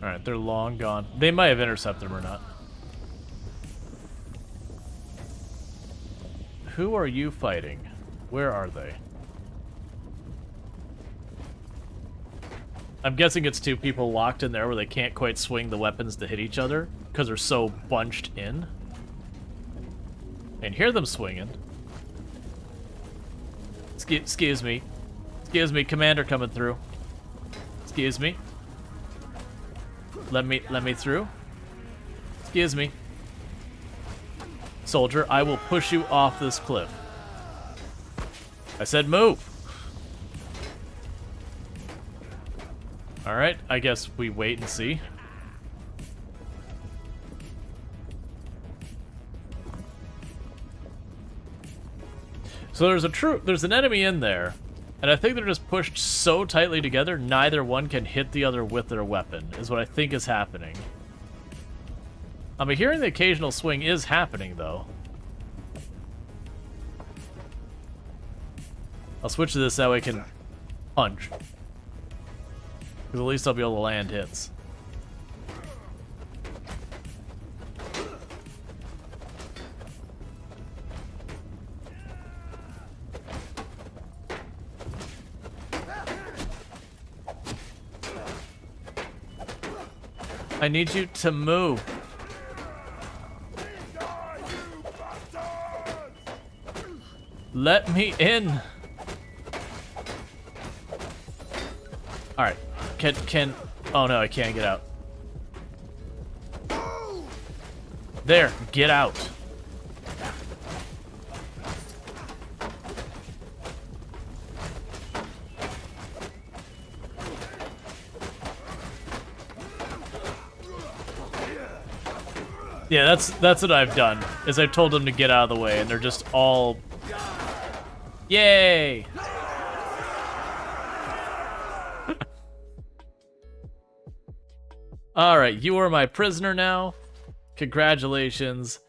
Alright, they're long gone. They might have intercepted them or not. Who are you fighting? Where are they? I'm guessing it's two people locked in there where they can't quite swing the weapons to hit each other because they're so bunched in. And hear them swinging. Excuse me. Excuse me, commander coming through. Excuse me. Let me through. Excuse me. Soldier, I will push you off this cliff. I said move. Alright, I guess we wait and see. So there's an enemy in there, and I think they're just pushed so tightly together, neither one can hit the other with their weapon, is what I think is happening. I'm hearing the occasional swing is happening, though. I'll switch to this, that way I can punch. Because at least I'll be able to land hits. I need you to move. Let me in. All right. Can oh no, I can't get out. There, get out. Yeah, that's what I've done. Is I told them to get out of the way, and they're just all. Yay! Alright, you are my prisoner now. Congratulations.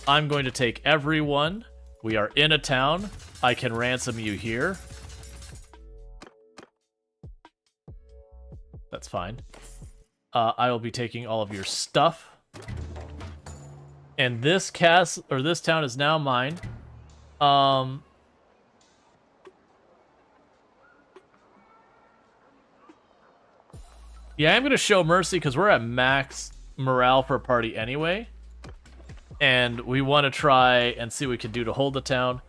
I'm going to take everyone. We are in a town. I can ransom you here. That's fine. I will be taking all of your stuff. And this castle, or this town is now mine. Yeah, I'm going to show mercy because we're at max morale for a party anyway. And we want to try and see what we can do to hold the town.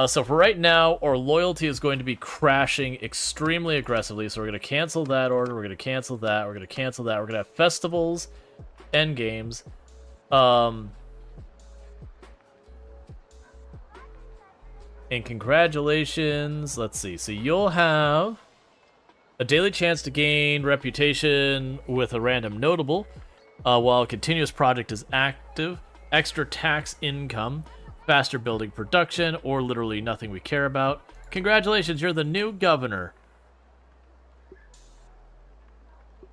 So for right now, our loyalty is going to be crashing extremely aggressively. So we're going to cancel that order. We're going to cancel that. We're going to cancel that. We're going to have festivals, end games. And congratulations. Let's see. So you'll have a daily chance to gain reputation with a random notable while a continuous project is active, extra tax income, faster building production, or literally nothing we care about. Congratulations, you're the new governor.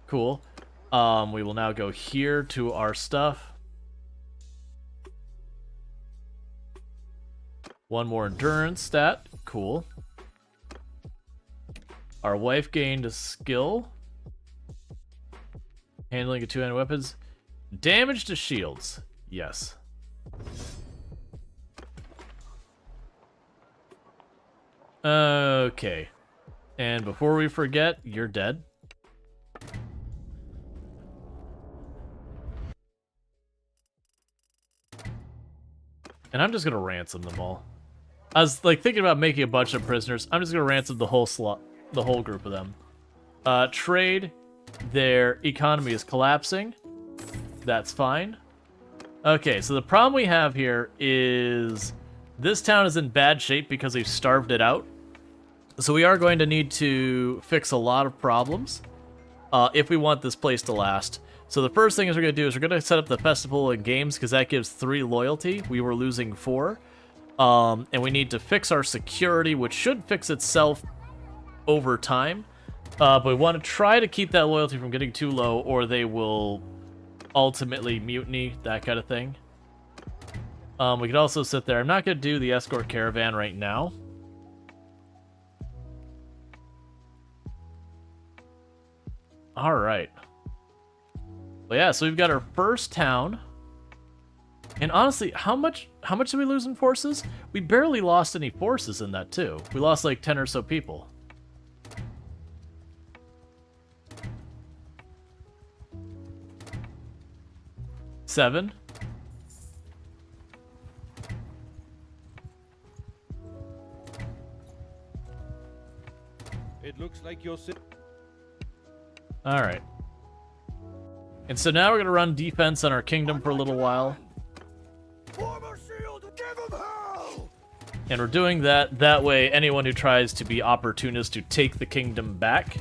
Cool. We will now go here to our stuff. 1 more endurance stat. Cool. Our wife gained a skill. Handling of 2-handed weapons. Damage to shields. Yes. Okay. And before we forget, you're dead. And I'm just gonna ransom them all. I was like thinking about making a bunch of prisoners. I'm just gonna ransom the whole group of them. Trade. Their economy is collapsing. That's fine. Okay, so the problem we have here is this town is in bad shape because we've starved it out. So we are going to need to fix a lot of problems if we want this place to last. So the first thing is we're going to do is we're going to set up the festival and games because that gives 3 loyalty. We were losing 4. And we need to fix our security, which should fix itself over time. But we want to try to keep that loyalty from getting too low or they will ultimately mutiny, that kind of thing. We could also sit there. I'm not going to do the escort caravan right now. All right. Well, yeah, so we've got our first town. And honestly, how much did we lose in forces? We barely lost any forces in that, too. We lost like 10 or so people. Seven. It looks like you're All right. And so now we're going to run defense on our kingdom for a little while. Form a shield, give him hell! And we're doing that. That way, anyone who tries to be opportunist to take the kingdom back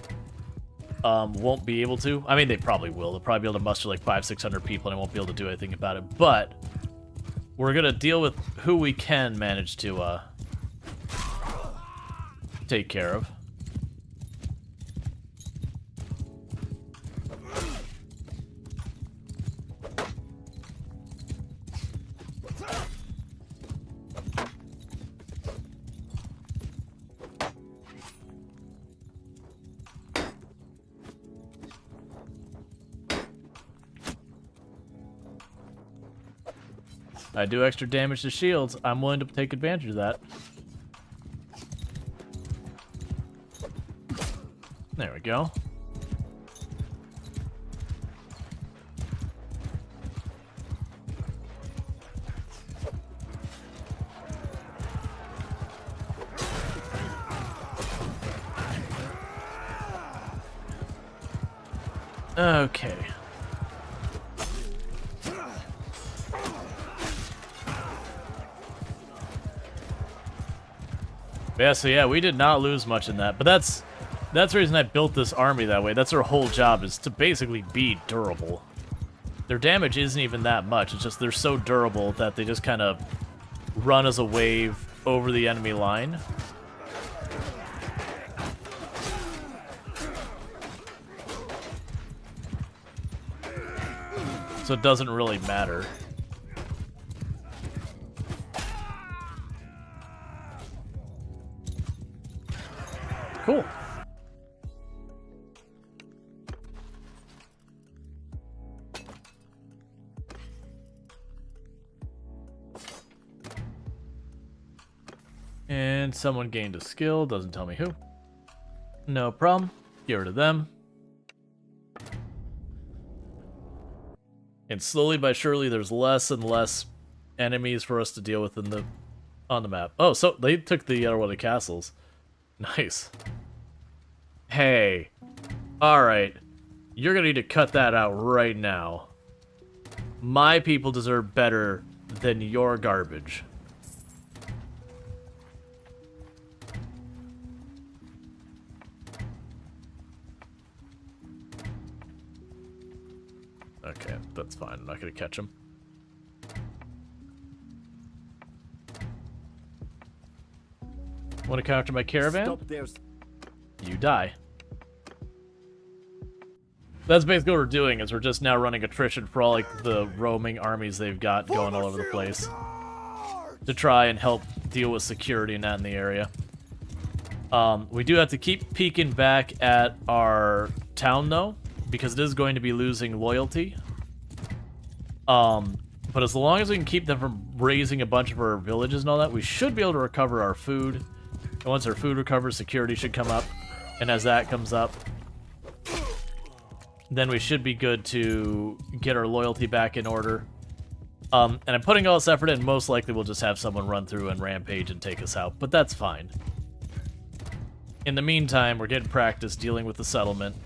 won't be able to. I mean, they probably will. They'll probably be able to muster like 500-600 people and I won't be able to do anything about it. But we're going to deal with who we can manage to take care of. I do extra damage to shields. I'm willing to take advantage of that. There we go. Okay. Yeah, so yeah, we did not lose much in that, but that's the reason I built this army that way. That's their whole job, is to basically be durable. Their damage isn't even that much, it's just they're so durable that they just kind of run as a wave over the enemy line. So it doesn't really matter. Cool. And someone gained a skill, doesn't tell me who. No problem. Get rid of them. And slowly but surely there's less and less enemies for us to deal with on the map. Oh, so they took the other one of the castles. Nice. Hey. Alright. You're gonna need to cut that out right now. My people deserve better than your garbage. Okay, that's fine. I'm not gonna catch him. Want to counter my caravan? Stop there. You die. That's basically what we're doing, is we're just now running attrition for all like the roaming armies they've got going all over the place to try and help deal with security and that in the area. We do have to keep peeking back at our town, though, because it is going to be losing loyalty. But as long as we can keep them from raising a bunch of our villages and all that, we should be able to recover our food. And once our food recovers, security should come up. And as that comes up, then we should be good to get our loyalty back in order. And I'm putting all this effort in. Most likely we'll just have someone run through and rampage and take us out, but that's fine. In the meantime, we're getting practice dealing with the settlement.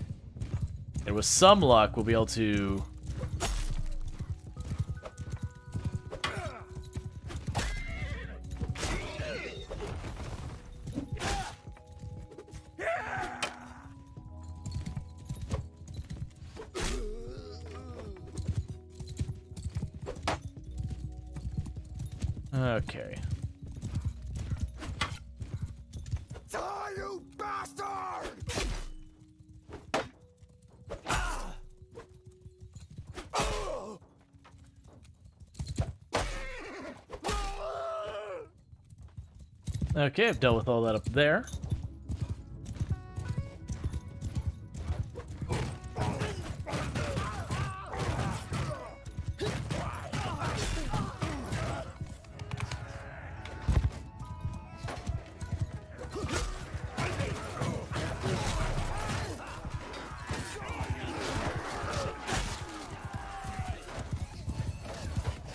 And with some luck, we'll be able to... Okay. Die, you bastard! Okay, I've dealt with all that up there.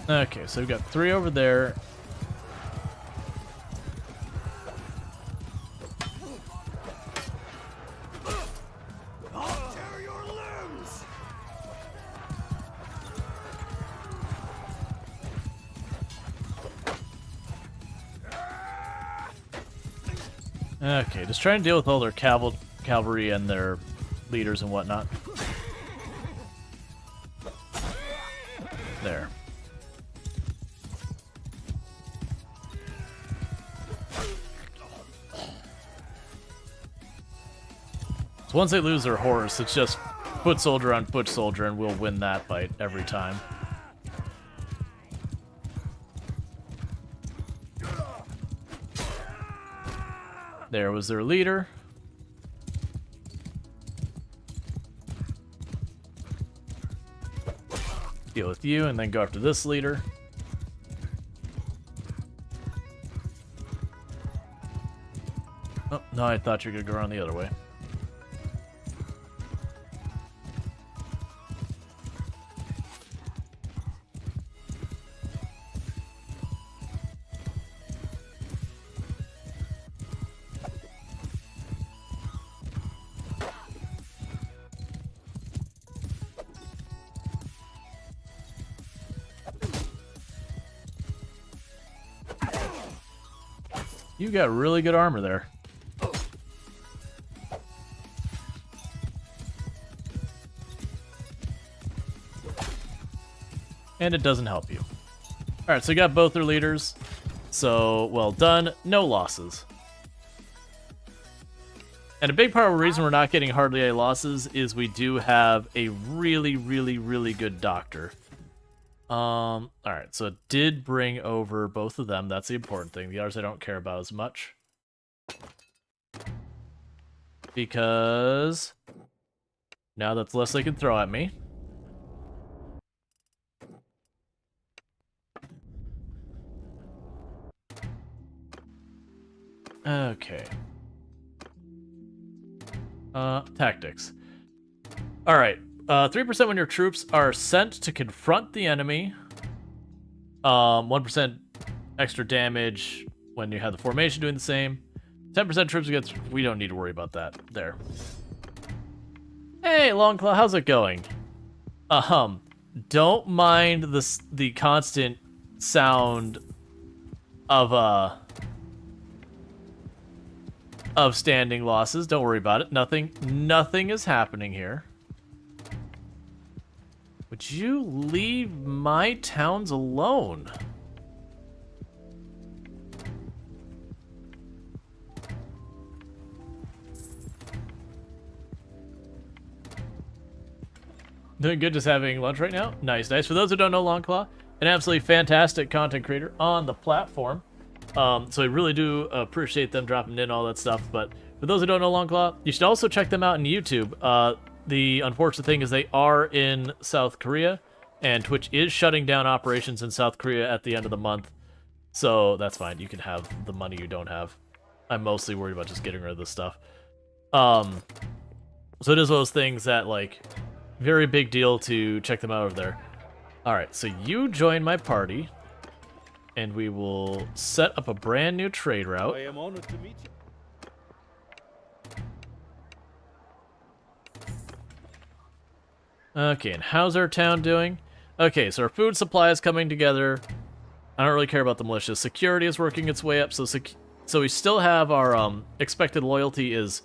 Okay, so we've got 3 over there. I'll tear your limbs! Okay, just trying to deal with all their cavalry and their leaders and whatnot. There. So once they lose their horse, it's just foot soldier on foot soldier, and we'll win that fight every time. There was their leader. Deal with you, and then go after this leader. Oh, no, I thought you were going to go around the other way. You got really good armor there. And it doesn't help you. Alright, so we got both their leaders. So, well done. No losses. And a big part of the reason we're not getting hardly any losses is we do have a really, really, really good doctor. Alright, so it did bring over both of them. That's the important thing. The others I don't care about as much. Because now that's less they can throw at me. Okay. Tactics. Alright. 3% when your troops are sent to confront the enemy. 1% extra damage when you have the formation doing the same. 10% troops against... We don't need to worry about that. There. Hey, Longclaw, how's it going? Don't mind the constant sound of standing losses. Don't worry about it. Nothing is happening here. Would you leave my towns alone? Doing good, just having lunch right now? Nice, nice. For those who don't know Longclaw, an absolutely fantastic content creator on the platform. So I really do appreciate them dropping in all that stuff. But for those who don't know Longclaw, you should also check them out on YouTube. The unfortunate thing is they are in South Korea, and Twitch is shutting down operations in South Korea at the end of the month. So that's fine. You can have the money you don't have. I'm mostly worried about just getting rid of this stuff. So it is one of those things that, like, very big deal to check them out over there. Alright, so you join my party, and we will set up a brand new trade route. I am honored to meet you. Okay, and how's our town doing? Okay, so our food supply is coming together. I don't really care about the militia. Security is working its way up, so we still have our expected loyalty is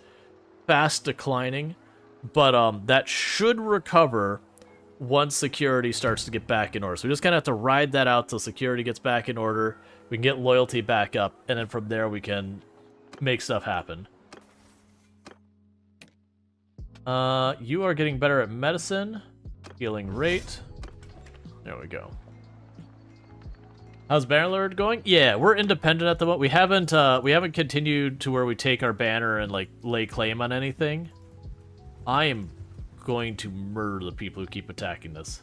fast declining, but that should recover once security starts to get back in order. So we just kind of have to ride that out till security gets back in order. We can get loyalty back up, and then from there we can make stuff happen. You are getting better at medicine. Healing rate. There we go. How's Bannerlord going? Yeah, we're independent at the moment. We haven't continued to where we take our banner and like lay claim on anything. I am going to murder the people who keep attacking this.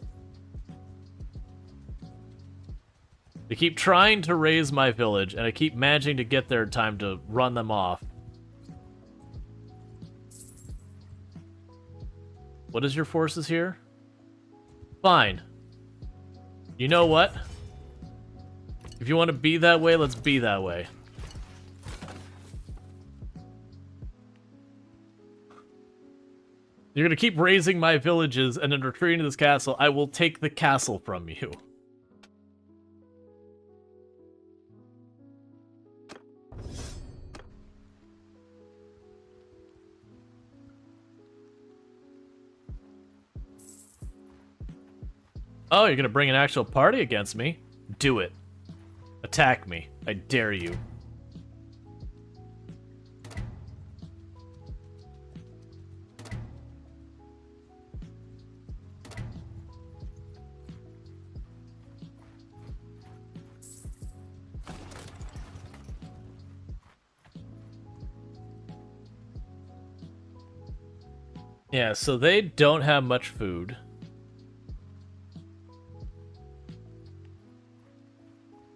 They keep trying to raise my village, and I keep managing to get there in time to run them off. What is your forces here? Fine. You know what? If you want to be that way, let's be that way. You're gonna keep raising my villages and then retreating to this castle. I will take the castle from you. Oh, you're gonna bring an actual party against me? Do it. Attack me. I dare you. Yeah, so they don't have much food.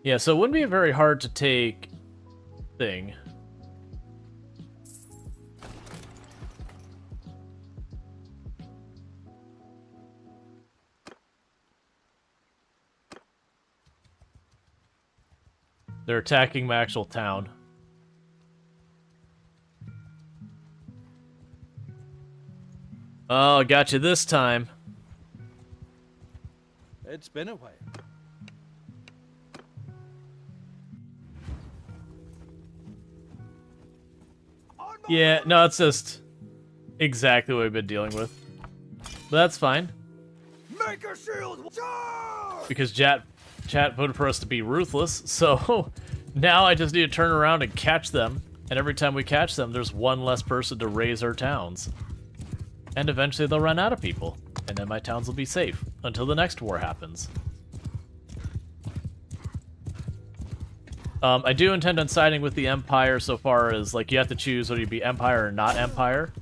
Yeah, so it wouldn't be a very hard to take thing. They're attacking my actual town. Oh, got you this time. It's been a while. Yeah, no, it's just exactly what we've been dealing with. But that's fine. Make a shield! Charge! Because chat voted for us to be ruthless, so now I just need to turn around and catch them. And every time we catch them, there's one less person to raise our towns. And eventually they'll run out of people. And then my towns will be safe until the next war happens. I do intend on siding with the Empire so far as, like, you have to choose whether you be Empire or not Empire.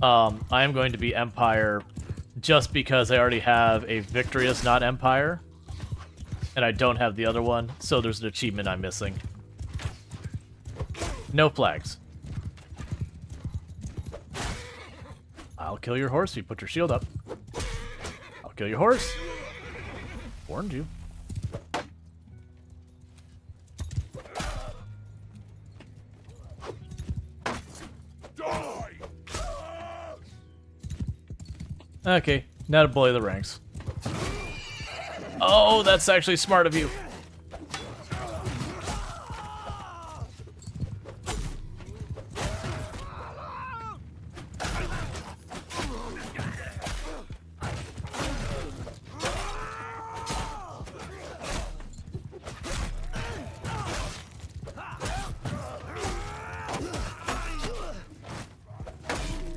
I am going to be Empire just because I already have a Victorious not Empire. And I don't have the other one, so there's an achievement I'm missing. No flags. I'll kill your horse if you put your shield up. I'll kill your horse. Warned you. Okay, now to bully the ranks. Oh, that's actually smart of you.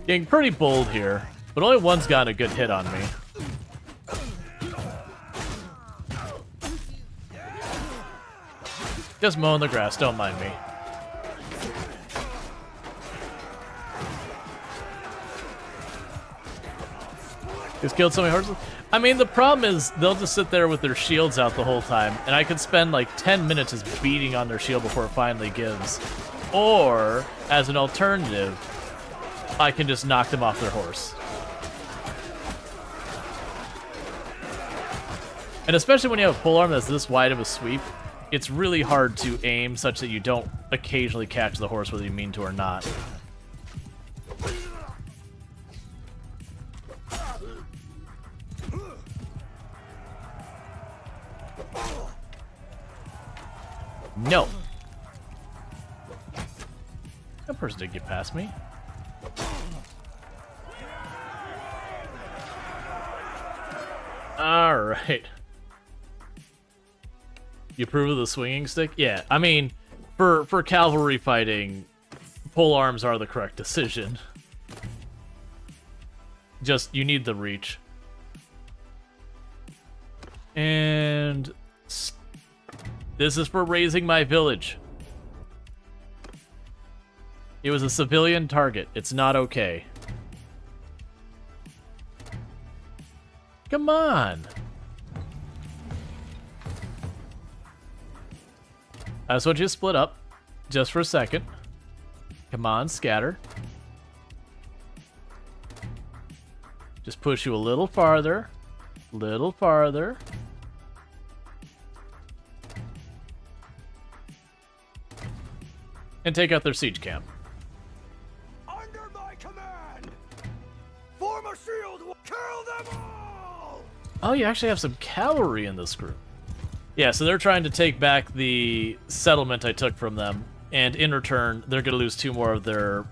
Getting pretty bold here, but only one's gotten a good hit on me. Just mowing the grass, don't mind me. He's killed so many horses. I mean, the problem is they'll just sit there with their shields out the whole time, and I could spend like 10 minutes just beating on their shield before it finally gives. Or, as an alternative, I can just knock them off their horse. And especially when you have a polearm that's this wide of a sweep, it's really hard to aim such that you don't occasionally catch the horse whether you mean to or not. No. That person did get past me. Alright. You approve of the swinging stick? Yeah, I mean, for cavalry fighting, polearms are the correct decision. Just, you need the reach. And this is for raising my village. It was a civilian target. It's not okay. Come on. I just want you to split up just for a second. Come on, scatter. Just push you a little farther. Little farther. And take out their siege camp. Under my command! Form a shield wall! Kill them all! Oh, you actually have some cavalry in this group. Yeah, so they're trying to take back the settlement I took from them, and in return, they're going to lose 2 more of their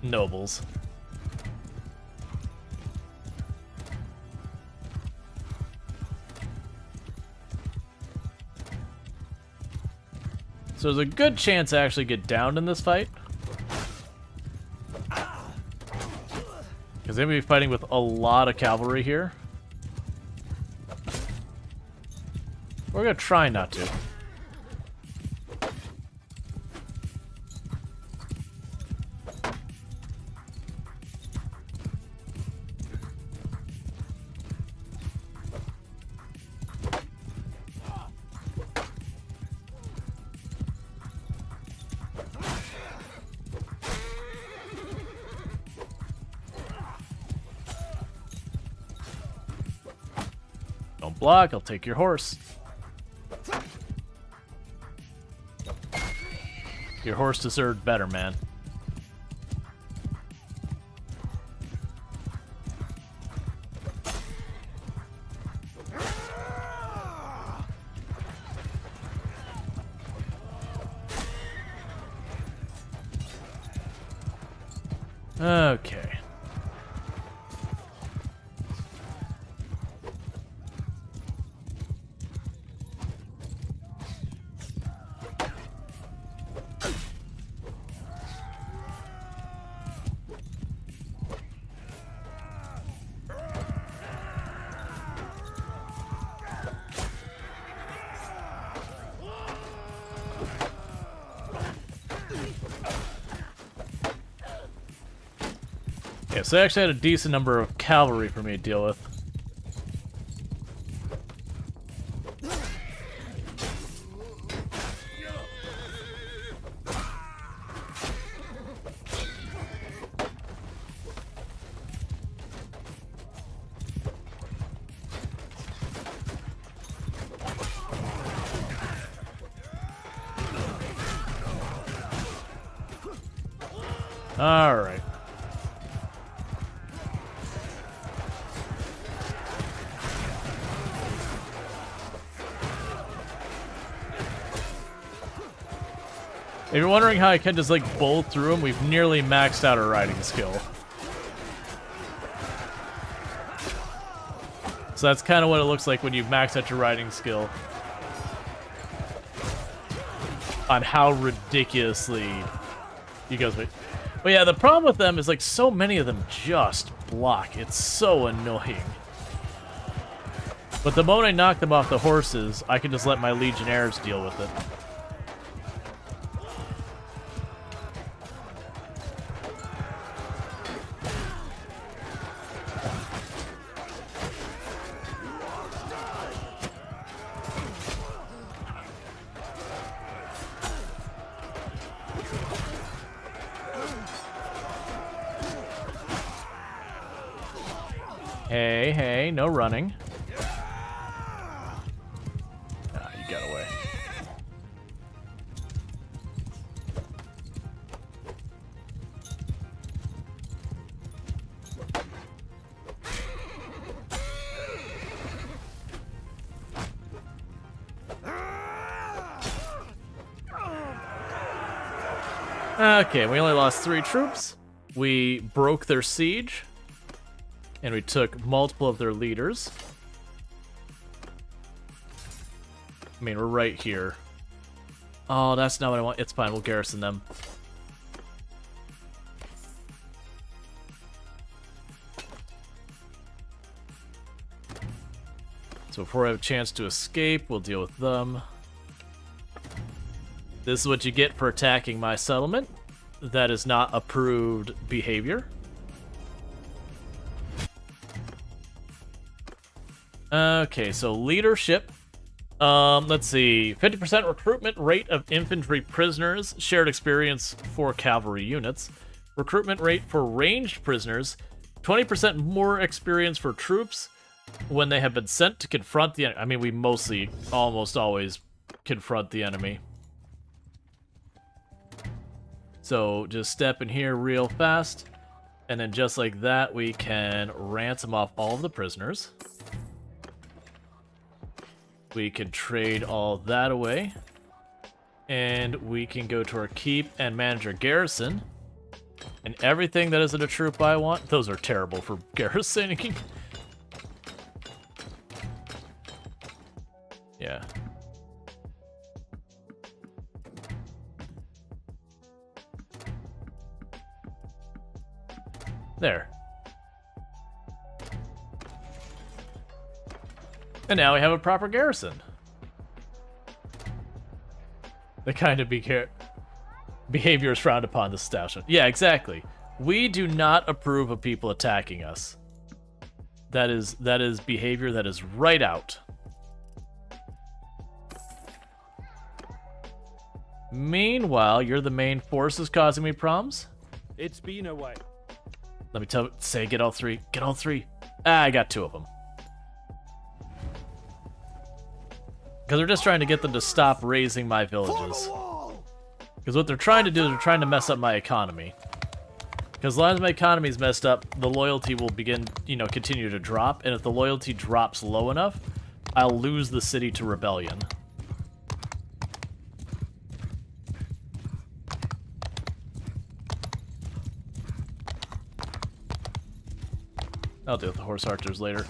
nobles. So there's a good chance I actually get downed in this fight. Because they're going to be fighting with a lot of cavalry here. We're going to try not to. Don't block, I'll take your horse. Your horse deserved better, man. Okay. Yeah, so I actually had a decent number of cavalry for me to deal with. All right. If you're wondering how I can just like bowl through them, we've nearly maxed out our riding skill. So that's kind of what it looks like when you've maxed out your riding skill. On how ridiculously you guys wait. But yeah, the problem with them is like so many of them just block. It's so annoying. But the moment I knock them off the horses, I can just let my legionnaires deal with it. Hey, hey, no running. Ah, you got away. Okay, we only lost 3 troops. We broke their siege. And we took multiple of their leaders. I mean, we're right here. Oh, that's not what I want. It's fine, we'll garrison them. So before I have a chance to escape, we'll deal with them. This is what you get for attacking my settlement. That is not approved behavior. Okay, so leadership. Let's see. 50% recruitment rate of infantry prisoners. Shared experience for cavalry units. Recruitment rate for ranged prisoners. 20% more experience for troops when they have been sent to confront the enemy. I mean, we mostly, almost always confront the enemy. So just step in here real fast. And then just like that, we can ransom off all of the prisoners. We can trade all that away. And we can go to our keep and manage our garrison. And everything that isn't a troop I want, those are terrible for garrisoning. Yeah. There. And now we have a proper garrison. The kind of behavior is frowned upon this establishment. Yeah, exactly. We do not approve of people attacking us. That is behavior that is right out. Meanwhile, you're the main forces causing me problems. It's been a while. Let me say get all 3. Get all 3. Ah, I got 2 of them. Because they're just trying to get them to stop raising my villages. Because what they're trying to do is they're trying to mess up my economy. Because as long as my economy is messed up, the loyalty will begin, continue to drop. And if the loyalty drops low enough, I'll lose the city to rebellion. I'll deal with the horse archers later.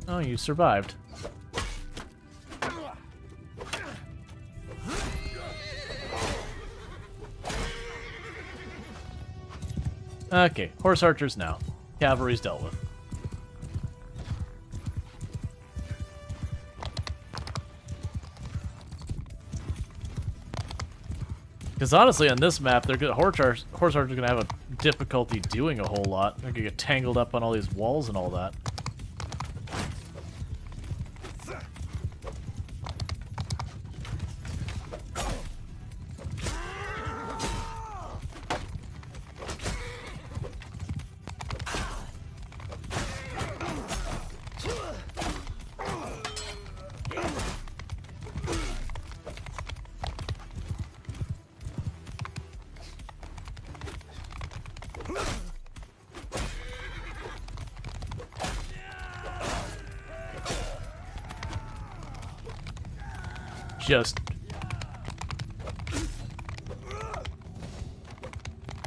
Oh, you survived. Okay, horse archers now. Cavalry's dealt with. Because honestly, on this map, horse archers are going to have a difficulty doing a whole lot. They're going to get tangled up on all these walls and all that.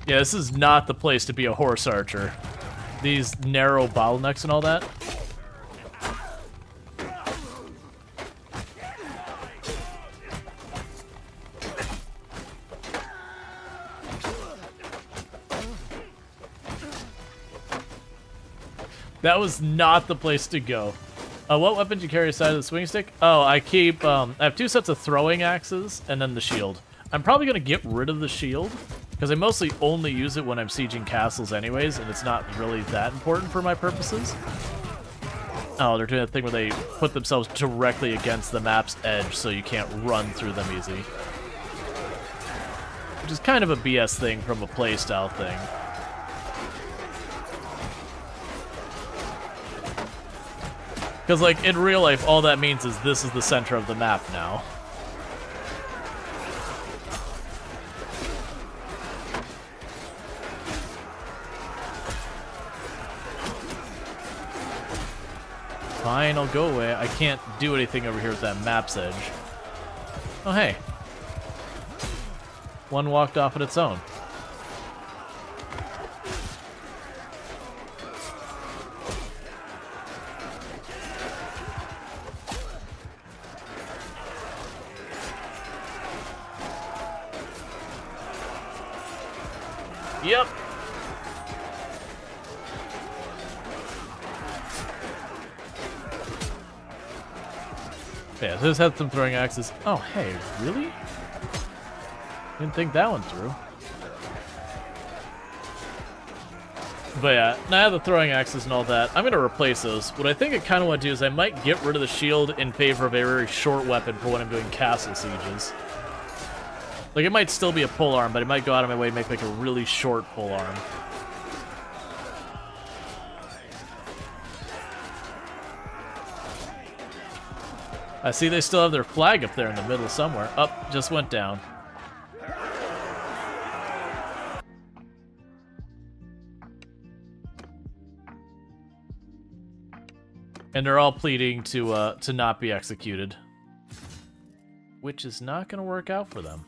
Yeah, this is not the place to be a horse archer. These narrow bottlenecks and all that. That was not the place to go. What weapon do you carry aside of the swing stick? Oh, I have 2 sets of throwing axes and then the shield. I'm probably going to get rid of the shield because I mostly only use it when I'm sieging castles anyways, and it's not really that important for my purposes. Oh, they're doing that thing where they put themselves directly against the map's edge so you can't run through them easy. which is kind of a BS thing from a playstyle thing. Because, like, in real life, all that means is this is the center of the map now. Fine, I'll go away. I can't do anything over here with that map's edge. Oh, hey. One walked off on its own. Yep. Yeah, this had some throwing axes. Oh, hey, really? Didn't think that one through. But yeah, now I have the throwing axes and all that. I'm going to replace those. What I think I kind of want to do is I might get rid of the shield in favor of a very short weapon for when I'm doing castle sieges. Like, it might still be a polearm, but I might go out of my way to make like a really short polearm. I see they still have their flag up there in the middle somewhere. Up, just went down. And they're all pleading to not be executed, which is not going to work out for them.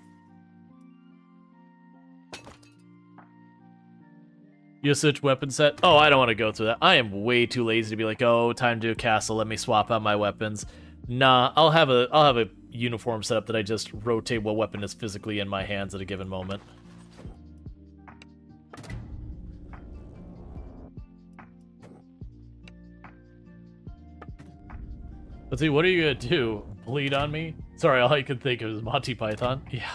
You switch weapon set? Oh, I don't want to go through that. I am way too lazy to be like, oh, time to do a castle. Let me swap out my weapons. Nah, I'll have a uniform setup that I just rotate what weapon is physically in my hands at a given moment. Let's see, what are you gonna do? Bleed on me? Sorry, all I could think of is Monty Python. Yeah.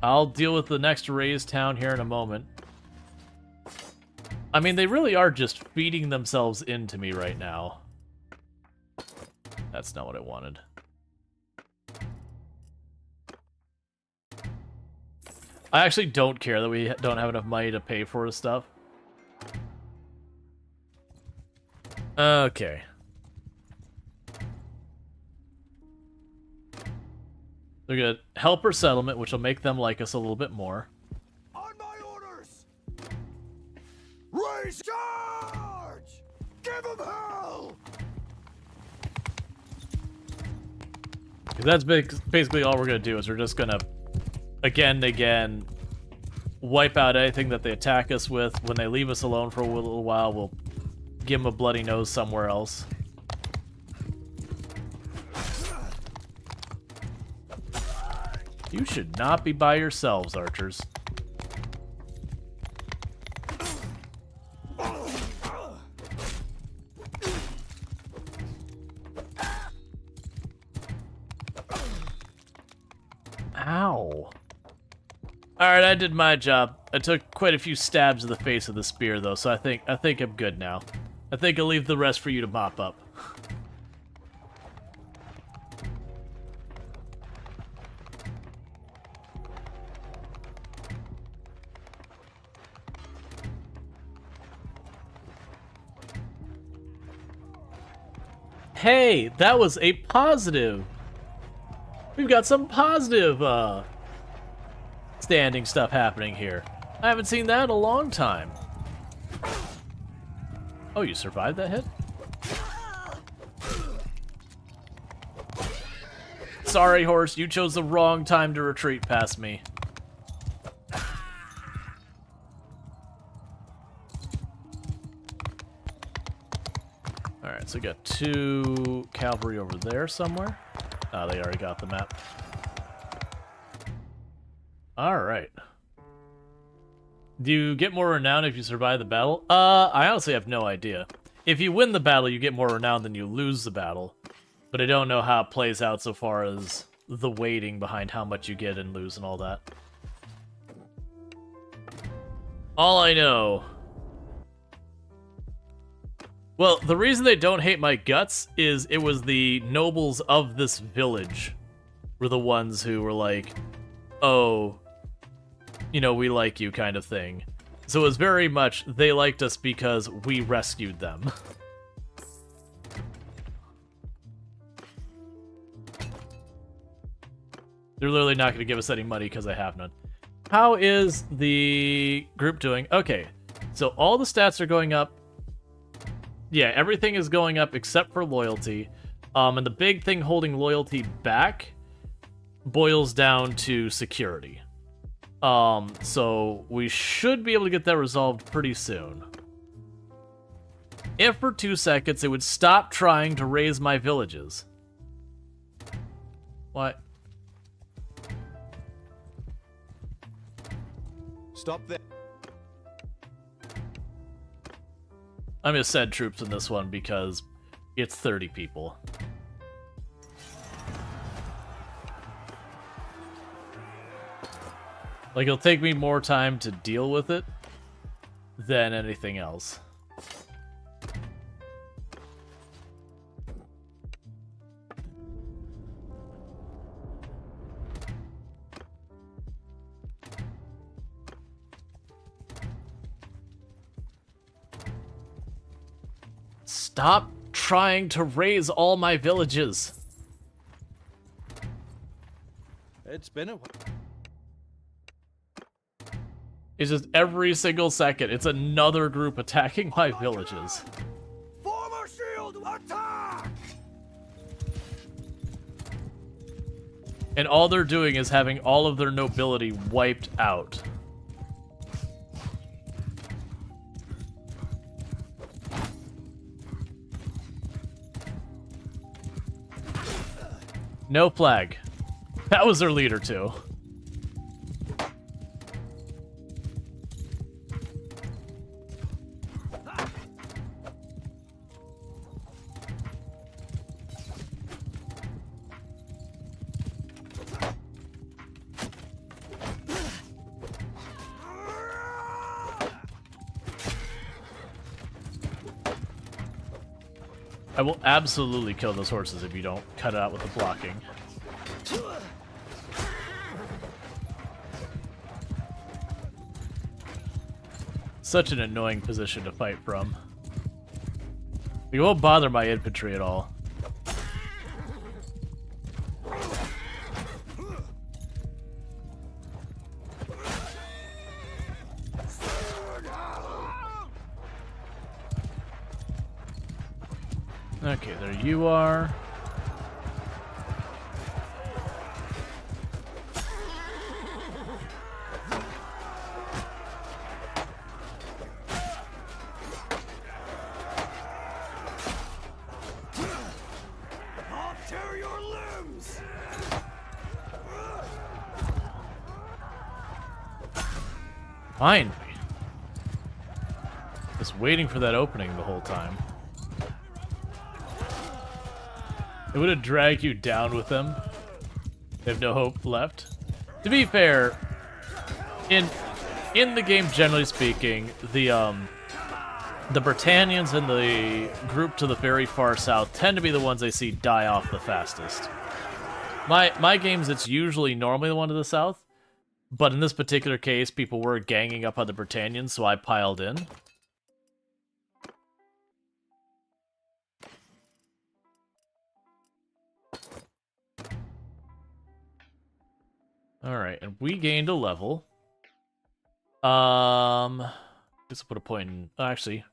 I'll deal with the next raised town here in a moment. I mean, they really are just feeding themselves into me right now. That's not what I wanted. I actually don't care that we don't have enough money to pay for this stuff. Okay. They're gonna help our settlement, which will make them like us a little bit more. On my orders! Raise charge! Give them hell! That's basically all we're gonna do is we're just gonna again and again wipe out anything that they attack us with. When they leave us alone for a little while, we'll give them a bloody nose somewhere else. You should not be by yourselves, archers. Ow. Alright, I did my job. I took quite a few stabs to the face of the spear, though, so I think I'm good now. I think I'll leave the rest for you to mop up. Hey, that was a positive. We've got some positive standing stuff happening here. I haven't seen that in a long time. Oh, you survived that hit? Sorry, horse, you chose the wrong time to retreat past me. Alright, so we got 2 cavalry over there somewhere. Oh, they already got the map. Alright. Do you get more renown if you survive the battle? I honestly have no idea. If you win the battle, you get more renown than you lose the battle. But I don't know how it plays out so far as the weighting behind how much you get and lose and all that. All I know... Well, the reason they don't hate my guts is it was the nobles of this village were the ones who were like, oh, you know, we like you kind of thing. So it was very much, they liked us because we rescued them. They're literally not going to give us any money because I have none. How is the group doing? Okay, so all the stats are going up. Yeah, everything is going up except for loyalty. And the big thing holding loyalty back boils down to security. So we should be able to get that resolved pretty soon. If for 2 seconds it would stop trying to raise my villages. What? Stop there. I'm gonna send troops in this one because it's 30 people. Like, it'll take me more time to deal with it than anything else. Stop trying to raise all my villages. It's been a while. It's just every single second, it's another group attacking my villages. Form a shield! Attack! And all they're doing is having all of their nobility wiped out. No flag. That was their leader, too. I will absolutely kill those horses if you don't cut it out with the blocking. Such an annoying position to fight from. You won't bother my infantry at all. Okay, there you are. I'll tear your limbs! Finally. Just waiting for that opening the whole time. It would have dragged you down with them. They have no hope left. To be fair, in the game, generally speaking, the Britannians and the group to the very far south tend to be the ones I see die off the fastest. My games, it's usually normally the one to the south, but in this particular case, people were ganging up on the Britannians, so I piled in. Alright, and we gained a level. Guess I'll put a point in... actually,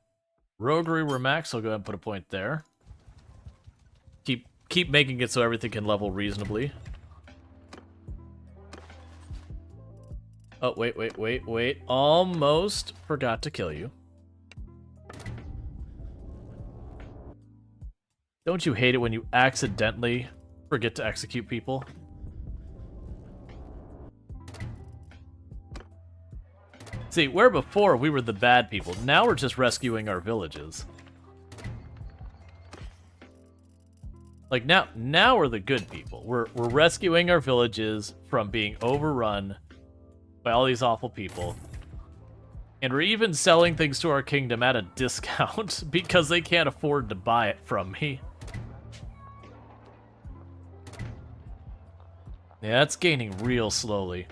roguery we're max, so I'll go ahead and put a point there. Keep making it so everything can level reasonably. Oh, wait. Almost forgot to kill you. Don't you hate it when you accidentally forget to execute people? See, where before we were the bad people, now we're just rescuing our villages. Like, now we're the good people. We're rescuing our villages from being overrun by all these awful people. And we're even selling things to our kingdom at a discount because they can't afford to buy it from me. Yeah, it's gaining real slowly.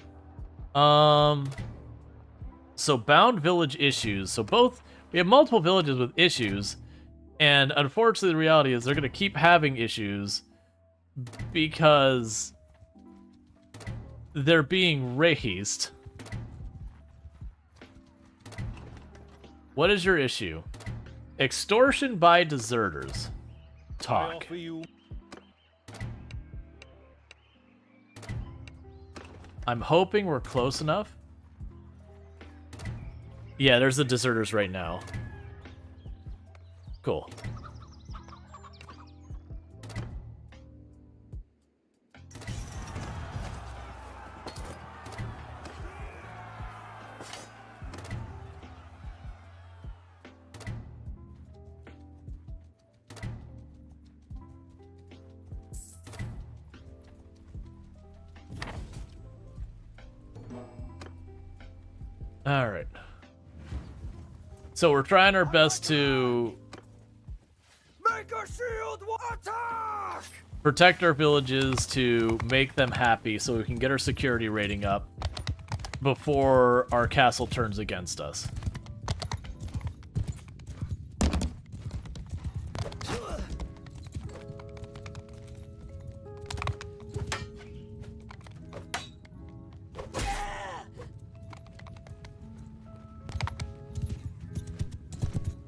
So bound village issues. So we have multiple villages with issues, and unfortunately the reality is they're going to keep having issues because they're being raised. What is your issue? Extortion by deserters. I Talk. offer you I'm hoping we're close enough. Yeah, there's the deserters right now. Cool. All right. So we're trying our best to Make a shield attack! protect our villages, to make them happy so we can get our security rating up before our castle turns against us.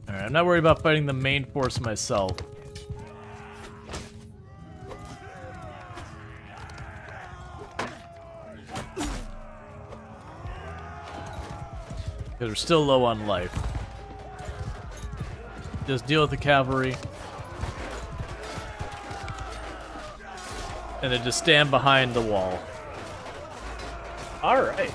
Alright, I'm not worried about fighting the main force myself. Because we're still low on life. Just deal with the cavalry. And then just stand behind the wall. Alright.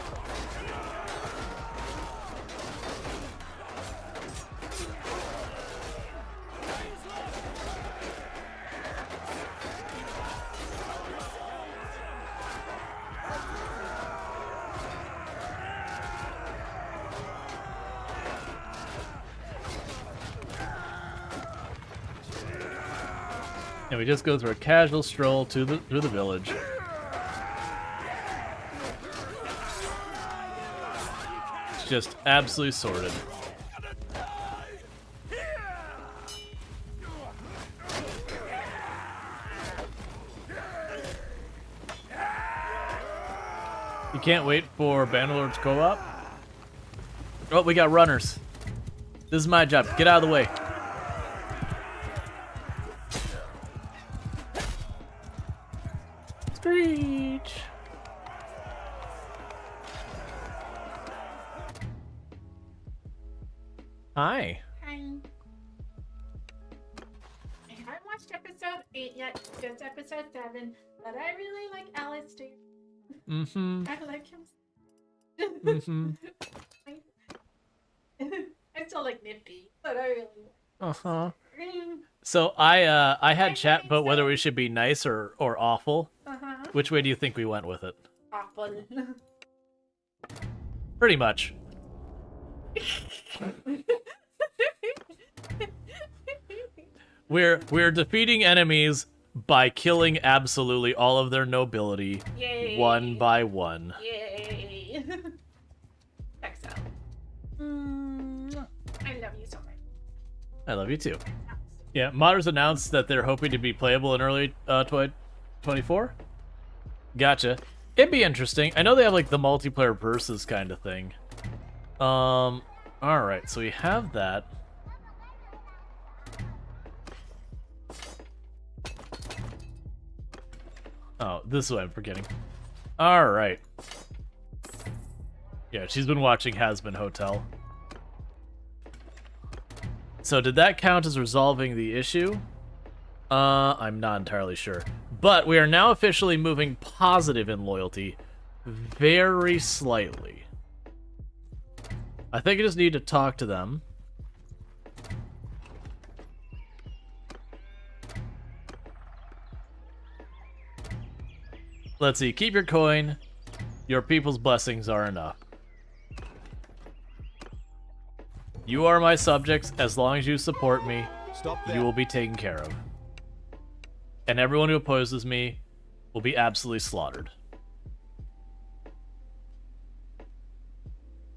And we just go through a casual stroll through the village. It's just absolutely sorted. You can't wait for Bannerlord's co-op? Oh, we got runners. This is my job. Get out of the way. Screech. Hi. Hi. I haven't watched episode 8 yet, just episode 7, but I really like Alistair. Mm-hmm. I like him. Mm-hmm. I still like Nippy, but I really Uh-huh. like So I had chat about whether we should be nice or awful. Uh-huh. Which way do you think we went with it? Awful. Pretty much. We're defeating enemies by killing absolutely all of their nobility, Yay. one by one. Yay. Exile. I love you so much. I love you too. Yeah, modders announced that they're hoping to be playable in early 24. Gotcha. It'd be interesting. I know they have like the multiplayer versus kind of thing. All right, so we have that. Oh, this is what I'm forgetting. All right. Yeah, she's been watching Has Been Hotel. So did that count as resolving the issue? I'm not entirely sure. But we are now officially moving positive in loyalty. Very slightly. I think I just need to talk to them. Let's see. Keep your coin. Your people's blessings are enough. You are my subjects. As long as you support me, Stop you there. will be taken care of. And everyone who opposes me will be absolutely slaughtered.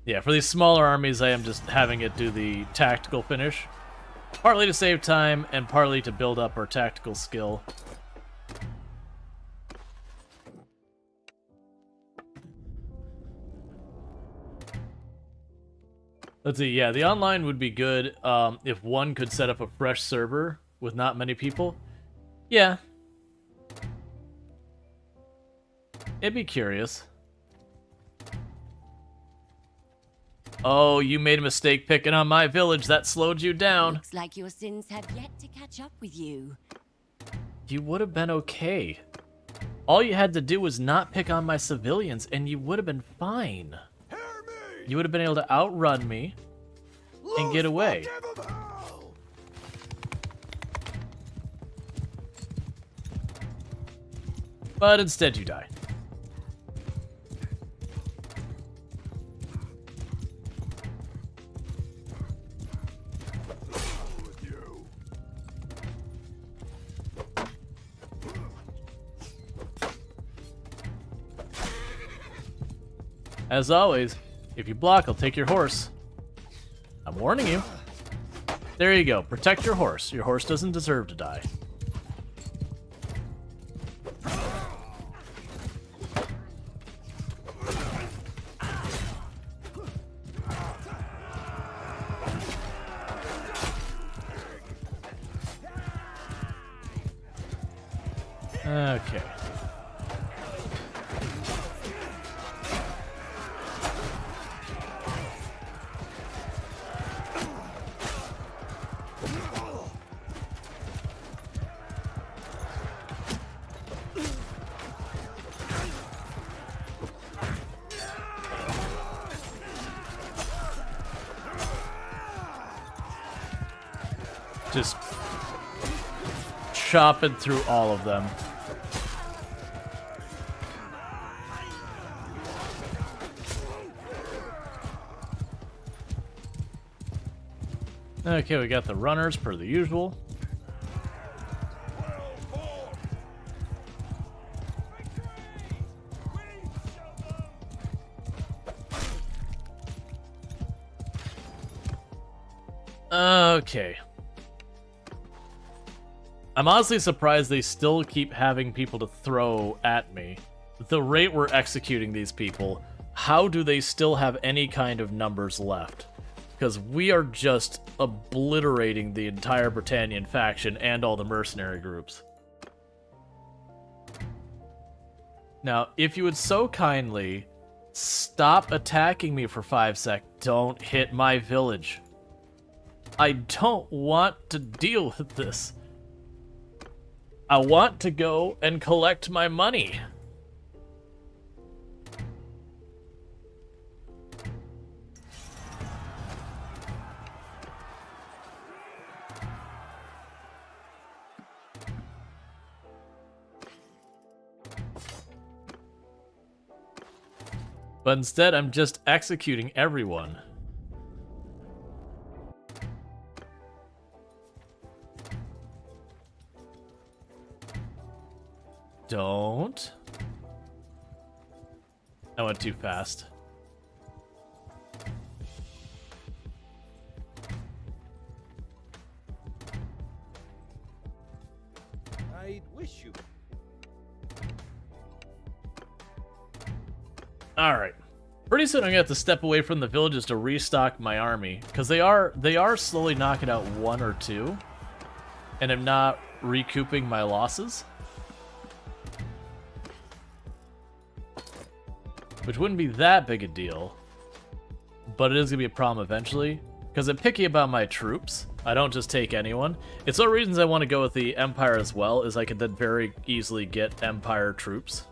Yeah, for these smaller armies, I am just having it do the tactical finish. Partly to save time, and partly to build up our tactical skill. Let's see, yeah, the online would be good if one could set up a fresh server with not many people. Yeah. It'd be curious. Oh, you made a mistake picking on my village. That slowed you down. Looks like your sins have yet to catch up with you. You would have been okay. All you had to do was not pick on my civilians, and you would have been fine. Hear me! You would have been able to outrun me and get away. Give 'em hell! But instead you die. With you. As always, if you block, I'll take your horse. I'm warning you. There you go. Protect your horse. Your horse doesn't deserve to die. Okay. Just chopping through all of them. Okay, we got the runners per the usual. Okay. I'm honestly surprised they still keep having people to throw at me. The rate we're executing these people, how do they still have any kind of numbers left? Because we are just obliterating the entire Britannian faction and all the mercenary groups. Now, if you would so kindly stop attacking me for 5 seconds, don't hit my village. I don't want to deal with this. I want to go and collect my money. But instead, I'm just executing everyone. Don't. I went too fast. I'd wish you. Alright. Pretty soon I'm gonna have to step away from the villages to restock my army. Because they are slowly knocking out 1 or 2. And I'm not recouping my losses. Which wouldn't be that big a deal. But it is gonna be a problem eventually. Because I'm picky about my troops. I don't just take anyone. It's one of the reasons I want to go with the Empire as well, is I could then very easily get Empire troops.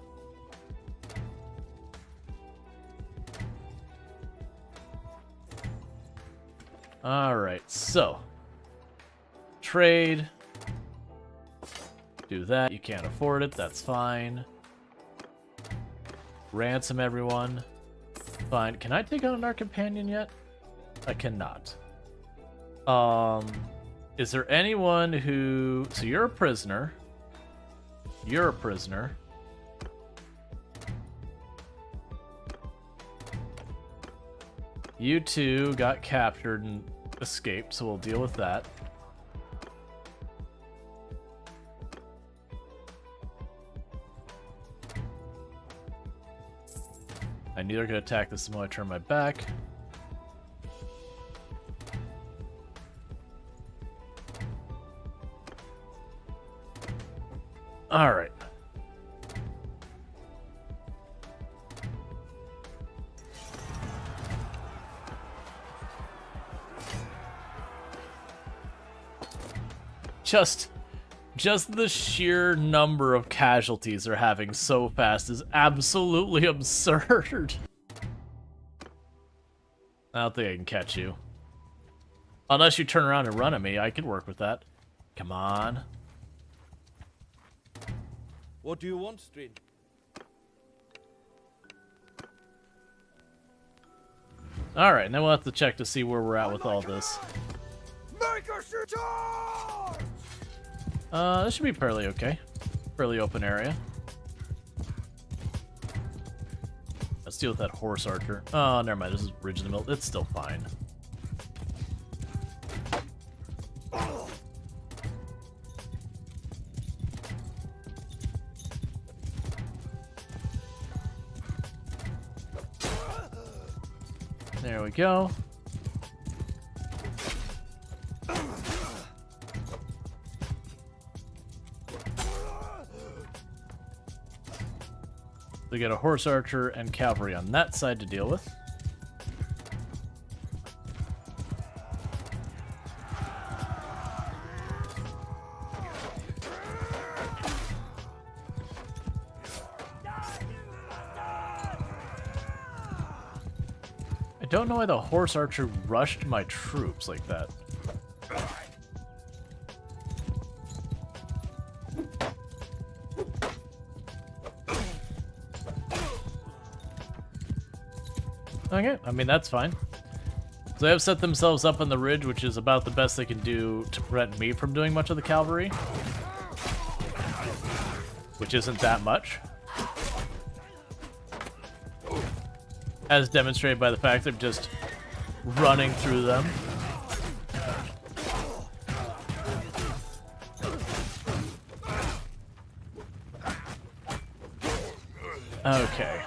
Alright, so. Trade. Do that. You can't afford it, that's fine. Ransom everyone. Fine. Can I take on our companion yet? I cannot. Is there anyone who... So you're a prisoner. You're a prisoner. You two got captured and escaped, so we'll deal with that. I knew they were going to attack this the moment I turn my back. Alright. Just the sheer number of casualties they're having so fast is absolutely absurd. I don't think I can catch you. Unless you turn around and run at me, I could work with that. Come on. What do you want, Strin? Alright, and then we'll have to check to see where we're at with all this. Make us your charge! This should be fairly okay. Fairly open area. Let's deal with that horse archer. Oh, never mind. This is ridge in the middle. It's still fine. There we go. We got a horse archer and cavalry on that side to deal with. I don't know why the horse archer rushed my troops like that. Okay, I mean, that's fine. So they have set themselves up on the ridge, which is about the best they can do to prevent me from doing much of the cavalry. Which isn't that much. As demonstrated by the fact they're just running through them. Okay.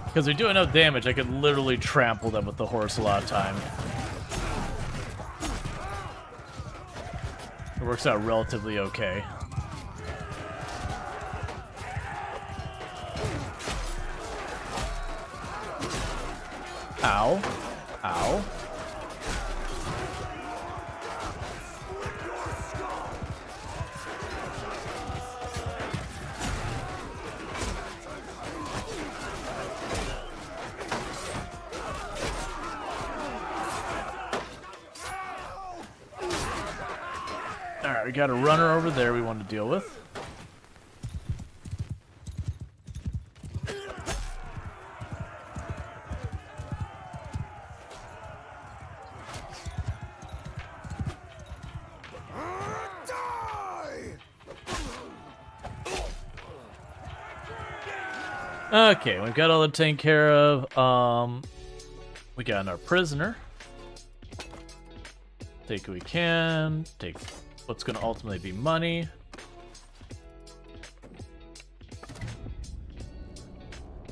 Because they do enough damage, I could literally trample them with the horse a lot of time. It works out relatively okay. Ow. Ow. Alright, we got a runner over there we want to deal with. Okay, we've got all that taken care of. We got our prisoner. Take what we can. Take what's going to ultimately be money.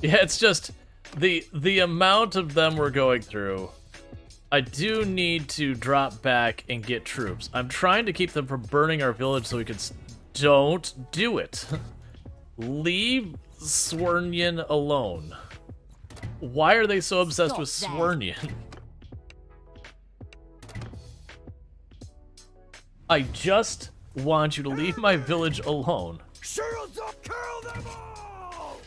Yeah, it's just the amount of them we're going through. I do need to drop back and get troops. I'm trying to keep them from burning our village so we can... Don't do it. Leave Swernian alone. Why are they so obsessed with Swernian? I just want you to leave my village alone. Shields up! Kill them all!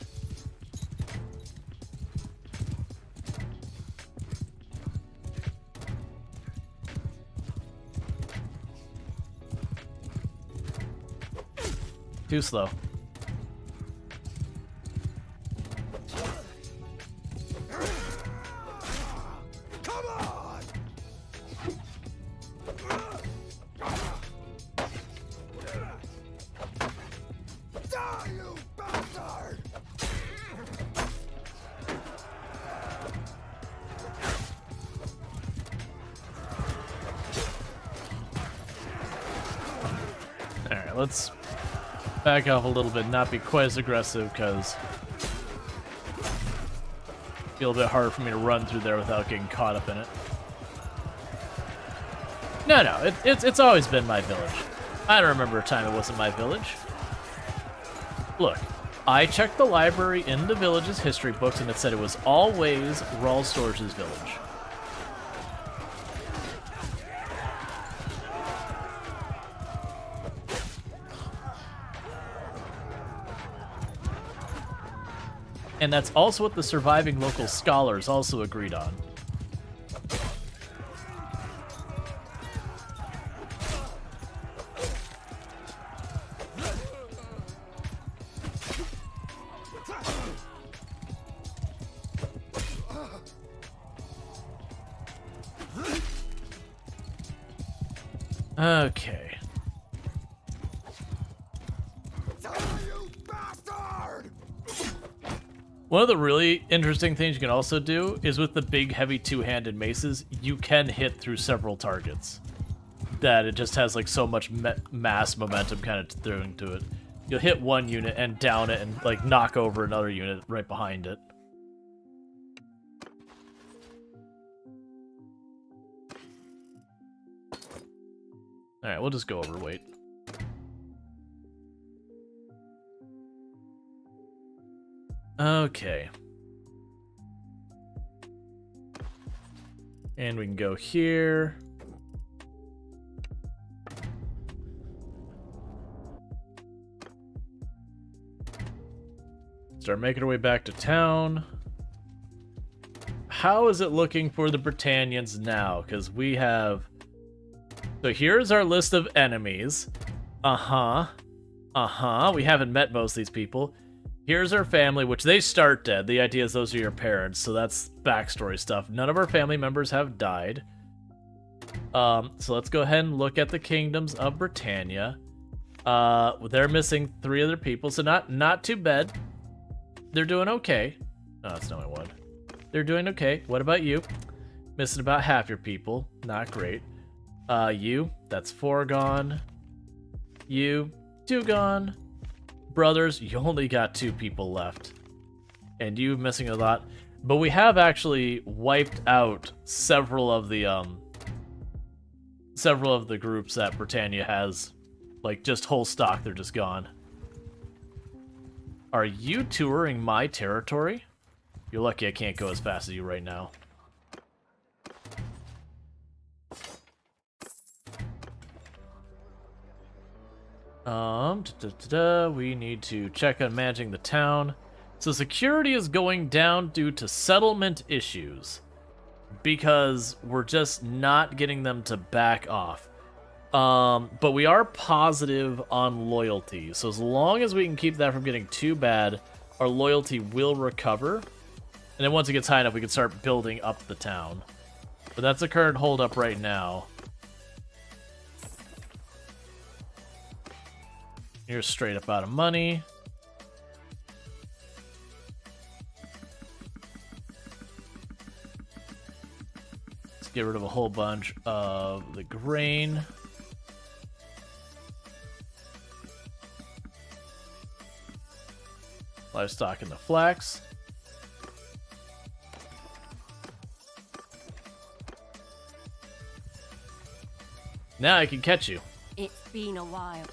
Too slow. Come on! Alright, let's back off a little bit, not be quite as aggressive, because it's a bit harder for me to run through there without getting caught up in it. No, it's always been my village. I don't remember a time it wasn't my village. Look, I checked the library in the village's history books, and it said it was always Rual Storge's village. And that's also what the surviving local scholars also agreed on. Okay. You bastard! One of the really interesting things you can also do is with the big, heavy two-handed maces, you can hit through several targets. That it just has like so much mass momentum kind of thrown to it. You'll hit one unit and down it and like knock over another unit right behind it. Alright, we'll just go overweight. Okay. And we can go here. Start making our way back to town. How is it looking for the Britannians now? Because we have... So here's our list of enemies. We haven't met most of these people. Here's our family, which they start dead. The idea is those are your parents, so that's backstory stuff. None of our family members have died. So let's go ahead and look at the kingdoms of Britannia. They're missing 3 other people, so not too bad. They're doing okay. No, that's not my one. They're doing okay. What about you? Missing about half your people. Not great. You, that's 4 gone. You, 2 gone. Brothers, you only got 2 people left. And you missing a lot. But we have actually wiped out several of the groups that Britannia has. Like, just whole stock, they're just gone. Are you touring my territory? You're lucky I can't go as fast as you right now. We need to check on managing the town. So security is going down due to settlement issues. Because we're just not getting them to back off. But we are positive on loyalty. So as long as we can keep that from getting too bad, our loyalty will recover. And then once it gets high enough, we can start building up the town. But that's the current holdup right now. You're straight up out of money. Let's get rid of a whole bunch of the grain. Livestock and the flax. Now I can catch you. It's been a while.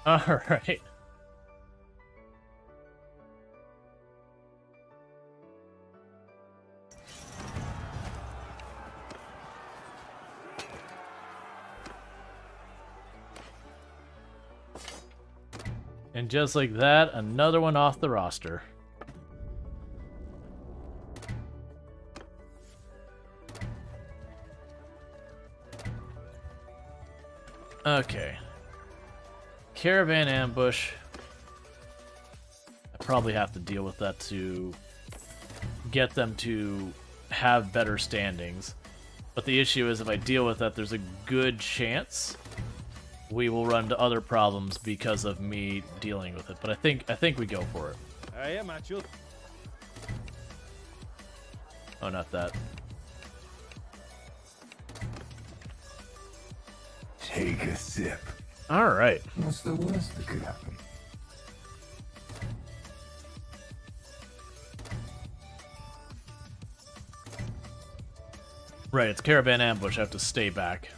Alright. And just like that, another one off the roster. Okay. Caravan ambush. I probably have to deal with that to get them to have better standings. But the issue is if I deal with that, there's a good chance we will run into other problems because of me dealing with it. But I think we go for it. I am at you. Oh, not that. Take a sip. All right. What's the worst that could happen? Right, it's caravan ambush. I have to stay back.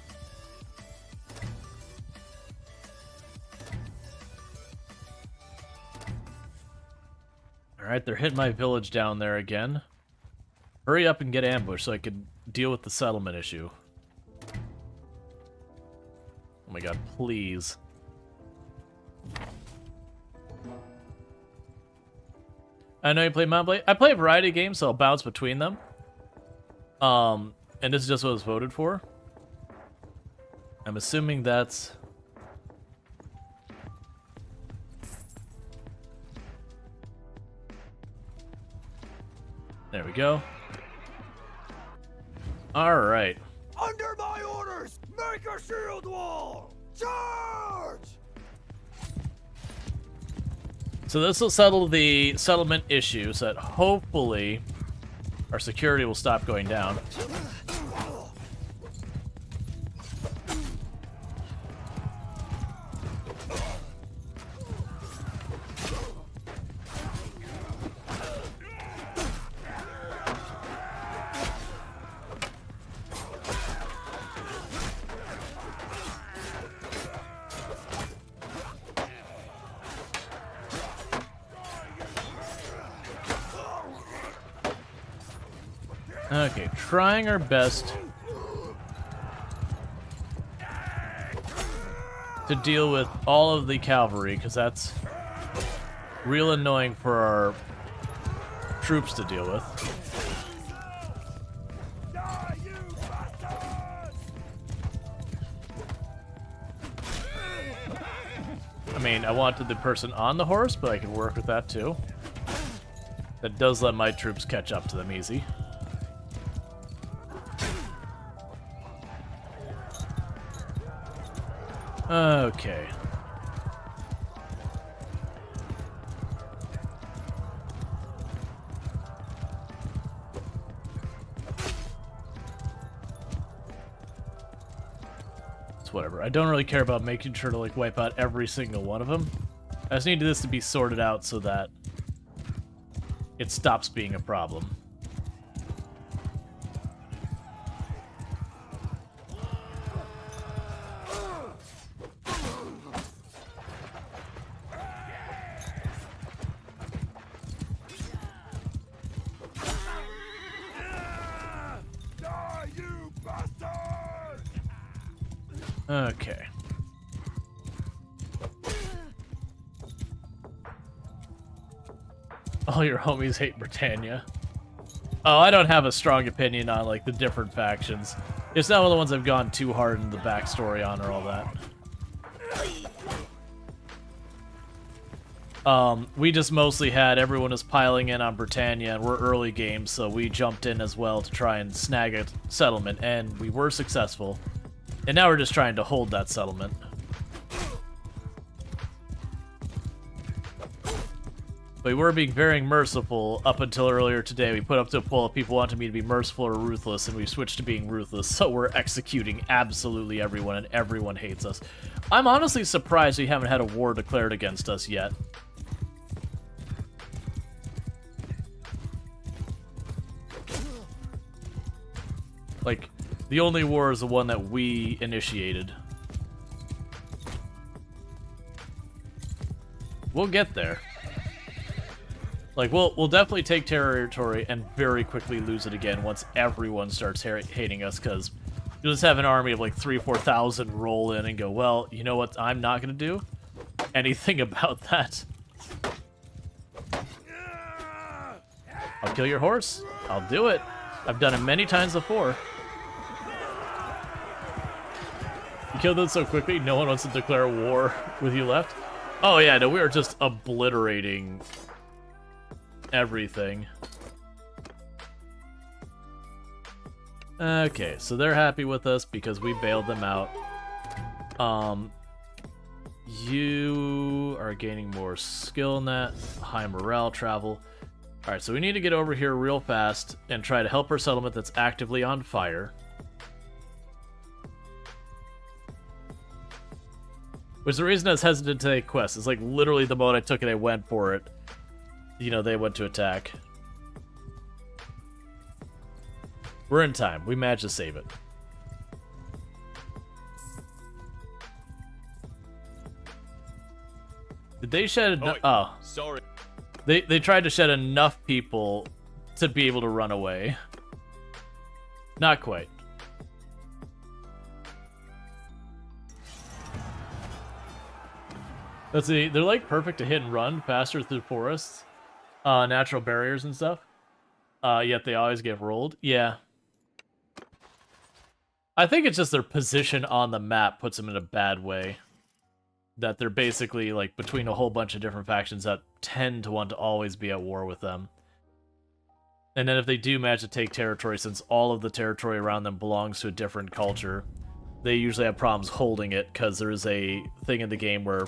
Alright, they're hitting my village down there again. Hurry up and get ambushed so I can deal with the settlement issue. Oh my god, please. I know you play Mount Blade. I play a variety of games, so I'll bounce between them. And this is just what was voted for. I'm assuming that's... There we go. Alright. Under my orders, make a shield wall! Charge! So this will settle the settlement issue so that hopefully our security will stop going down. Okay, trying our best to deal with all of the cavalry, because that's real annoying for our troops to deal with. Die, you bastards! I mean, I wanted the person on the horse, but I can work with that too. That does let my troops catch up to them easy. Okay. It's whatever. I don't really care about making sure to like wipe out every single one of them. I just need this to be sorted out so that it stops being a problem. Die, you bastards! Okay. All your homies hate Britannia. Oh, I don't have a strong opinion on like the different factions. It's not one of the ones I've gone too hard in the backstory on or all that. We just mostly had everyone was piling in on Britannia, and we're early game, so we jumped in as well to try and snag a settlement, and we were successful. And now we're just trying to hold that settlement. We were being very merciful up until earlier today. We put up to a poll if people wanted me to be merciful or ruthless, and we switched to being ruthless, so we're executing absolutely everyone, and everyone hates us. I'm honestly surprised we haven't had a war declared against us yet. Like, the only war is the one that we initiated. We'll get there. Like, we'll definitely take territory and very quickly lose it again once everyone starts hating us, because you'll just have an army of like 3,000 or 4,000 roll in and go, well, you know what I'm not going to do? Anything about that. I'll kill your horse. I'll do it. I've done it many times before. You killed them so quickly, no one wants to declare war with you left? Oh yeah, no, we are just obliterating everything. Okay, so they're happy with us because we bailed them out. You are gaining more skill in that. High morale, travel. Alright, so we need to get over here real fast and try to help our settlement that's actively on fire. Which is the reason I was hesitant to take Quest. It's like literally the moment I took it, I went for it. You know, they went to attack. We're in time. We managed to save it. Did they shed enough? Oh, Sorry. they tried to shed enough people to be able to run away. Not quite. Let's see. They're like perfect to hit and run faster through forests, natural barriers and stuff. Yet they always get rolled. Yeah. I think it's just their position on the map puts them in a bad way. That they're basically like between a whole bunch of different factions that tend to want to always be at war with them. And then if they do manage to take territory, since all of the territory around them belongs to a different culture, they usually have problems holding it because there's a thing in the game where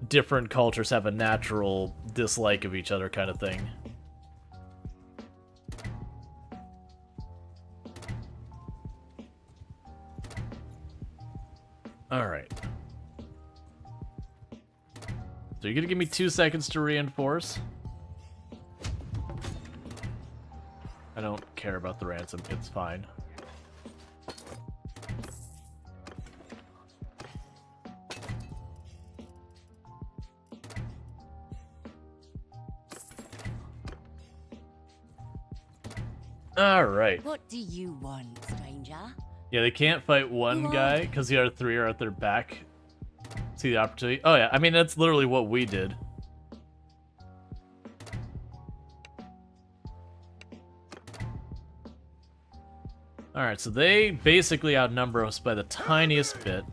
different cultures have a natural dislike of each other kind of thing. Alright. So you're gonna give me 2 seconds to reinforce? I don't care about the ransom, it's fine. Alright. What do you want, stranger? Yeah, they can't fight one guy because the other 3 are at their back. See the opportunity? Oh yeah, I mean that's literally what we did. Alright, so they basically outnumber us by the tiniest bit.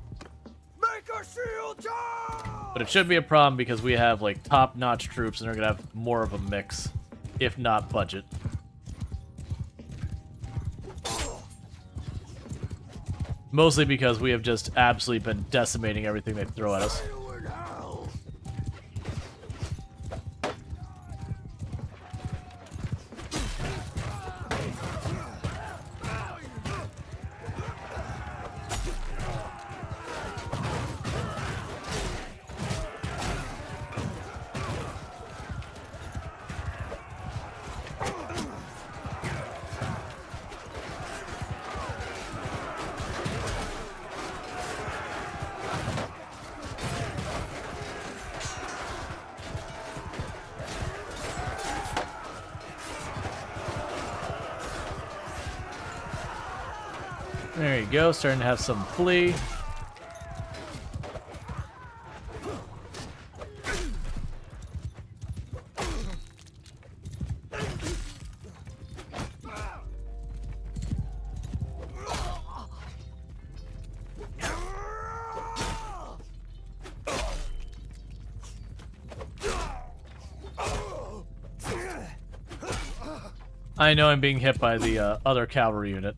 Make a shield down! But it should be a problem because we have like top-notch troops and they're gonna have more of a mix, if not budget. Mostly because we have just absolutely been decimating everything they throw at us. There you go, starting to have some flee. I know I'm being hit by the other cavalry unit.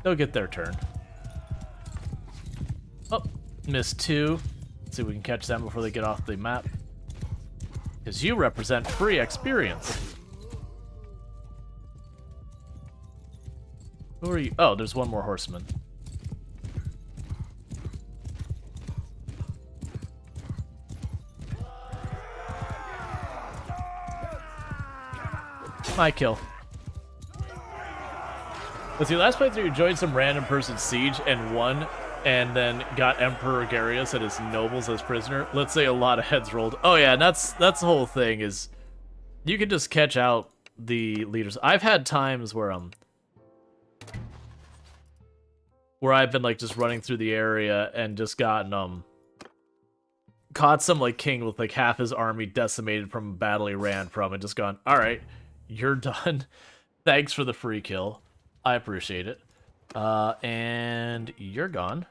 They'll get their turn. Oh, missed 2. Let's see if we can catch them before they get off the map. Because you represent free experience. Who are you? Oh, there's one more horseman. My kill. Let's see, last playthrough you joined some random person's siege and won, and then got Emperor Garius and his nobles as prisoner. Let's say a lot of heads rolled. Oh yeah, and that's the whole thing, is you can just catch out the leaders. I've had times where I've been like just running through the area and just gotten caught some like king with like half his army decimated from a battle he ran from and just gone, alright, you're done. Thanks for the free kill. I appreciate it. And you're gone.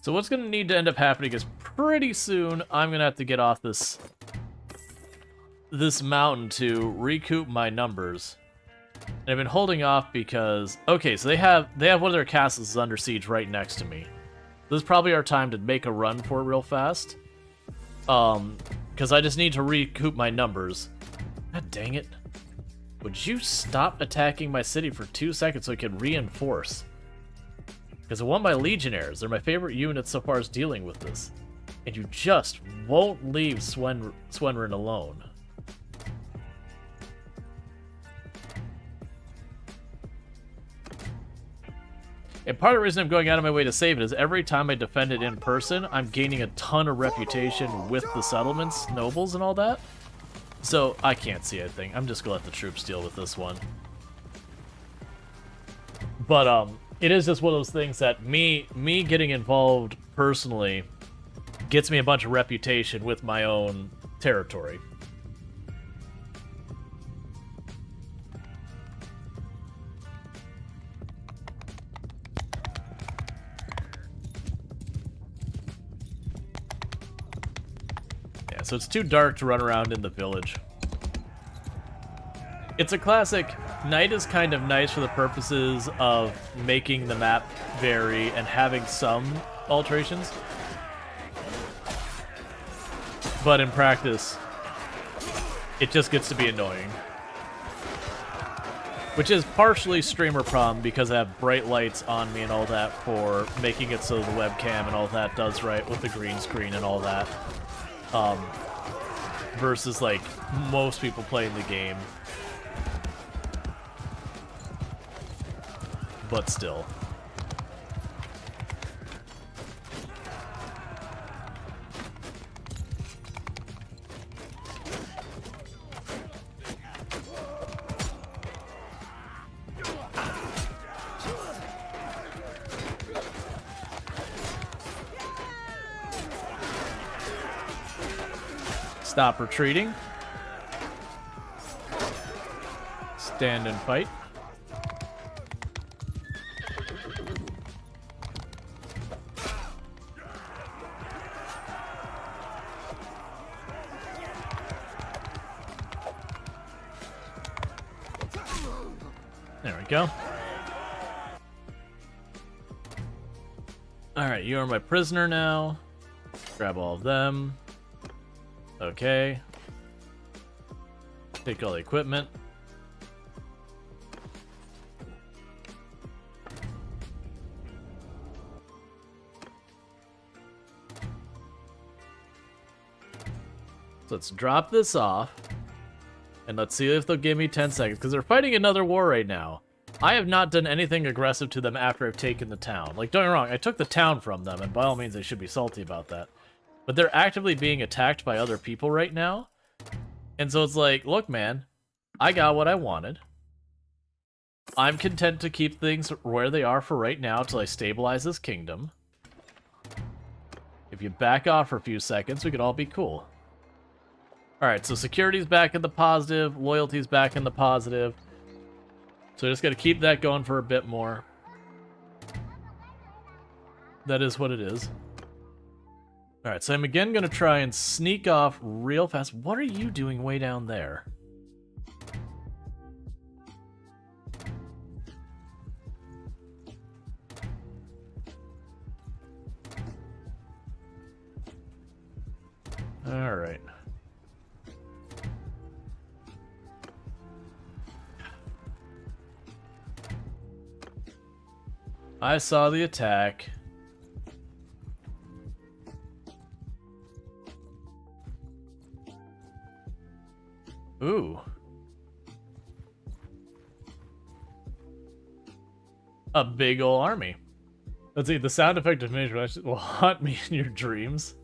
So what's going to need to end up happening is pretty soon I'm going to have to get off this mountain to recoup my numbers. And I've been holding off because, okay, so they have one of their castles under siege right next to me. This is probably our time to make a run for it real fast. Because I just need to recoup my numbers. God dang it. Would you stop attacking my city for 2 seconds so I can reinforce? Because I want my legionnaires. They're my favorite unit so far as dealing with this. And you just won't leave Swenrin alone. And part of the reason I'm going out of my way to save it is every time I defend it in person, I'm gaining a ton of reputation with the settlements, nobles, and all that. So I can't see anything. I'm just gonna let the troops deal with this one. But it is just one of those things that me getting involved personally gets me a bunch of reputation with my own territory. Yeah, so it's too dark to run around in the village. It's a classic. Night is kind of nice for the purposes of making the map vary and having some alterations. But in practice, it just gets to be annoying. Which is partially streamer problem because I have bright lights on me and all that for making it so the webcam and all that does right with the green screen and all that. Versus like most people playing the game. But still. Stop retreating. Stand and fight. There we go. Alright, you are my prisoner now. Grab all of them. Okay. Take all the equipment. So let's drop this off. And let's see if they'll give me 10 seconds, because they're fighting another war right now. I have not done anything aggressive to them after I've taken the town. Like, don't get me wrong, I took the town from them, and by all means they should be salty about that. But they're actively being attacked by other people right now. And so it's like, look, man, I got what I wanted. I'm content to keep things where they are for right now until I stabilize this kingdom. If you back off for a few seconds, we could all be cool. Alright, so security's back in the positive, loyalty's back in the positive. So I just gotta keep that going for a bit more. That is what it is. Alright, so I'm again gonna try and sneak off real fast. What are you doing way down there? Alright. I saw the attack. Ooh. A big ol' army. Let's see, the sound effect of miniature will haunt me in your dreams.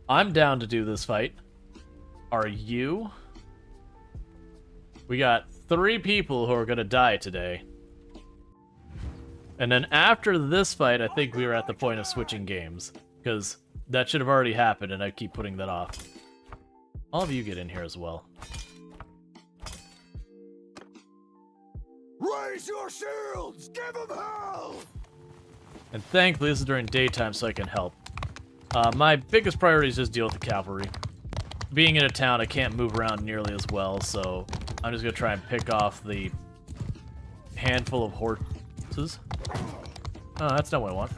I'm down to do this fight. Are you? We got 3 people who are gonna die today. And then after this fight, I think we were at the point of switching games. Because that should have already happened, and I keep putting that off. All of you get in here as well. Raise your shields! Give them hell! And thankfully, this is during daytime, so I can help. My biggest priority is just deal with the cavalry. Being in a town, I can't move around nearly as well, so I'm just going to try and pick off the handful of horses. Oh, that's not what I want.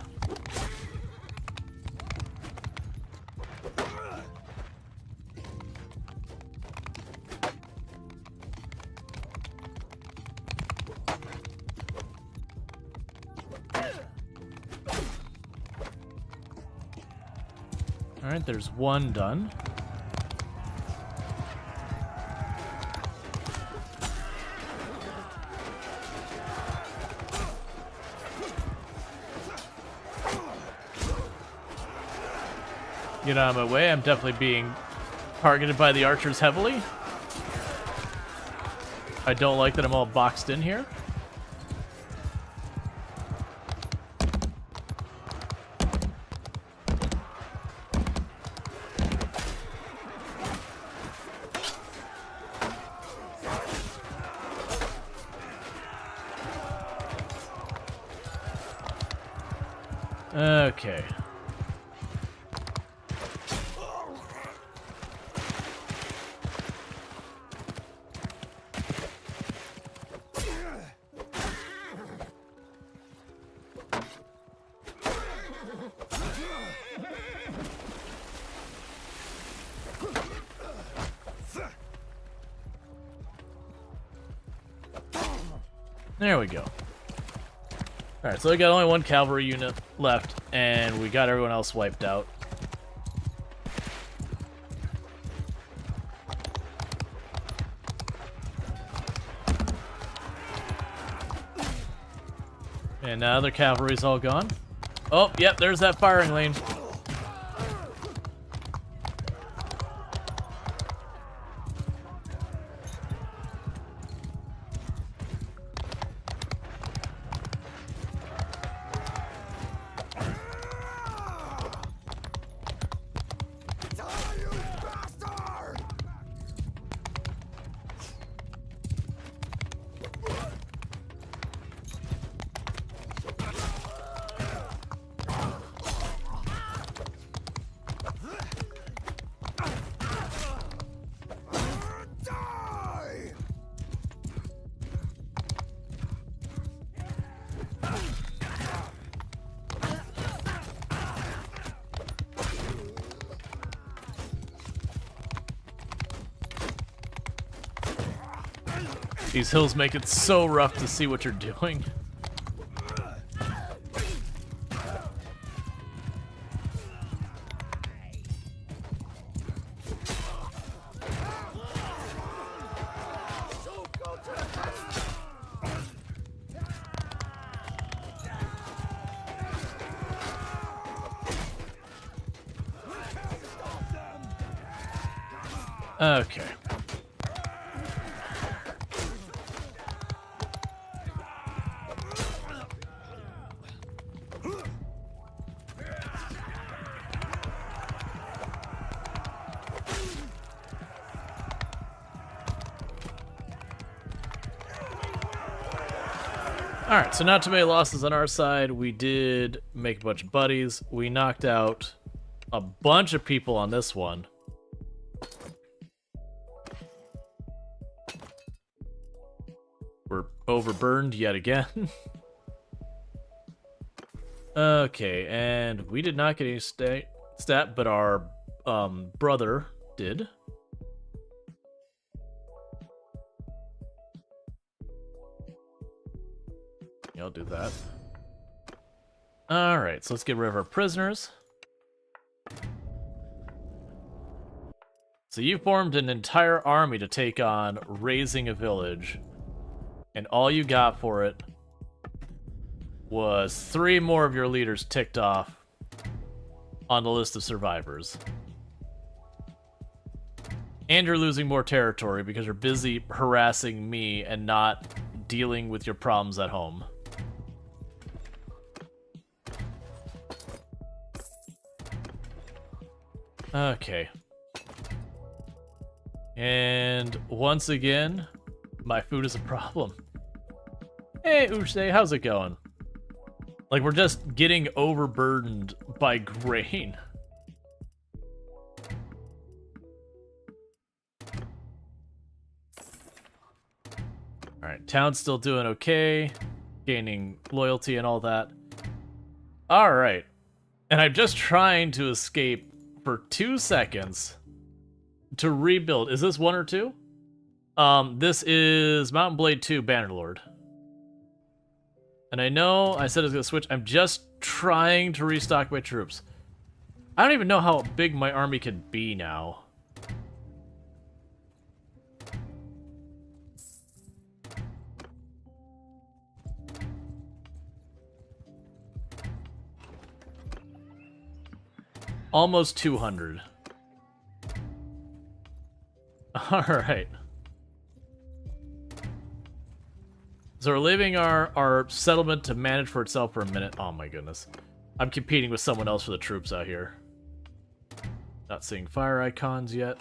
Alright, there's one done. Get out of my way, I'm definitely being targeted by the archers heavily. I don't like that I'm all boxed in here. Okay. There we go. Alright, so we got only one cavalry unit left, and we got everyone else wiped out. And now the cavalry's all gone. Oh, yep, there's that firing lane. These hills make it so rough to see what you're doing. Okay. Alright, so not too many losses on our side. We did make a bunch of buddies. We knocked out a bunch of people on this one. We're overburned yet again. Okay, and we did not get any stat, but our brother did. I'll do that. Alright, so let's get rid of our prisoners. So you formed an entire army to take on raising a village, and all you got for it was 3 more of your leaders ticked off on the list of survivors. And you're losing more territory because you're busy harassing me and not dealing with your problems at home. Okay. And once again, my food is a problem. Hey, Uche, how's it going? Like, we're just getting overburdened by grain. Alright, town's still doing okay. Gaining loyalty and all that. Alright. And I'm just trying to escape for 2 seconds to rebuild. Is this 1 or 2? This is Mountain Blade 2 Bannerlord. And I know I said I was going to switch. I'm just trying to restock my troops. I don't even know how big my army could be now. Almost 200. Alright. So we're leaving our settlement to manage for itself for a minute. Oh my goodness. I'm competing with someone else for the troops out here. Not seeing fire icons yet.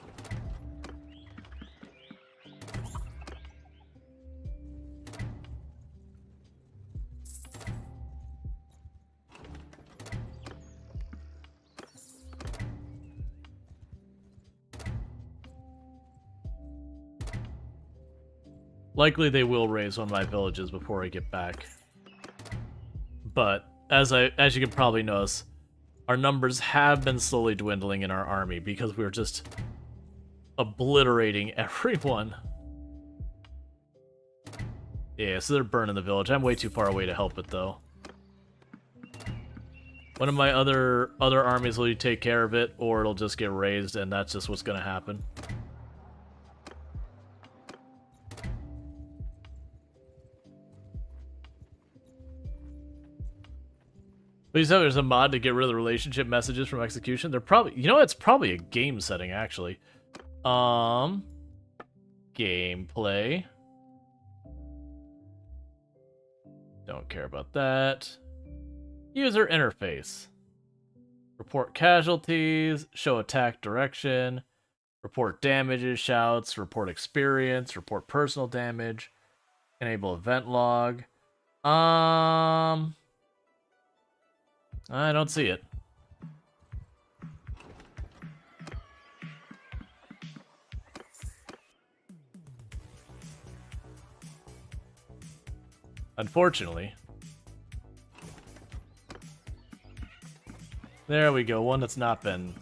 Likely they will raise one of my villages before I get back. But as you can probably notice, our numbers have been slowly dwindling in our army because we're just obliterating everyone. Yeah, so they're burning the village. I'm way too far away to help it though. One of my other armies will take care of it, or it'll just get raised, and that's just what's gonna happen. Please tell me there's a mod to get rid of the relationship messages from execution. They're probably, you know, it's probably a game setting actually. Gameplay. Don't care about that. User interface. Report casualties, show attack direction, report damages, shouts, report experience, report personal damage, enable event log. I don't see it. Unfortunately. There we go, one that's not been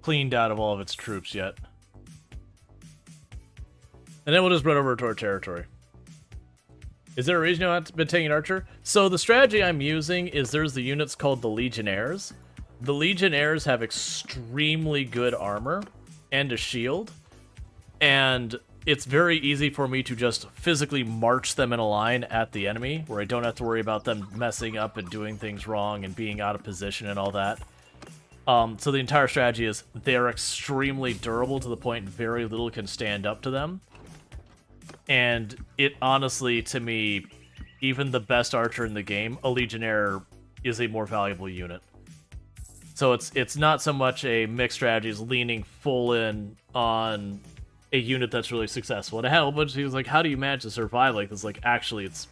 cleaned out of all of its troops yet. And then we'll just run over to our territory. Is there a reason you've not been taking Archer? So the strategy I'm using is there's the units called the Legionnaires. The Legionnaires have extremely good armor and a shield. And it's very easy for me to just physically march them in a line at the enemy, where I don't have to worry about them messing up and doing things wrong and being out of position and all that. So the entire strategy is they're extremely durable to the point very little can stand up to them. And it honestly, to me, even the best archer in the game, a Legionnaire is a more valuable unit. So it's not so much a mixed strategy as leaning full in on a unit that's really successful. And I had a whole bunch of people like, how do you manage to survive like this? Like, actually, it's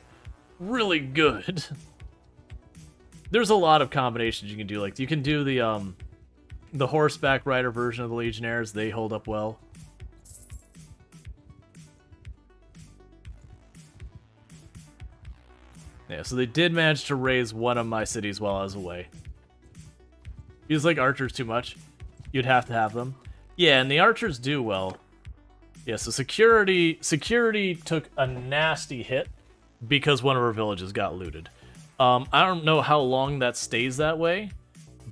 really good. There's a lot of combinations you can do. Like, you can do the horseback rider version of the Legionnaires. They hold up well. Yeah, so they did manage to raise one of my cities while I was away. Feels like archers too much. You'd have to have them. Yeah, and the archers do well. Yeah, so security took a nasty hit because one of our villages got looted. I don't know how long that stays that way,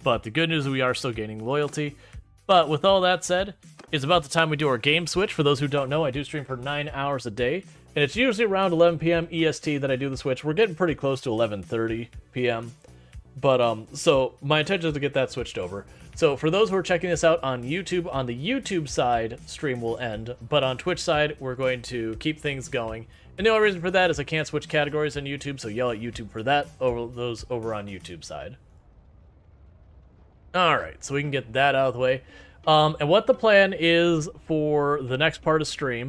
but the good news is we are still gaining loyalty. But with all that said, it's about the time we do our game switch. For those who don't know, I do stream for 9 hours a day. And it's usually around 11 p.m. EST that I do the switch. We're getting pretty close to 11:30 p.m. But, so my intention is to get that switched over. So for those who are checking this out on YouTube, on the YouTube side, stream will end. But on Twitch side, we're going to keep things going. And the only reason for that is I can't switch categories on YouTube, so yell at YouTube for that, over those over on YouTube side. Alright, so we can get that out of the way. And what the plan is for the next part of stream